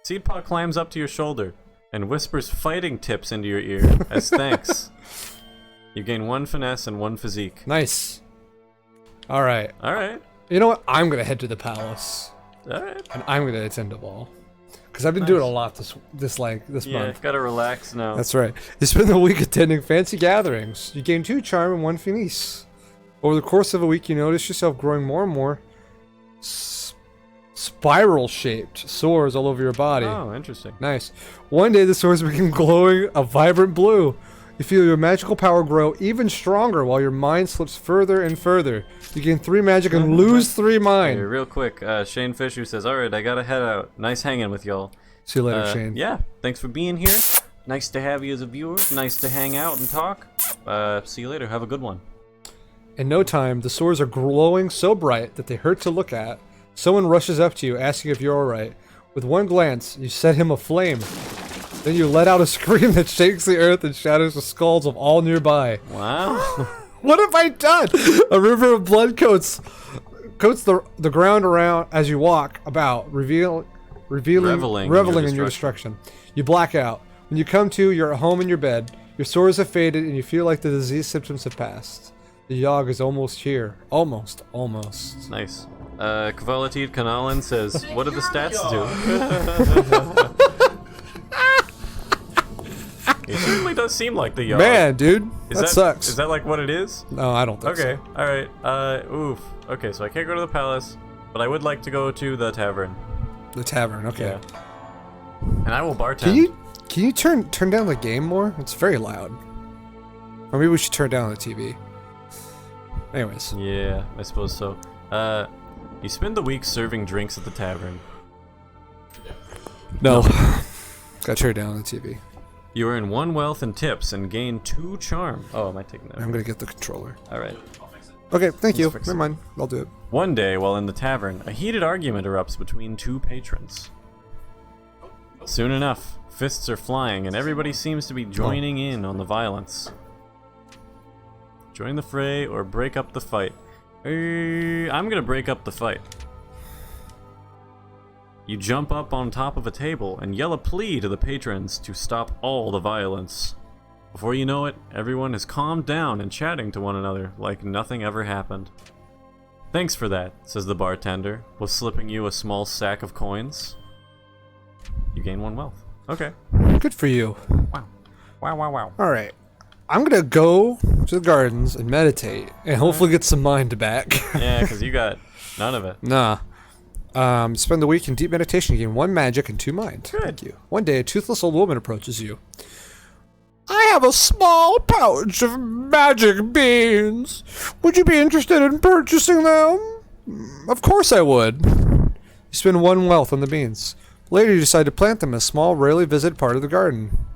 Seedpaw climbs up to your shoulder and whispers fighting tips into your ear as thanks. You gain 1 finesse and 1 physique. Nice. All right. Alright. You know what? I'm gonna head to the palace, Alright. and I'm gonna attend a ball, because I've been doing a lot this Yeah, month. gotta relax now. That's right. You spend the week attending fancy gatherings. You gain 2 charm and 1 finesse. Over the course of a week, you notice yourself growing more and more spiral-shaped sores all over your body. Oh, interesting. Nice. One day, the sores become glowing a vibrant blue. You feel your magical power grow even stronger while your mind slips further and further. You gain 3 magic and lose 3 Hey, mind. real quick, Shane Fisher says, "Alright, I gotta head out. Nice hanging with y'all." See you later, Shane. Yeah, thanks for being here. Nice to have you as a viewer. Nice to hang out and talk. See you later. Have a good one. In no time, the sores are glowing so bright that they hurt to look at. Someone rushes up to you, asking if you're alright. With one glance, you set him aflame. Then you let out a scream that shakes the earth and shatters the skulls of all nearby. Wow. What have I done? A river of blood coats the ground around as you walk about, reveling in your destruction. You black out. When you come to, you're at home in your bed. Your sores have faded and you feel like the disease symptoms have passed. The Yogg is almost here. Almost. Nice. Kvalitet Kanalen says, what do the stats do? It certainly does seem like the Yogg. Man, dude. That sucks. Is that like what it is? No, I don't think so. Okay, alright. Oof. Okay, so I can't go to the palace, but I would like to go to the tavern. The tavern, okay. Yeah. And I will bartend. Can you turn down the game more? It's very loud. Or maybe we should turn down the TV. Anyways. Yeah, I suppose so. You spend the week serving drinks at the tavern. No. Gotta turn down the TV. You earn 1 wealth and tips and gain 2 charm. Oh, am I taking that? I'm gonna get the controller. Alright. Okay, thank you. Never mind. I'll do it. One day, while in the tavern, a heated argument erupts between 2 patrons. Soon enough, fists are flying and everybody seems to be joining in on the violence. Join the fray or break up the fight. I'm gonna break up the fight. You jump up on top of a table and yell a plea to the patrons to stop all the violence. Before you know it, everyone has calmed down and chatting to one another like nothing ever happened. Thanks for that, says the bartender, while slipping you a small sack of coins. You gain 1 wealth. Okay. Good for you. Wow. Alright. I'm gonna go to the gardens and meditate and hopefully get some mind back. Yeah, because you got none of it. Nah. Spend the week in deep meditation, gain 1 magic and 2 mind. Good. Thank you. One day, a toothless old woman approaches you. I have a small pouch of magic beans. Would you be interested in purchasing them? Of course I would. You spend 1 wealth on the beans. Later, you decide to plant them in a small, rarely visited part of the garden.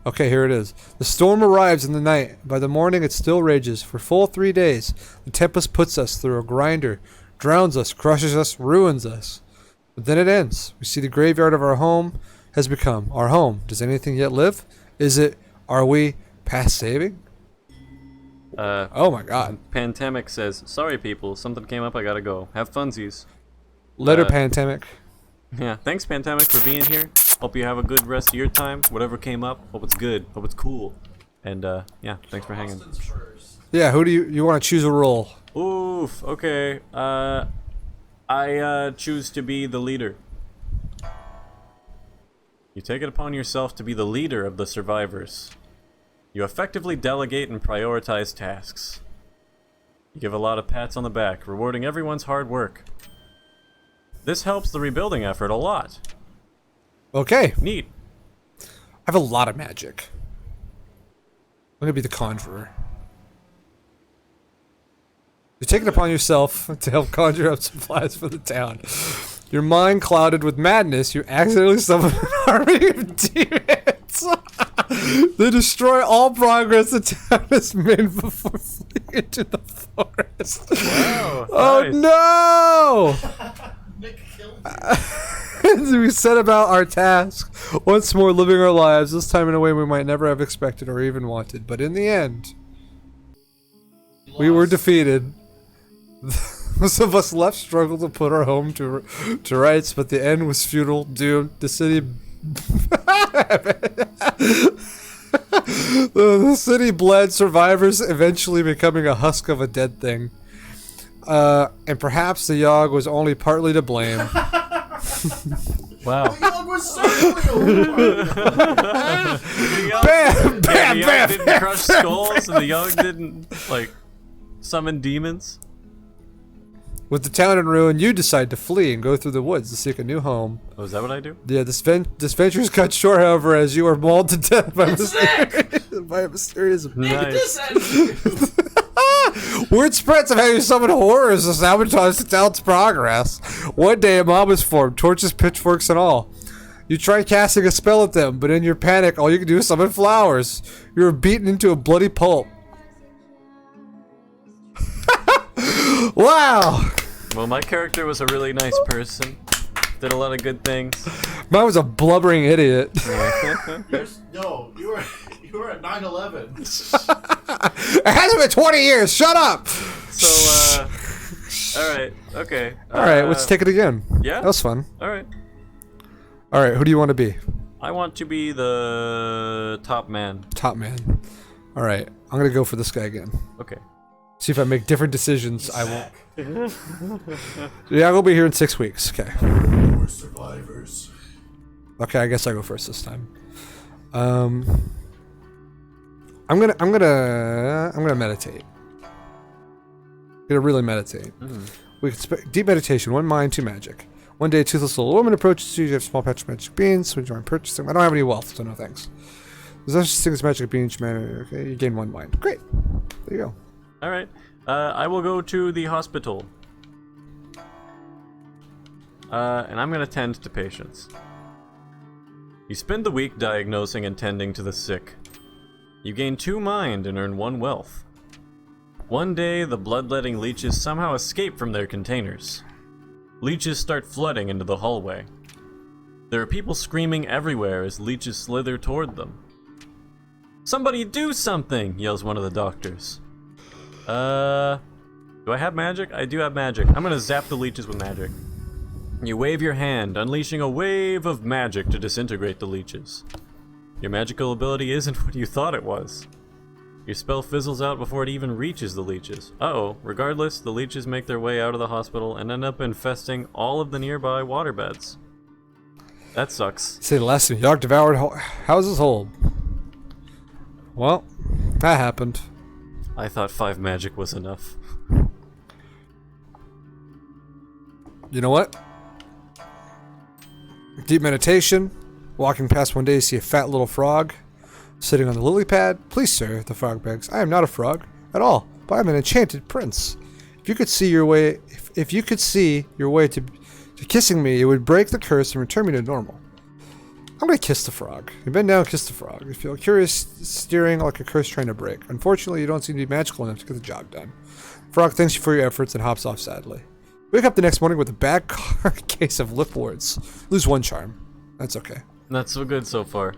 Okay, here it is. The storm arrives in the night. By the morning, it still rages. For full 3 days, the tempest puts us through a grinder, drowns us, crushes us, ruins us. But then it ends. We see the graveyard of our home has become our home. Does anything yet live? Are we past saving? Oh my god. Pandemic says, sorry people, something came up, I gotta go. Have funsies. Letter Pandemic. Yeah, thanks Pandemic for being here. Hope you have a good rest of your time. Whatever came up, hope it's good, hope it's cool. And yeah, thanks for hanging. Yeah, who do you want to choose a role? Oof, okay. I choose to be the leader. You take it upon yourself to be the leader of the survivors. You effectively delegate and prioritize tasks. You give a lot of pats on the back, rewarding everyone's hard work. This helps the rebuilding effort a lot. Okay. Neat. I have a lot of magic. I'm gonna be the conjurer. You take it upon yourself to help conjure up supplies for the town. Your mind clouded with madness, you accidentally summon an army of demons. They destroy all progress the town has made before fleeing into the forest. Wow, oh nice. no! As we set about our task, once more living our lives, this time in a way we might never have expected or even wanted. But in the end, we were defeated. Most of us left struggled to put our home to rights, but the end was futile, doomed. The city... the city bled, survivors eventually becoming a husk of a dead thing. And perhaps the Yogg was only partly to blame. Wow. The Yogg was certainly Bam! Bam! The Yogg Bam! didn't Bam! crush skulls, and the Yogg didn't, like, summon demons. With the town in ruin, you decide to flee and go through the woods to seek a new home. Oh, is that what I do? Yeah, this venture is cut short, however, as you are mauled to death by a mysterious... Nice. Word spreads of how you summon horrors to sabotage the town's progress. One day, a mob is formed, torches, pitchforks, and all. You try casting a spell at them, but in your panic, all you can do is summon flowers. You are beaten into a bloody pulp. Wow. Well, my character was a really nice person. Did a lot of good things. Mine was a blubbering idiot. No, you were at 9/11. It hasn't been 20 years. Shut up. So, all right, okay. All right, let's take it again. Yeah? That was fun. All right. All right, who do you want to be? I want to be the top man. Top man. All right, I'm gonna go for this guy again. Okay. See if I make different decisions. I won't. Yeah, we'll be here in 6 weeks. Okay. We're survivors. Okay, I guess I go first this time. I'm gonna meditate. I'm gonna really meditate. We can deep meditation, 1 mind, 2 magic. One day, a toothless little woman approaches you. You have a small patch of magic beans. So we join purchasing. I don't have any wealth, so no thanks. There's no such thing as magic beans. Okay, you gain 1 mind. Great. There you go. All right. I will go to the hospital. And I'm gonna tend to patients. You spend the week diagnosing and tending to the sick. You gain 2 mind and earn 1 wealth. One day, the bloodletting leeches somehow escape from their containers. Leeches start flooding into the hallway. There are people screaming everywhere as leeches slither toward them. Somebody do something, yells one of the doctors. Do I have magic? I do have magic. I'm gonna zap the leeches with magic. You wave your hand, unleashing a wave of magic to disintegrate the leeches. Your magical ability isn't what you thought it was. Your spell fizzles out before it even reaches the leeches. Uh-oh. Regardless, the leeches make their way out of the hospital and end up infesting all of the nearby waterbeds. That sucks. Say the last thing. Dog devoured houses hold. Well, that happened. I thought 5 magic was enough. You know what? Deep meditation. Walking past one day, you see a fat little frog sitting on the lily pad. Please, sir, the frog begs. I am not a frog at all, but I'm an enchanted prince. If you could see your way, if you could see your way to kissing me, it would break the curse and return me to normal. I'm gonna kiss the frog. You bend down and kiss the frog. You feel curious, steering like a curse trying to break. Unfortunately, you don't seem to be magical enough to get the job done. Frog thanks you for your efforts and hops off sadly. Wake up the next morning with a bad case of lip warts. Lose 1 charm. That's okay. Not so good so far.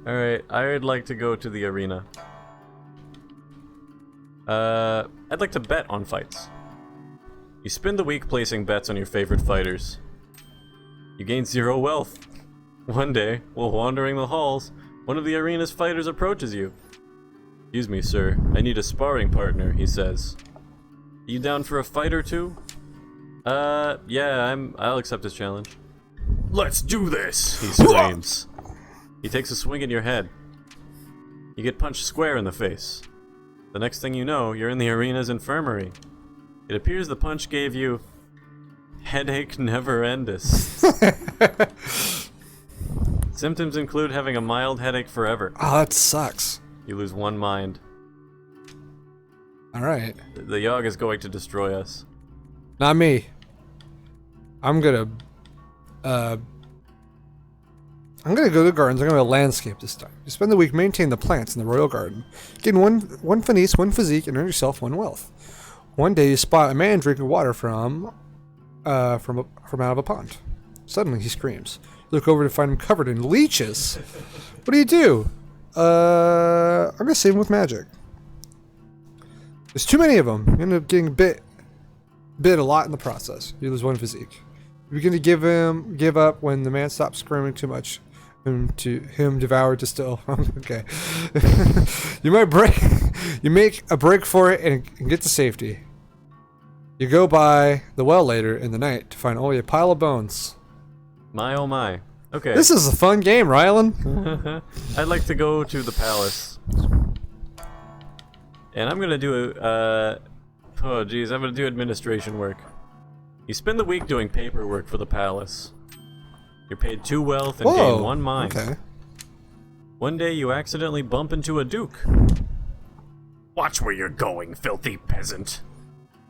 Alright, I'd like to go to the arena. I'd like to bet on fights. You spend the week placing bets on your favorite fighters. You gain 0 wealth. One day, while wandering the halls, one of the arena's fighters approaches you. Excuse me, sir. I need a sparring partner, he says. You down for a fight or two? Yeah, I'll accept his challenge. Let's do this, he screams. He takes a swing at your head. You get punched square in the face. The next thing you know, you're in the arena's infirmary. It appears the punch gave you headache never endus. Symptoms include having a mild headache forever. Oh, that sucks. You lose 1 mind. Alright. The Yogg is going to destroy us. Not me. I'm gonna go to the gardens. I'm gonna landscape this time. You spend the week maintaining the plants in the royal garden. Gain one finesse, 1 physique, and earn yourself 1 wealth. One day you spot a man drinking water from out of a pond. Suddenly he screams. You look over to find him covered in leeches. What do? I'm gonna save him with magic. There's too many of them. You end up getting bit a lot in the process. You lose 1 physique. You begin to give up when the man stops screaming too much. To him devoured to still. Okay. You make a break for it and get to safety. You go by the well later in the night to find only a pile of bones. My oh my. Okay. This is a fun game, Rylan. I'd like to go to the palace. And I'm gonna do I'm gonna do administration work. You spend the week doing paperwork for the palace. You're paid 2 wealth and gain 1 mind. Okay. One day you accidentally bump into a duke. Watch where you're going, filthy peasant.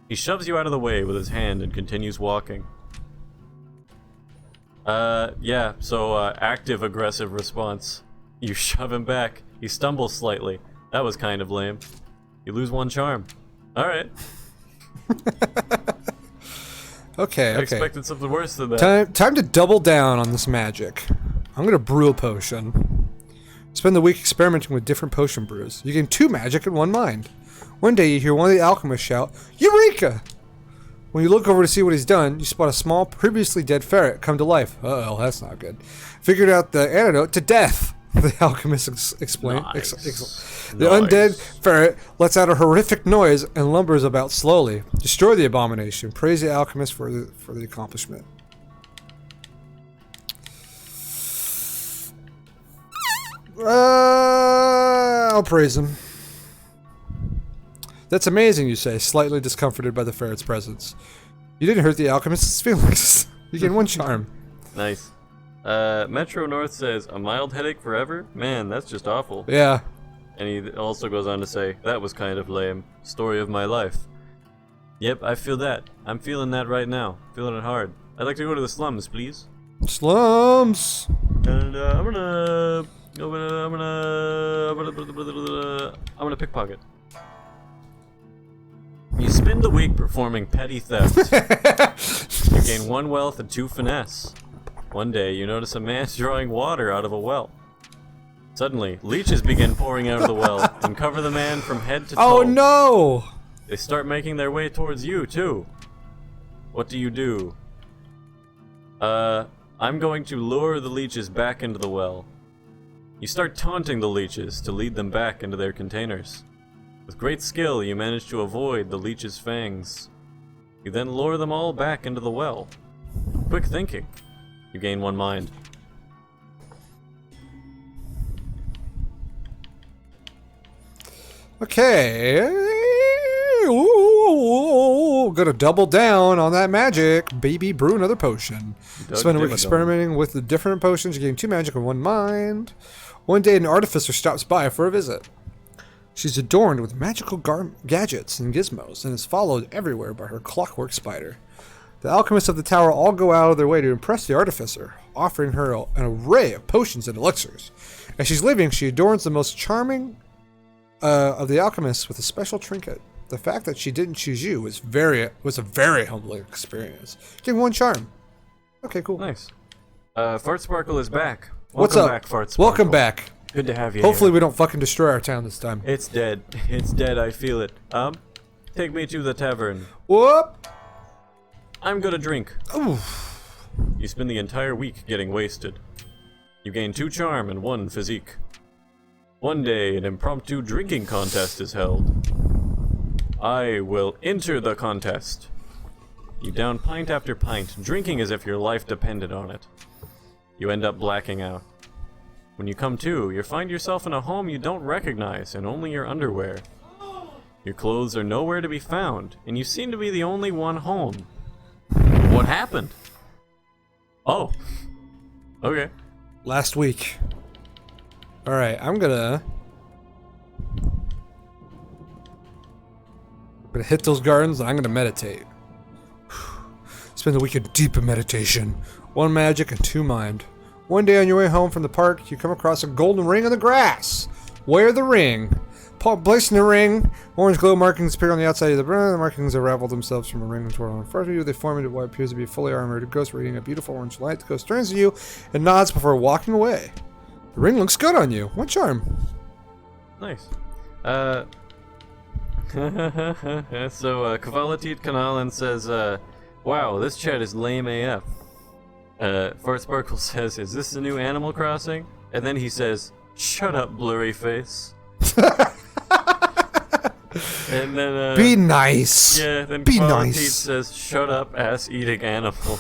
He shoves you out of the way with his hand and continues walking. Yeah, so active aggressive response. You shove him back. He stumbles slightly. That was kind of lame. You lose 1 charm. Alright. Okay, I okay. expected something worse than that. Time to double down on this magic. I'm gonna brew a potion. Spend the week experimenting with different potion brews. You gain 2 magic and 1 mind. One day you hear one of the alchemists shout, "Eureka!" When you look over to see what he's done, you spot a small, previously dead ferret come to life. Uh-oh, that's not good. Figured out the antidote to death, the alchemist explained. Nice. The undead ferret lets out a horrific noise and lumbers about slowly. Destroy the abomination. Praise the alchemist for the accomplishment. I'll praise him. That's amazing, you say, slightly discomforted by the ferret's presence. You didn't hurt the alchemist's feelings. You gain 1 charm. Nice. Metro North says, a mild headache forever? Man, that's just awful. Yeah. And he also goes on to say, that was kind of lame. Story of my life. Yep, I feel that. I'm feeling that right now. Feeling it hard. I'd like to go to the slums, please. Slums. And I'm gonna pickpocket. You spend the week performing petty thefts. You gain 1 wealth and 2 finesse. One day, you notice a man drawing water out of a well. Suddenly, leeches begin pouring out of the well and cover the man from head to toe. Oh no! They start making their way towards you, too. What do you do? I'm going to lure the leeches back into the well. You start taunting the leeches to lead them back into their containers. With great skill, you manage to avoid the leech's fangs. You then lure them all back into the well. Quick thinking. You gain 1 mind. Okay. Ooh, gonna double down on that magic. Baby, brew another potion. Spend a week experimenting with the different potions. You gain 2 magic and 1 mind. One day, an artificer stops by for a visit. She's adorned with magical gadgets and gizmos, and is followed everywhere by her clockwork spider. The alchemists of the tower all go out of their way to impress the artificer, offering her an array of potions and elixirs. As she's leaving, she adorns the most charming of the alchemists with a special trinket. The fact that she didn't choose you was a very humbling experience. Give 1 charm. Okay, cool. Nice. Fart Sparkle is back. What's Welcome up? back, Fart Sparkle. Welcome back. Good to have you Hopefully here. we don't fucking destroy our town this time. It's dead. It's dead, I feel it. Take me to the tavern. Whoop! I'm gonna drink. Oof. You spend the entire week getting wasted. You gain 2 charm and 1 physique. One day, an impromptu drinking contest is held. I will enter the contest. You down pint after pint, drinking as if your life depended on it. You end up blacking out. When you come to, you find yourself in a home you don't recognize and only your underwear. Your clothes are nowhere to be found, and you seem to be the only one home. What happened? Oh. Okay. Last week. Alright, I'm gonna hit those gardens and I'm gonna meditate. Spend the week in deep meditation. 1 magic and 2 mind. One day on your way home from the park, you come across a golden ring in the grass. Wear the ring. Placing the ring, orange glow markings appear on the outside of the ring. The markings unravel themselves from a ring and twirl in front of you. They form into what appears to be a fully armored ghost radiating a beautiful orange light. The ghost turns to you and nods before walking away. The ring looks good on you. 1 charm. Nice. So, Kavalatit Kanalan says, wow, this chat is lame AF. Fart Sparkle says, is this the new Animal Crossing? And then he says, shut up, blurry face. And then, be nice. Yeah, then Be Kavalatit nice. says, shut up, ass-eating animal.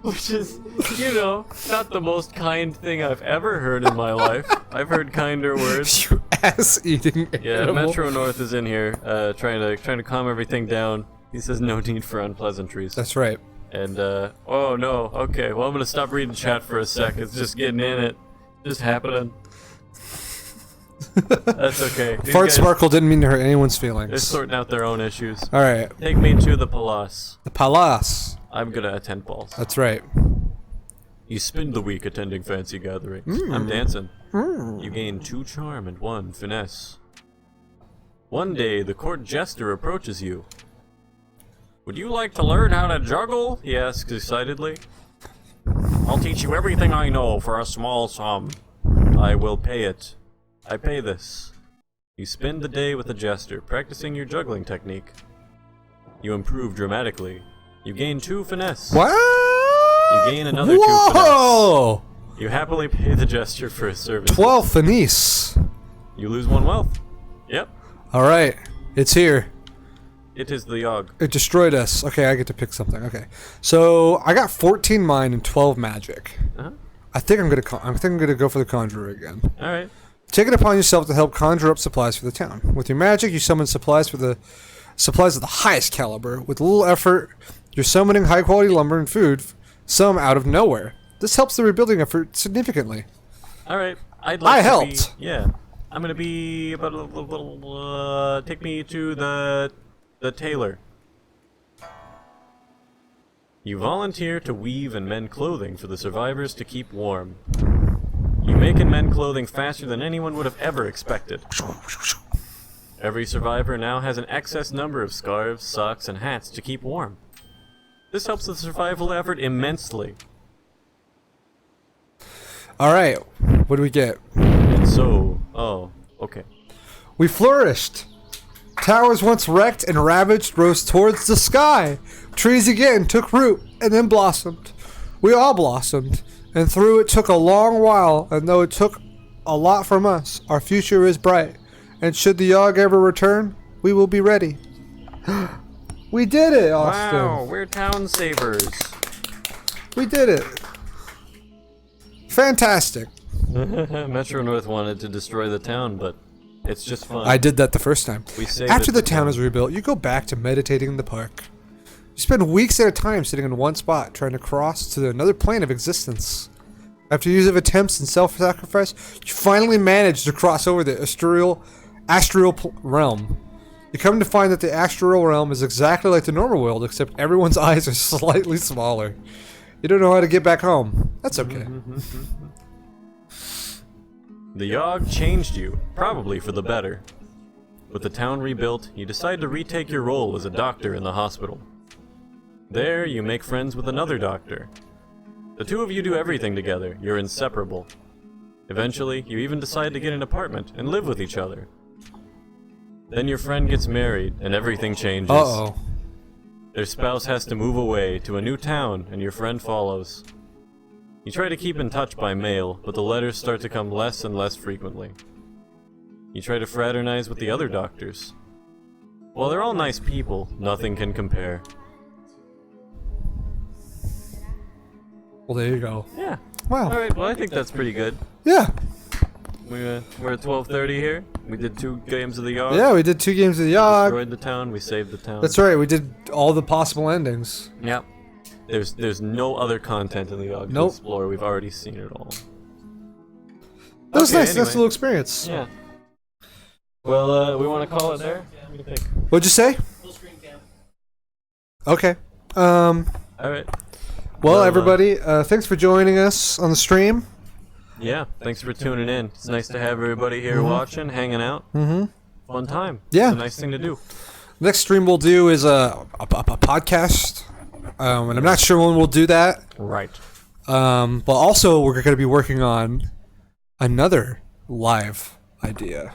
Which is, you know, not the most kind thing I've ever heard in my life. I've heard kinder words. You ass-eating Yeah, animal. Metro North is in here, trying to calm everything down. He says no need for unpleasantries. That's right. And oh no, okay, well I'm gonna stop reading chat for a sec. It's just getting in it, just happening. That's okay. These Fart guys, Sparkle didn't mean to hurt anyone's they're feelings. sorting out their own issues. Alright. Take me to the Palace. The Palace. I'm gonna attend balls. That's right. You spend the week attending fancy gatherings. I'm dancing. You gain 2 charm and 1 finesse. One day, the court jester approaches you. Would you like to learn how to juggle? He asks excitedly. I'll teach you everything I know for a small sum. I will pay it. I pay this. You spend the day with a jester, practicing your juggling technique. You improve dramatically. You gain 2 finesse. What? You gain another 2 Whoa! finesse. You happily pay the jester for his service. 12 finesse. You lose 1 wealth. Yep. Alright, it's here. It is the Yogg. It destroyed us. Okay, I get to pick something. Okay, so I got 14 mind and 12 magic. I think I'm gonna go for the conjurer again. All right. Take it upon yourself to help conjure up supplies for the town. With your magic, you summon supplies of the highest caliber. With little effort, you're summoning high quality lumber and food, some out of nowhere. This helps the rebuilding effort significantly. All right. I helped. Yeah. I'm gonna be about take me to the tailor. You volunteer to weave and mend clothing for the survivors to keep warm. You make and mend clothing faster than anyone would have ever expected. Every survivor now has an excess number of scarves, socks, and hats to keep warm. This helps the survival effort immensely. Alright, what do we get? And so, oh, okay. We flourished. Towers once wrecked and ravaged rose towards the sky. Trees again took root and then blossomed. We all blossomed, and through it took a long while, and though it took a lot from us, our future is bright, and should the Yogg ever return, we will be ready. We did it, Austin. Wow, we're town savers. We did it. Fantastic. Metro North wanted to destroy the town, but it's just fun. I did that the first time. We saved After it the town is rebuilt, you go back to meditating in the park. You spend weeks at a time sitting in one spot, trying to cross to another plane of existence. After years of attempts and self-sacrifice, you finally manage to cross over the astral realm. You come to find that the astral realm is exactly like the normal world, except everyone's eyes are slightly smaller. You don't know how to get back home. That's okay. The Yogg changed you, probably for the better. With the town rebuilt, you decide to retake your role as a doctor in the hospital. There, you make friends with another doctor. The two of you do everything together, you're inseparable. Eventually, you even decide to get an apartment and live with each other. Then your friend gets married, and everything changes. Uh-oh. Their spouse has to move away to a new town, and your friend follows. You try to keep in touch by mail, but the letters start to come less and less frequently. You try to fraternize with the other doctors. While they're all nice people, nothing can compare. Well, there you go. Yeah. Wow. Alright, well I think that's pretty good. Yeah. We're at 12:30 here. We did 2 games of the Yogg. Yeah, we did 2 games of the Yogg. Destroyed the town, we saved the town. That's right, we did all the possible endings. Yep. There's no other content in the Yogg to explore. We've already seen it all. That was nice. Anyway. Nice little experience. Yeah. Well, we want to call it there? What do you think? What'd you say? Full screen cam. Okay. Alright. Well, everybody, thanks for joining us on the stream. Yeah, thanks for tuning in. It's nice to have everybody here watching, hanging out. Fun time. Yeah. It's a nice thing to do. Next stream we'll do is a podcast. And I'm not sure when we'll do that. Right. But also, we're going to be working on another live idea.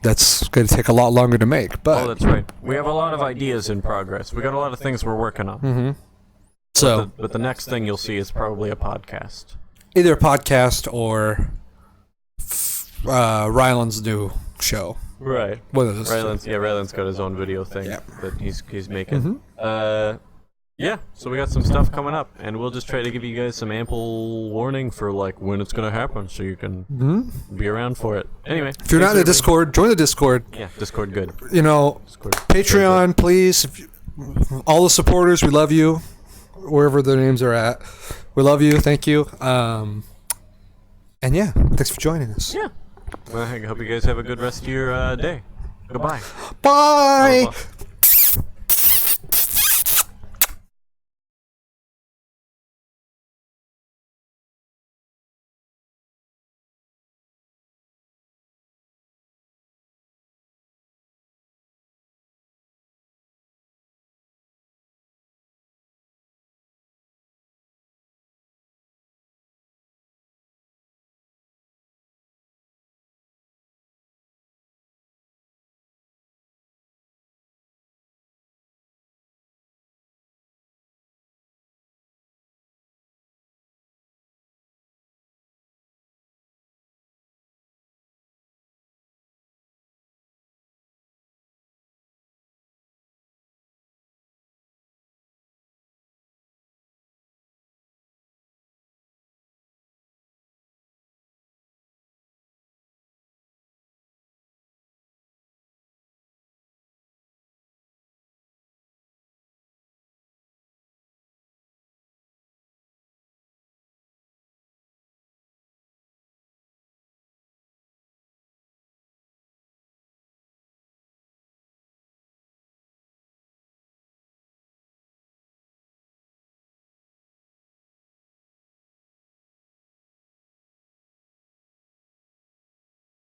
That's going to take a lot longer to make. But Oh, that's right. We have a lot of ideas in progress. We got a lot of things we're working on. so, But the next thing you'll see is probably a podcast. either a podcast or Ryland's new show. Right. One of those. Ryland's got his own video thing Yeah. that he's making. Yeah, so we got some stuff coming up, and we'll just try to give you guys some ample warning for like when it's gonna happen, so you can be around for it. Anyway, If you're not in the Discord, join the Discord. yeah, Discord good. You know, Discord. Patreon, please. All the supporters, we love you. Wherever their names are at, we love you. Thank you. And yeah, thanks for joining us. Yeah. Well, I hope you guys have a good rest of your day. Goodbye. Bye. Oh, well.